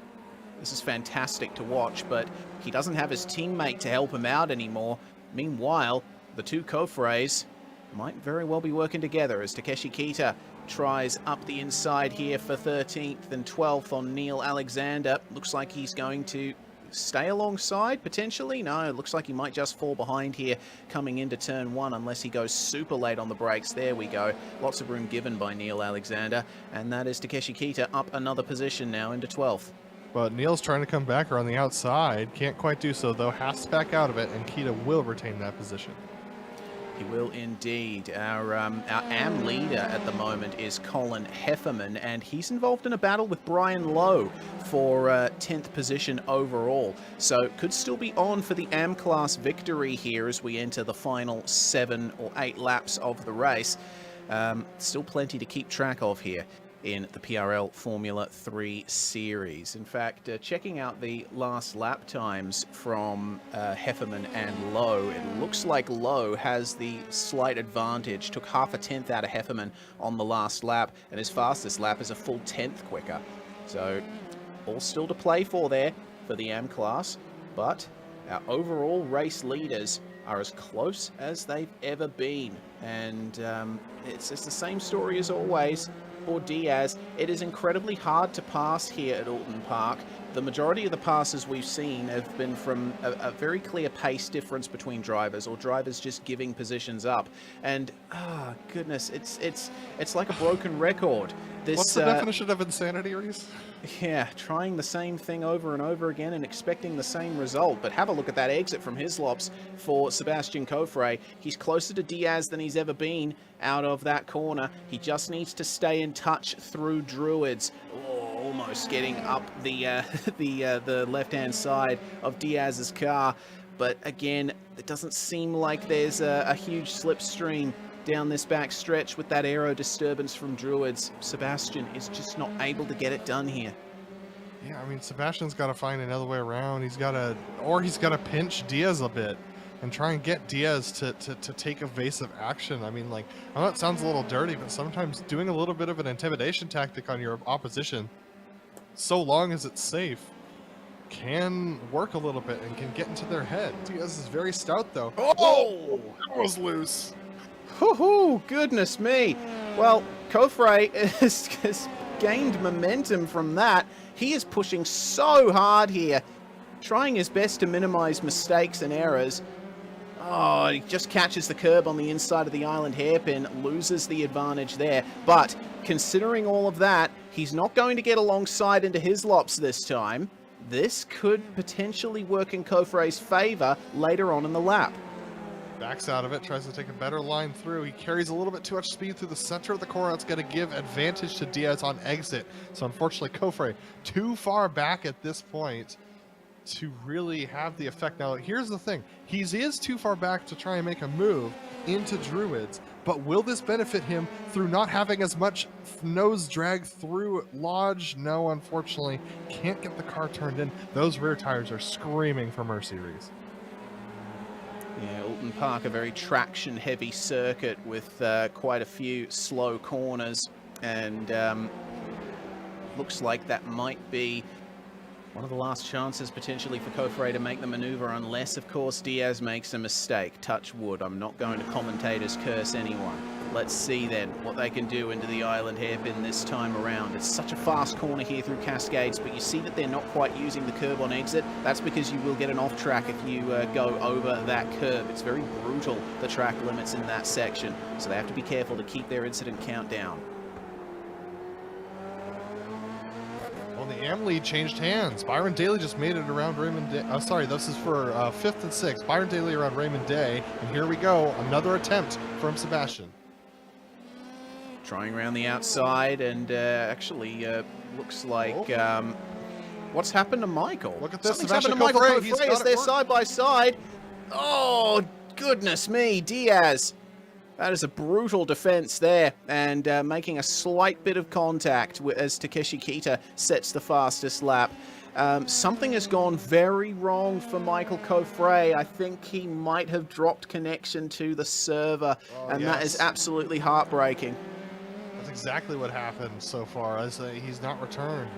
This is fantastic to watch, but he doesn't have his teammate to help him out anymore. Meanwhile, the two Kofres might very well be working together as Takeshi Kita tries up the inside here for 13th and 12th on Neil Alexander. Looks like he's going to stay alongside, potentially. No, it looks like he might just fall behind here coming into turn 1 unless he goes super late on the brakes. There we go. Lots of room given by Neil Alexander. And that is Takeshi Kita up another position now into 12th. But Neil's trying to come back around the outside. Can't quite do so, though. Has to back out of it, and Kita will retain that position. He will indeed. Our AM leader at the moment is Colin Hefferman, and he's involved in a battle with Brian Lowe for 10th position overall. So could still be on for the AM class victory here as we enter the final 7 or 8 laps of the race. Still plenty to keep track of here in the PRL Formula 3 series. In fact, checking out the last lap times from Hefferman and Lowe, it looks like Lowe has the slight advantage. Took half a tenth out of Hefferman on the last lap, and his fastest lap is a full 10th quicker. So all still to play for there for the AM class, but our overall race leaders are as close as they've ever been. And it's the same story as always. For Diaz, it is incredibly hard to pass here at Oulton Park. The majority of the passes we've seen have been from a very clear pace difference between drivers, or drivers just giving positions up. And goodness, it's like a broken record. What's the definition of insanity, Reese? Yeah, trying the same thing over and over again and expecting the same result. But have a look at that exit from Hislops for Sebastian Kofre. He's closer to Diaz than he's ever been out of that corner. He just needs to stay in touch through Druids. Oh, almost getting up the left-hand side of Diaz's car. But again, it doesn't seem like there's a huge slipstream down this back stretch with that aero disturbance from Druids. Sebastian is just not able to get it done here. Yeah, I mean, Sebastian's got to find another way around. He's got to pinch Diaz a bit and try and get Diaz to take evasive action. I mean, like, I know it sounds a little dirty, but sometimes doing a little bit of an intimidation tactic on your opposition, so long as it's safe, can work a little bit and can get into their head. Diaz is very stout, though. Oh, that was loose. Woohoo! Goodness me. Well, Kofre has gained momentum from that. He is pushing so hard here, trying his best to minimize mistakes and errors. Oh, he just catches the curb on the inside of the island hairpin, loses the advantage there. But considering all of that, he's not going to get alongside into Hislops this time. This could potentially work in Kofre's favor later on in the lap. Backs out of it, tries to take a better line through. He carries a little bit too much speed through the center of the corner. It's going to give advantage to Diaz on exit. So unfortunately, Kofre too far back at this point to really have the effect. Now, here's the thing. He is too far back to try and make a move into Druids, but will this benefit him through not having as much nose drag through Lodge? No, unfortunately. Can't get the car turned in. Those rear tires are screaming for mercy, Reese. Yeah, Oulton Park, a very traction-heavy circuit with quite a few slow corners, and looks like that might be one of the last chances potentially for Kofre to make the maneuver, unless, of course, Diaz makes a mistake. Touch wood. I'm not going to commentators curse anyone. Let's see then what they can do into the island hairpin this time around. It's such a fast corner here through Cascades, but you see that they're not quite using the curb on exit. That's because you will get an off track if you go over that curb. It's very brutal, the track limits in that section, so they have to be careful to keep their incident count down. Well, the AM lead changed hands. Byron Daly just made it around Raymond Day. Oh, sorry, this is for 5th and 6th. Byron Daly around Raymond Day, and here we go. Another attempt from Sebastian. Trying around the outside, and actually looks like what's happened to Michael? Look at this. Something's happened to Michael Kofre as they're side by side. Oh, goodness me, Diaz. That is a brutal defense there, and making a slight bit of contact as Takeshi Kita sets the fastest lap. Something has gone very wrong for Michael Coffray. I think he might have dropped connection to the server, and that is absolutely heartbreaking. That's exactly what happened so far. He's not returned.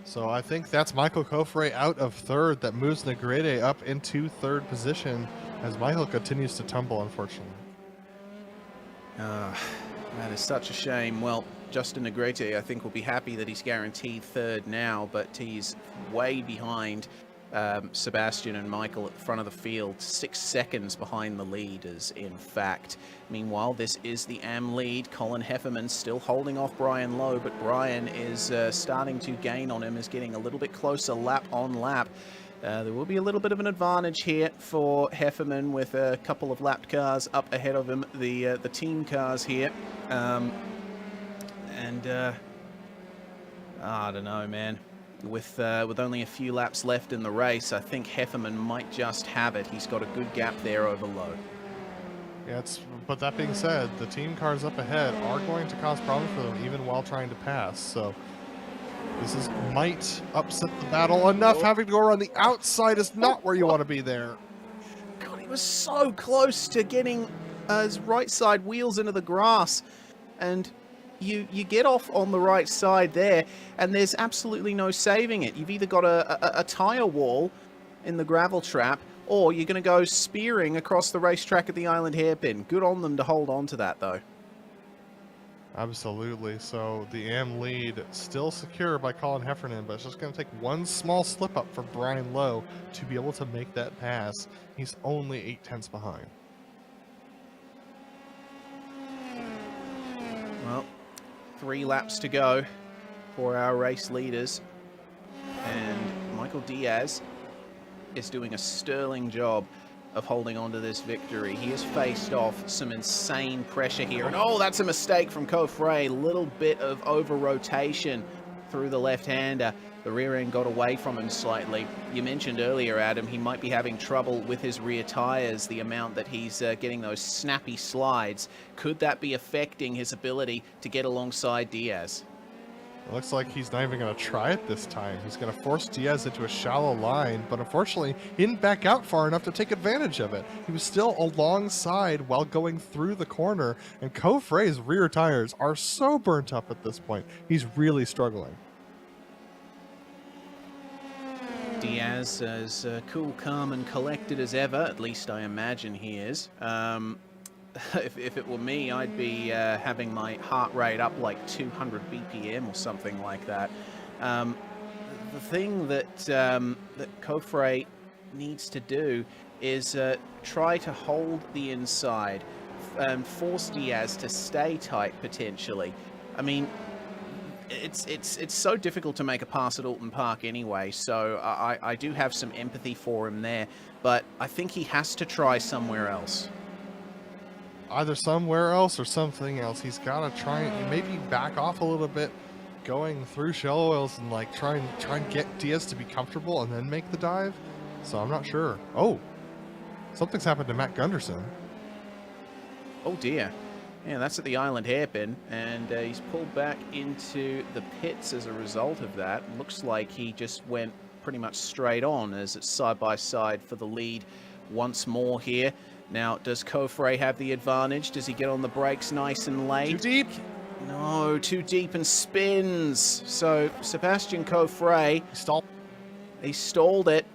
So I think that's Michael Coffray out of third. That moves Negrete up into third position as Michael continues to tumble, unfortunately. That is such a shame. Well, Justin Negrete, I think, will be happy that he's guaranteed third now, but he's way behind Sebastian and Michael at the front of the field, 6 seconds behind the leaders, in fact. Meanwhile, this is the AM lead. Colin Hefferman still holding off Brian Lowe, but Brian is starting to gain on him, is getting a little bit closer lap on lap. There will be a little bit of an advantage here for Hefferman with a couple of lapped cars up ahead of him, the team cars here. I don't know, man. With only a few laps left in the race, I think Hefferman might just have it. He's got a good gap there over Lowe. Yeah, but that being said, the team cars up ahead are going to cause problems for them even while trying to pass. So this might upset the battle enough. Having to go around the outside is not where you want to be there. God, he was so close to getting his right side wheels into the grass, and you get off on the right side there, and there's absolutely no saving it. You've either got a tire wall in the gravel trap, or you're going to go spearing across the racetrack at the Island Hairpin. Good on them to hold on to that, though. Absolutely. So the AM lead still secure by Colin Heffernan, but it's just going to take one small slip up for Brian Lowe to be able to make that pass. He's only 8/10 behind. Well, 3 laps to go for our race leaders, and Michael Diaz is doing a sterling job of holding on to this victory. He has faced off some insane pressure here, and oh, that's a mistake from Coffray. Little bit of over rotation through the left-hander. The rear end got away from him slightly. You mentioned earlier, Adam, he might be having trouble with his rear tires, the amount that he's getting those snappy slides. Could that be affecting his ability to get alongside Diaz? It looks like he's not even going to try it this time. He's going to force Diaz into a shallow line, but unfortunately, he didn't back out far enough to take advantage of it. He was still alongside while going through the corner, and Coffray's rear tires are so burnt up at this point. He's really struggling. Diaz as cool, calm, and collected as ever. At least I imagine he is. If it were me, I'd be having my heart rate up like 200 BPM or something like that. The thing that Coffray needs to do is try to hold the inside and force Diaz to stay tight potentially. I mean, it's so difficult to make a pass at Oulton Park anyway, so I do have some empathy for him there, but I think he has to try somewhere else. Either somewhere else or something else. He's got to try and maybe back off a little bit, going through shell oils and like try and get Diaz to be comfortable and then make the dive. So I'm not sure. Oh, something's happened to Matt Gunderson. Oh dear. Yeah, that's at the Island Hairpin, and he's pulled back into the pits as a result of that. Looks like he just went pretty much straight on as it's side by side for the lead once more here. Now, does Coffray have the advantage? Does he get on the brakes nice and late? Too deep? No, too deep and spins. So, Sebastian Coffray, he stalled it.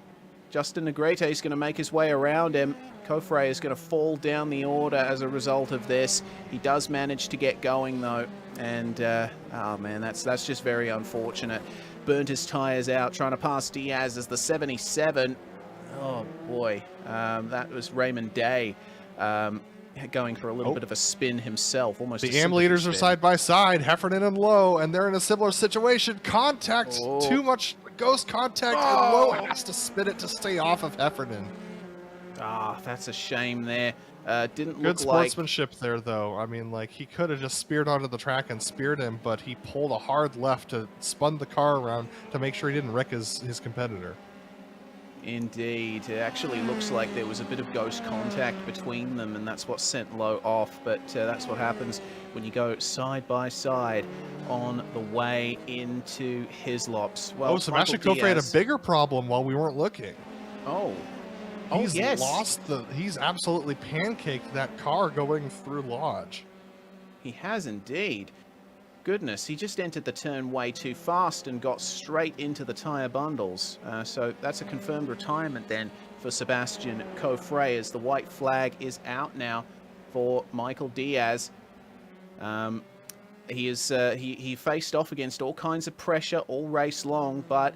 Justin Negrete is going to make his way around him. Coffray is going to fall down the order as a result of this. He does manage to get going, though. And, oh man, that's just very unfortunate. Burnt his tires out trying to pass Diaz as the 77. Oh boy, that was Raymond Day going for a little bit of a spin himself. Almost the AM leaders are side by side, Heffernan and Lowe, and they're in a similar situation. Contact, too much ghost contact, and Lowe has to spin it to stay off of Heffernan. Ah, that's a shame there. Didn't Good look sportsmanship there, though. I mean, like, he could have just speared onto the track and speared him, but he pulled a hard left to spun the car around to make sure he didn't wreck his competitor. Indeed. It actually looks like there was a bit of ghost contact between them, and that's what sent Lowe off. But that's what happens when you go side by side on the way into Hislops. Well, Sebastian Michael Coffey had a Diaz- bigger problem while we weren't looking. Oh. He's yes. he's absolutely pancaked that car going through Lodge. He has indeed. Goodness, he just entered the turn way too fast and got straight into the tyre bundles. So that's a confirmed retirement then for Sebastian Coffey, as the white flag is out now for Michael Diaz. He faced off against all kinds of pressure all race long, but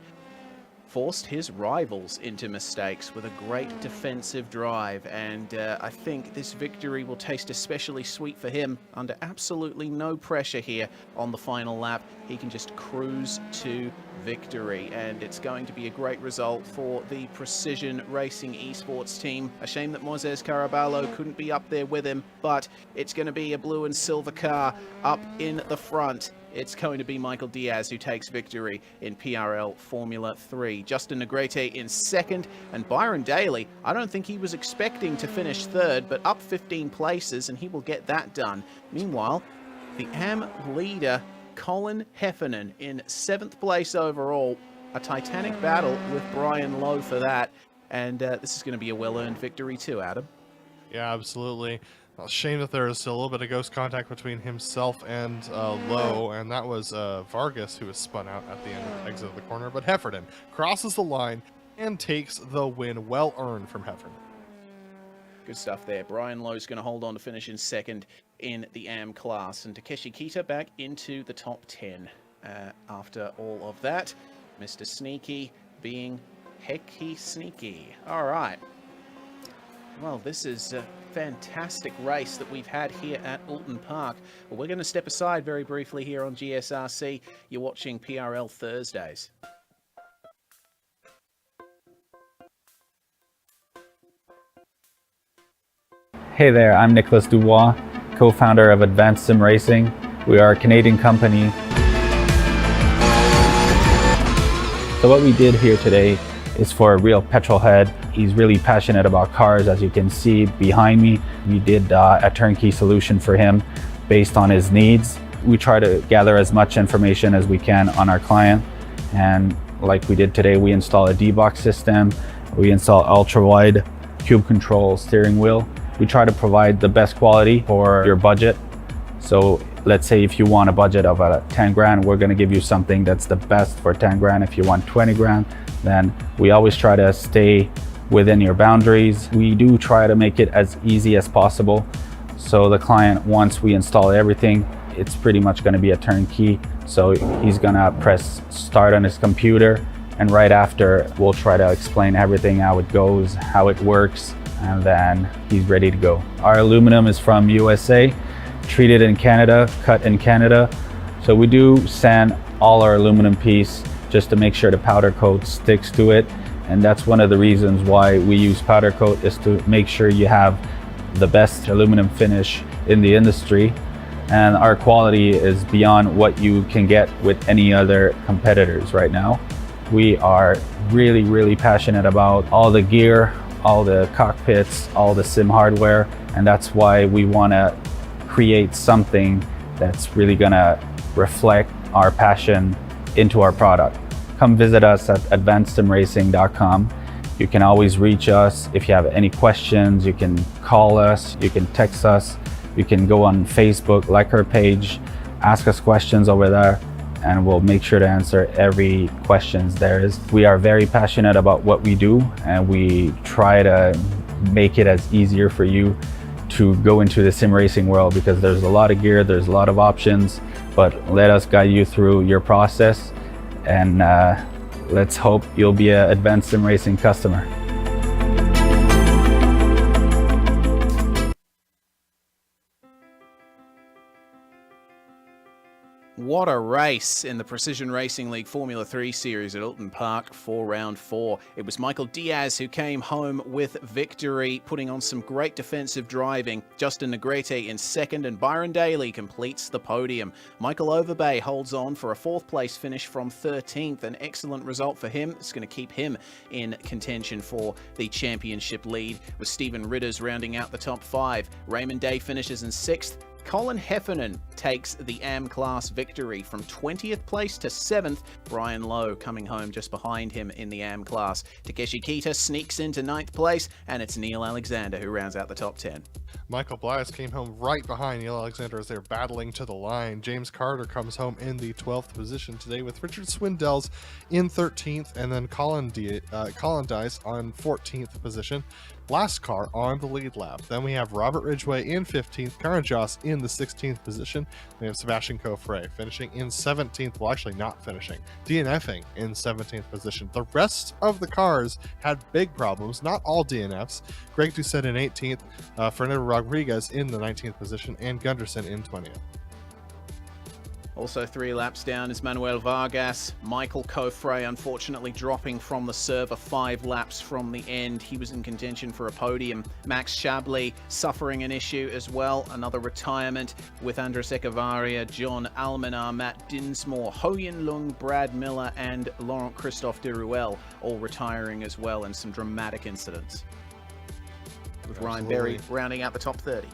forced his rivals into mistakes with a great defensive drive, and I think this victory will taste especially sweet for him under absolutely no pressure here on the final lap. He can just cruise to victory, and it's going to be a great result for the Precision Racing Esports team. A shame that Moises Caraballo couldn't be up there with him, but it's going to be a blue and silver car up in the front. It's going to be Michael Diaz who takes victory in PRL Formula 3. Justin Negrete in second, and Byron Daly, I don't think he was expecting to finish third, but up 15 places, and he will get that done. Meanwhile, the AM leader, Colin Heffernan, in 7th place overall. A titanic battle with Brian Lowe for that, and this is going to be a well-earned victory too, Adam. Yeah, absolutely. Well, shame that there is still a little bit of ghost contact between himself and Lowe, and that was Vargas who was spun out at the end of the exit of the corner. But Heffernan crosses the line and takes the win. Well earned from Heffernan. Good stuff there. Brian Lowe's going to hold on to finish in second in the AM class, and Takeshi Kita back into the top 10 after all of that. Mr. Sneaky being hecky sneaky. All right. Well, this is a fantastic race that we've had here at Oulton Park. Well, we're going to step aside very briefly here on GSRC. You're watching PRL Thursdays. Hey there, I'm Nicholas Dubois, co-founder of Advanced SimRacing. We are a Canadian company. So what we did here today is for a real petrol head. He's really passionate about cars, as you can see behind me. We did a turnkey solution for him based on his needs. We try to gather as much information as we can on our client, and like we did today, we install a D-box system, we install ultra-wide cube control steering wheel. We try to provide the best quality for your budget. So let's say if you want a budget of 10 grand, we're gonna give you something that's the best for 10 grand. If you want 20 grand, then we always try to stay within your boundaries. We do try to make it as easy as possible. So the client, once we install everything, it's pretty much gonna be a turnkey. So he's gonna press start on his computer, and right after, we'll try to explain everything, how it goes, how it works, and then he's ready to go. Our aluminum is from USA, treated in Canada, cut in Canada. So we do sand all our aluminum piece just to make sure the powder coat sticks to it. And that's one of the reasons why we use powder coat, is to make sure you have the best aluminum finish in the industry. And our quality is beyond what you can get with any other competitors right now. We are really, really passionate about all the gear, all the cockpits, all the sim hardware, and that's why we want to create something that's really gonna reflect our passion into our product. Come visit us at advancedsimracing.com. You can always reach us if you have any questions. You can call us, you can text us, you can go on Facebook, like our page, ask us questions over there, and we'll make sure to answer every questions there is. We are very passionate about what we do, and we try to make it as easier for you to go into the sim racing world, because there's a lot of gear, there's a lot of options, but let us guide you through your process, and let's hope you'll be an Advanced Sim Racing customer. What a race in the Precision Racing League Formula 3 series at Oulton Park for round 4. It was Michael Diaz who came home with victory, putting on some great defensive driving. Justin Negrete in second, and Byron Daly completes the podium. Michael Overbay holds on for a 4th place finish from 13th. An excellent result for him. It's going to keep him in contention for the championship lead, with Stephen Ridders rounding out the top 5. Raymond Day finishes in 6th. Colin Heffernan takes the AM class victory from 20th place to 7th. Brian Lowe coming home just behind him in the AM class. Takeshi Kita sneaks into 9th place, and it's Neil Alexander who rounds out the top 10. Michael Blias came home right behind Neil Alexander as they're battling to the line. James Carter comes home in the 12th position today, with Richard Swindells in 13th, and then Colin Dice on 14th position. Last car on the lead lap. Then we have Robert Ridgway in 15th, Karen Joss in the 16th position. We have Sebastian Coffre finishing in 17th, well actually not finishing, DNFing in 17th position. The rest of the cars had big problems, not all DNFs. Greg Doucette in 18th, Fernando Rodriguez in the 19th position, and Gunderson in 20th. Also 3 laps down is Manuel Vargas. Michael Coffre unfortunately dropping from the server 5 laps from the end. He was in contention for a podium. Max Chablis suffering an issue as well. Another retirement with Andres Echevarria, John Almanar, Matt Dinsmore, Ho Yin Lung, Brad Miller, and Laurent Christophe Deruel all retiring as well, in some dramatic incidents. With Ryan Berry rounding out the top 30.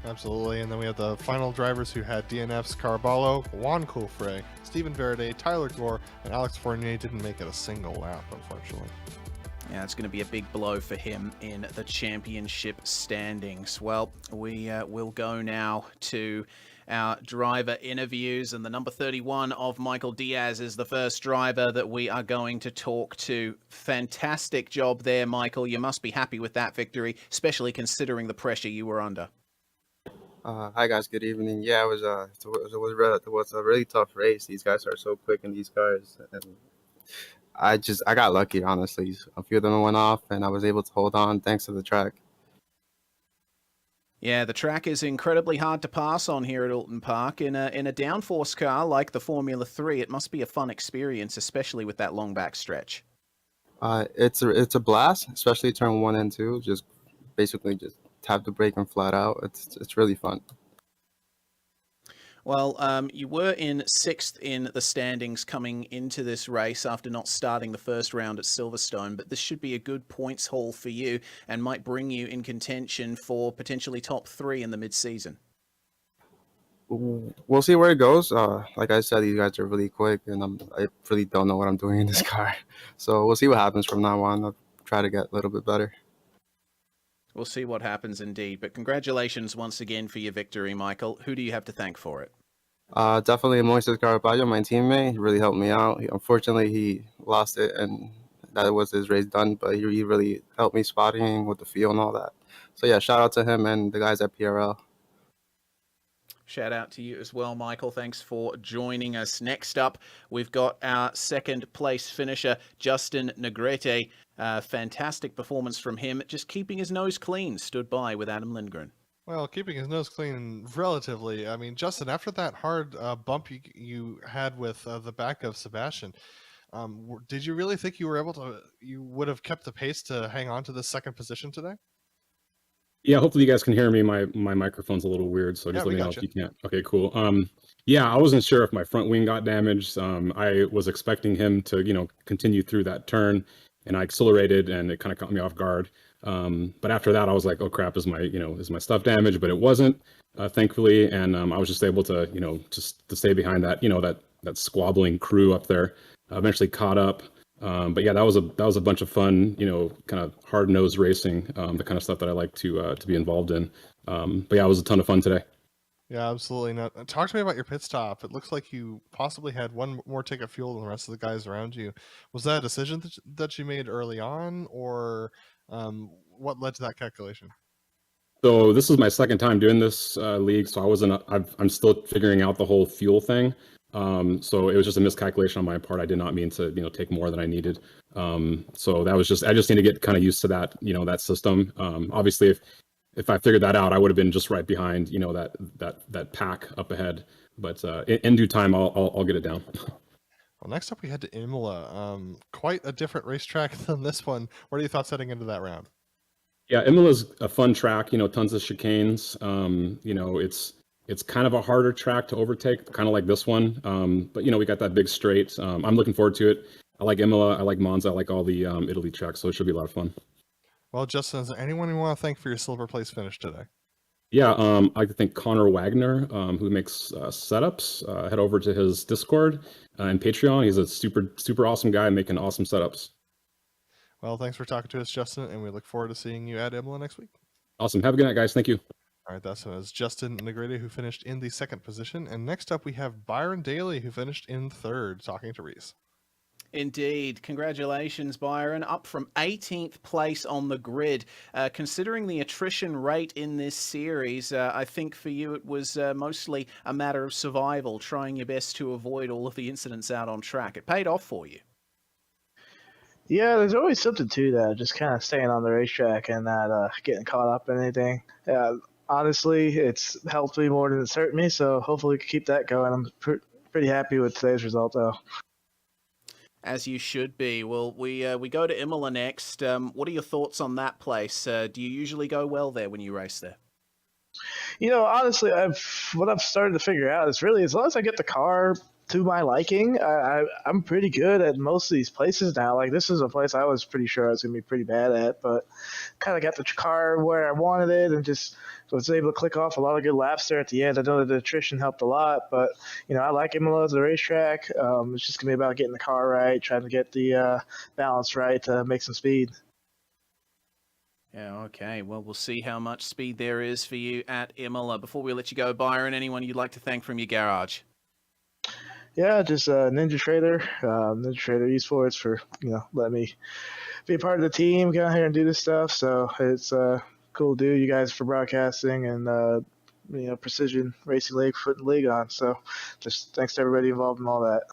Absolutely, and then we have the final drivers who had DNFs. Caraballo, Juan Coffre, Stephen Verde, Tyler Gore, and Alex Fournier didn't make it a single lap, unfortunately. Yeah, it's going to be a big blow for him in the championship standings. Well, we will go now to our driver interviews, and the number 31 of Michael Diaz is the first driver that we are going to talk to. Fantastic job there, Michael. You must be happy with that victory, especially considering the pressure you were under. Hi guys, good evening. Yeah, it was a really tough race. These guys are so quick in these cars, and I got lucky, honestly. A few of them went off, and I was able to hold on thanks to the track. Yeah, the track is incredibly hard to pass on here at Oulton Park. In a downforce car like the Formula 3, it must be a fun experience, especially with that long back stretch. It's a blast, especially turn 1 and 2. Just tap the brake and flat out. It's really fun. Well, you were in 6th in the standings coming into this race after not starting the first round at Silverstone, but this should be a good points haul for you and might bring you in contention for potentially top 3 in the mid-season. We'll see where it goes. Like I said, these guys are really quick, and I really don't know what I'm doing in this car. So we'll see what happens from now on. I'll try to get a little bit better. We'll see what happens indeed. But congratulations once again for your victory, Michael. Who do you have to thank for it? Definitely Moises Caraballo, my teammate. He really helped me out. Unfortunately, he lost it, and that was his race done. But he really helped me spotting with the field and all that. So yeah, shout out to him and the guys at PRL. Shout out to you as well, Michael. Thanks for joining us. Next up, we've got our 2nd place finisher, Justin Negrete. Fantastic performance from him, just keeping his nose clean, stood by with Adam Lindgren. Well, keeping his nose clean relatively. I mean, Justin, after that hard bump you had with the back of Sebastian, did you really think you would have kept the pace to hang on to the 2nd position today? Yeah, hopefully you guys can hear me. My microphone's a little weird, so just let me know if you can't. Okay, cool. Yeah, I wasn't sure if my front wing got damaged. I was expecting him to, continue through that turn, and I accelerated, and it kind of caught me off guard. But after that, I was like, "Oh crap, is my stuff damaged?" But it wasn't, thankfully, and I was just able to, just to stay behind that, that squabbling crew up there. Eventually caught up. But yeah, that was a bunch of fun, kind of hard-nosed racing, the kind of stuff that I like to be involved in. But yeah, it was a ton of fun today. Yeah, absolutely. Now, talk to me about your pit stop. It looks like you possibly had one more tank of fuel than the rest of the guys around you. Was that a decision that you made early on, or what led to that calculation? So this is my 2nd time doing this league, so I'm still figuring out the whole fuel thing. So it was just a miscalculation on my part. I did not mean to, take more than I needed. So that was I just need to get kind of used to that, that system. Obviously, if I figured that out, I would have been just right behind, that pack up ahead. But in due time, I'll get it down. Well, next up we head to Imola. Quite a different racetrack than this one. What are your thoughts heading into that round? Yeah, Imola's a fun track. Tons of chicanes. It's kind of a harder track to overtake, kind of like this one. But we got that big straight. I'm looking forward to it. I like Imola. I like Monza. I like all the Italy tracks. So it should be a lot of fun. Well, Justin, is there anyone you want to thank for your silver place finish today? Yeah, I'd like to thank Connor Wagner, who makes setups. Head over to his Discord and Patreon. He's a super, super awesome guy making awesome setups. Well, thanks for talking to us, Justin, and we look forward to seeing you at Imola next week. Awesome. Have a good night, guys. Thank you. All right, that's Justin Negrete, who finished in the second position. And next up, we have Byron Daly, who finished in third, talking to Reese. Indeed. Congratulations, Byron. Up from 18th place on the grid. Considering the attrition rate in this series, I think for you it was mostly a matter of survival, trying your best to avoid all of the incidents out on track. It paid off for you. Yeah, there's always something to that, just kind of staying on the racetrack and not getting caught up in anything. Honestly, it's helped me more than it's hurt me, so hopefully we can keep that going. I'm pretty happy with today's result, though. As you should be. Well, we go to Imola next. What are your thoughts on that place? Do you usually go well there when you race there? Honestly, what I've started to figure out is really as long as I get the car to my liking, I'm pretty good at most of these places now. Like, this is a place I was pretty sure I was going to be pretty bad at, but kind of got the car where I wanted it and just was able to click off a lot of good laps there at the end. I know that the attrition helped a lot, but, I like Imola as a racetrack. It's just going to be about getting the car right, trying to get the balance right to make some speed. Yeah, okay. Well, we'll see how much speed there is for you at Imola. Before we let you go, Byron, anyone you'd like to thank from your garage? Yeah, just NinjaTrader, NinjaTrader esports for letting me be a part of the team, get out here and do this stuff. So it's cool to do. You guys for broadcasting and Precision Racing League for putting the league on. So just thanks to everybody involved in all that.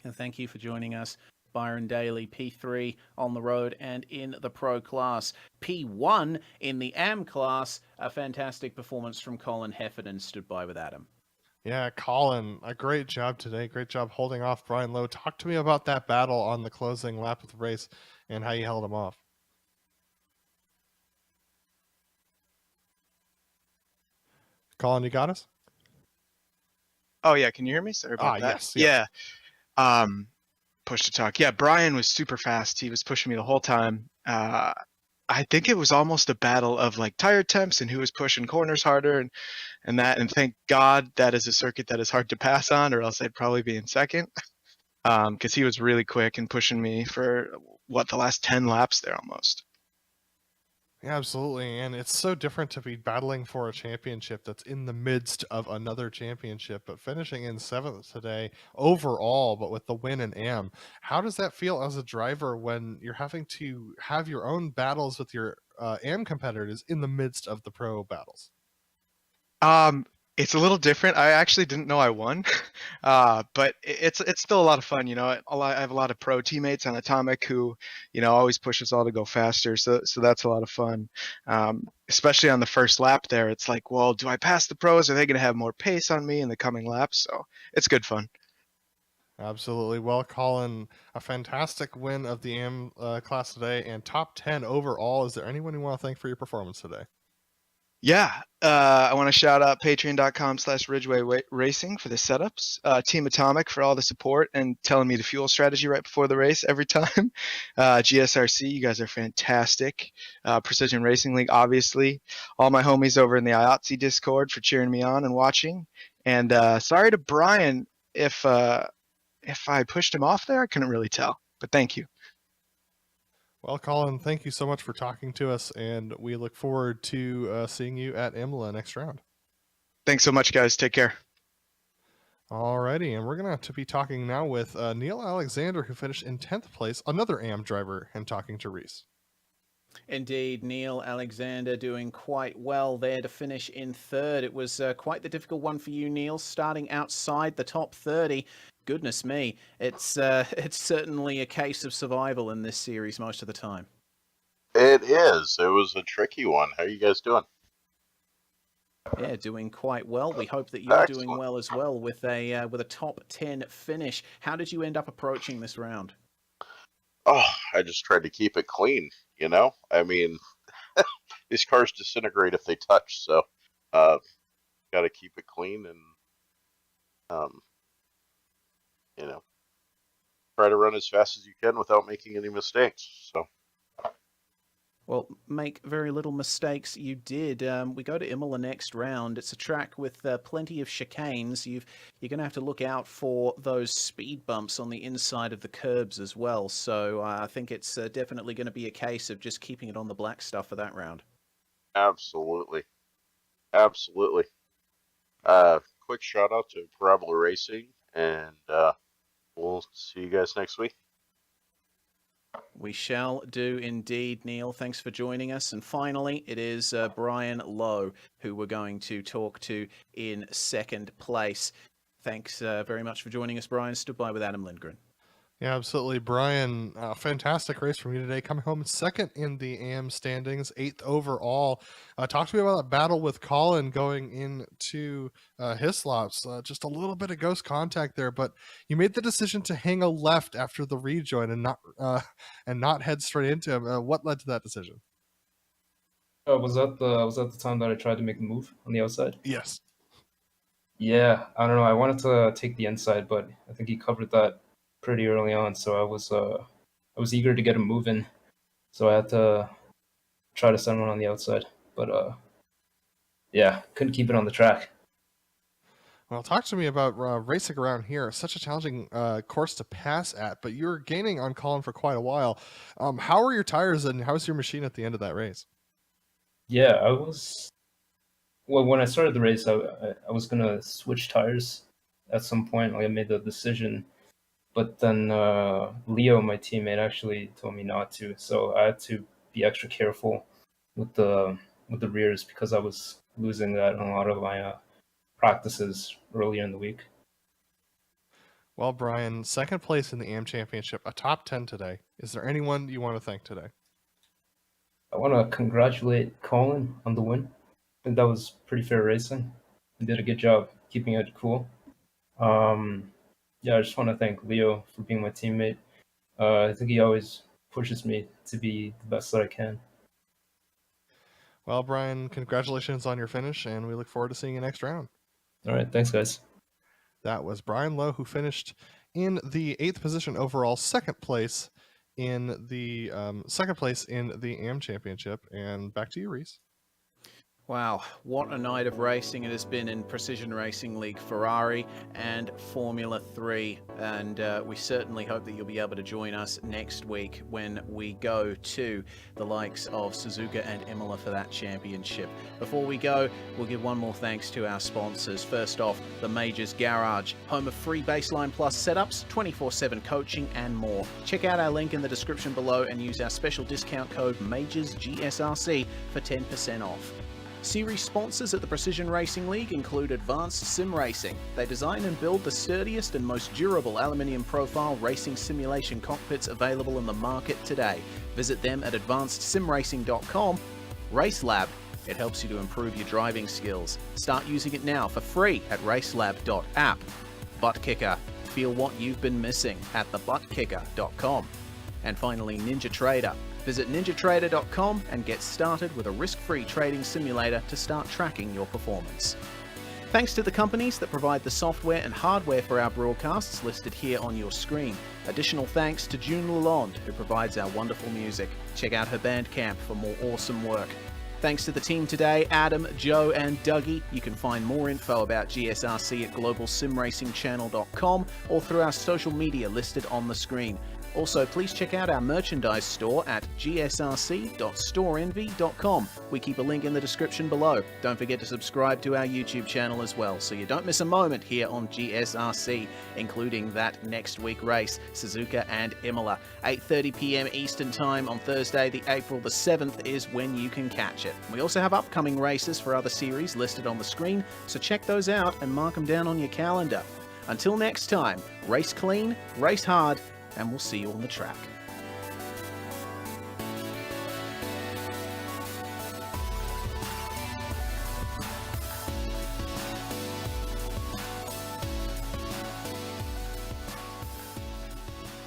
And thank you for joining us, Byron Daly, P3 on the road and in the pro class. P1 in the AM class, a fantastic performance from Colin Heffernan, stood by with Adam. Yeah, Colin, a great job today. Great job holding off Brian Lowe. Talk to me about that battle on the closing lap of the race and how you held him off. Colin, you got us? Oh, yeah. Can you hear me? Sorry about that. Yes. Yeah. Push to talk. Yeah, Brian was super fast. He was pushing me the whole time. I think it was almost a battle of like tire temps and who was pushing corners harder and that. And thank God that is a circuit that is hard to pass on, or else I'd probably be in second. Because he was really quick and pushing me for the last 10 laps there almost. Yeah, absolutely. And it's so different to be battling for a championship that's in the midst of another championship, but finishing in 7th today overall, but with the win in AM. How does that feel as a driver when you're having to have your own battles with your AM competitors in the midst of the pro battles? It's a little different. I actually didn't know I won, but it's still a lot of fun. I have a lot of pro teammates on Atomic who, always push us all to go faster. So that's a lot of fun, especially on the first lap there. It's like, well, do I pass the pros? Are they going to have more pace on me in the coming laps? So it's good fun. Absolutely. Well, Colin, a fantastic win of the AM class today and top 10 overall. Is there anyone you want to thank for your performance today? Yeah, I want to shout out patreon.com/Ridgeway Racing for the setups, Team Atomic for all the support and telling me the fuel strategy right before the race every time, GSRC, you guys are fantastic, Precision Racing League, obviously, all my homies over in the IATSE Discord for cheering me on and watching, and sorry to Brian if I pushed him off there, I couldn't really tell, but thank you. Well, Colin, thank you so much for talking to us, and we look forward to seeing you at Imola next round. Thanks so much, guys. Take care. Alrighty, and we're going to be talking now with Neil Alexander, who finished in 10th place, another AM driver, and talking to Reese. Indeed, Neil Alexander doing quite well there to finish in third. It was quite the difficult one for you, Neil, starting outside the top 30. Goodness me, it's certainly a case of survival in this series most of the time. It is. It was a tricky one. How are you guys doing? Yeah, doing quite well. We hope that you're doing Excellent. well as well with a top 10 finish. How did you end up approaching this round? Oh, I just tried to keep it clean, you know? I mean, these cars disintegrate if they touch, so got to keep it clean and, you know, try to run as fast as you can without making any mistakes. So. Well, make very little mistakes. You did. We go to Imola next round. It's a track with plenty of chicanes. You're going to have to look out for those speed bumps on the inside of the curbs as well. So I think it's definitely going to be a case of just keeping it on the black stuff for that round. Absolutely. Quick shout out to Parabola Racing, and we'll see you guys next week. We shall do indeed, Neil. Thanks for joining us. And finally, it is Brian Lowe who we're going to talk to in second place. Thanks very much for joining us, Brian. Stood by with Adam Lindgren. Yeah, absolutely. Brian, fantastic race from you today. Coming home second in the AM standings, 8th overall. Talk to me about that battle with Colin going into Hislops. Just a little bit of ghost contact there, but you made the decision to hang a left after the rejoin and not head straight into him. What led to that decision? Was that the time that I tried to make the move on the outside? Yes. Yeah, I don't know. I wanted to take the inside, but I think he covered that pretty early on, so I was eager to get him moving, so I had to try to send one on the outside, but yeah, couldn't keep it on the track. Well, talk to me about racing around here. Such a challenging course to pass at, but you were gaining on Colin for quite a while. How were your tires and how's your machine at the end of that race? Yeah, when I started the race, I was gonna switch tires at some point. Like I made the decision. But then Leo, my teammate, actually told me not to, so I had to be extra careful with the rears because I was losing that on a lot of my practices earlier in the week. Well, Brian, second place in the AM Championship, a top 10 today. Is there anyone you want to thank today? I want to congratulate Colin on the win. I think that was pretty fair racing. He did a good job keeping it cool. Yeah, I just want to thank Leo for being my teammate. I think he always pushes me to be the best that I can. Well, Brian, congratulations on your finish, and we look forward to seeing you next round. All right, thanks, guys. That was Brian Lowe, who finished in the 8th position overall, second place in the AM Championship. And back to you, Reese. Wow, what a night of racing it has been in Precision Racing League Ferrari and Formula 3, and we certainly hope that you'll be able to join us next week when we go to the likes of Suzuka and Imola for that championship. Before we go, we'll give one more thanks to our sponsors. First off, the Majors Garage, home of free Baseline Plus setups, 24/7 coaching and more. Check out our link in the description below and use our special discount code MajorsGSRC for 10% off. Series sponsors at the Precision Racing League include Advanced SimRacing. They design and build the sturdiest and most durable aluminium profile racing simulation cockpits available in the market today. Visit them at advancedsimracing.com. RaceLab. It helps you to improve your driving skills. Start using it now for free at racelab.app. ButtKicker. Feel what you've been missing at thebuttkicker.com. And finally, NinjaTrader. Visit NinjaTrader.com and get started with a risk-free trading simulator to start tracking your performance. Thanks to the companies that provide the software and hardware for our broadcasts listed here on your screen. Additional thanks to June Lalonde, who provides our wonderful music. Check out her Bandcamp for more awesome work. Thanks to the team today, Adam, Joe, and Dougie. You can find more info about GSRC at globalsimracingchannel.com or through our social media listed on the screen. Also, please check out our merchandise store at gsrc.storeenvy.com. We keep a link in the description below. Don't forget to subscribe to our YouTube channel as well, so you don't miss a moment here on GSRC, including that next week race, Suzuka and Imola. 8:30 p.m. Eastern Time on Thursday, the April the 7th is when you can catch it. We also have upcoming races for other series listed on the screen, so check those out and mark them down on your calendar. Until next time, race clean, race hard, and we'll see you on the track.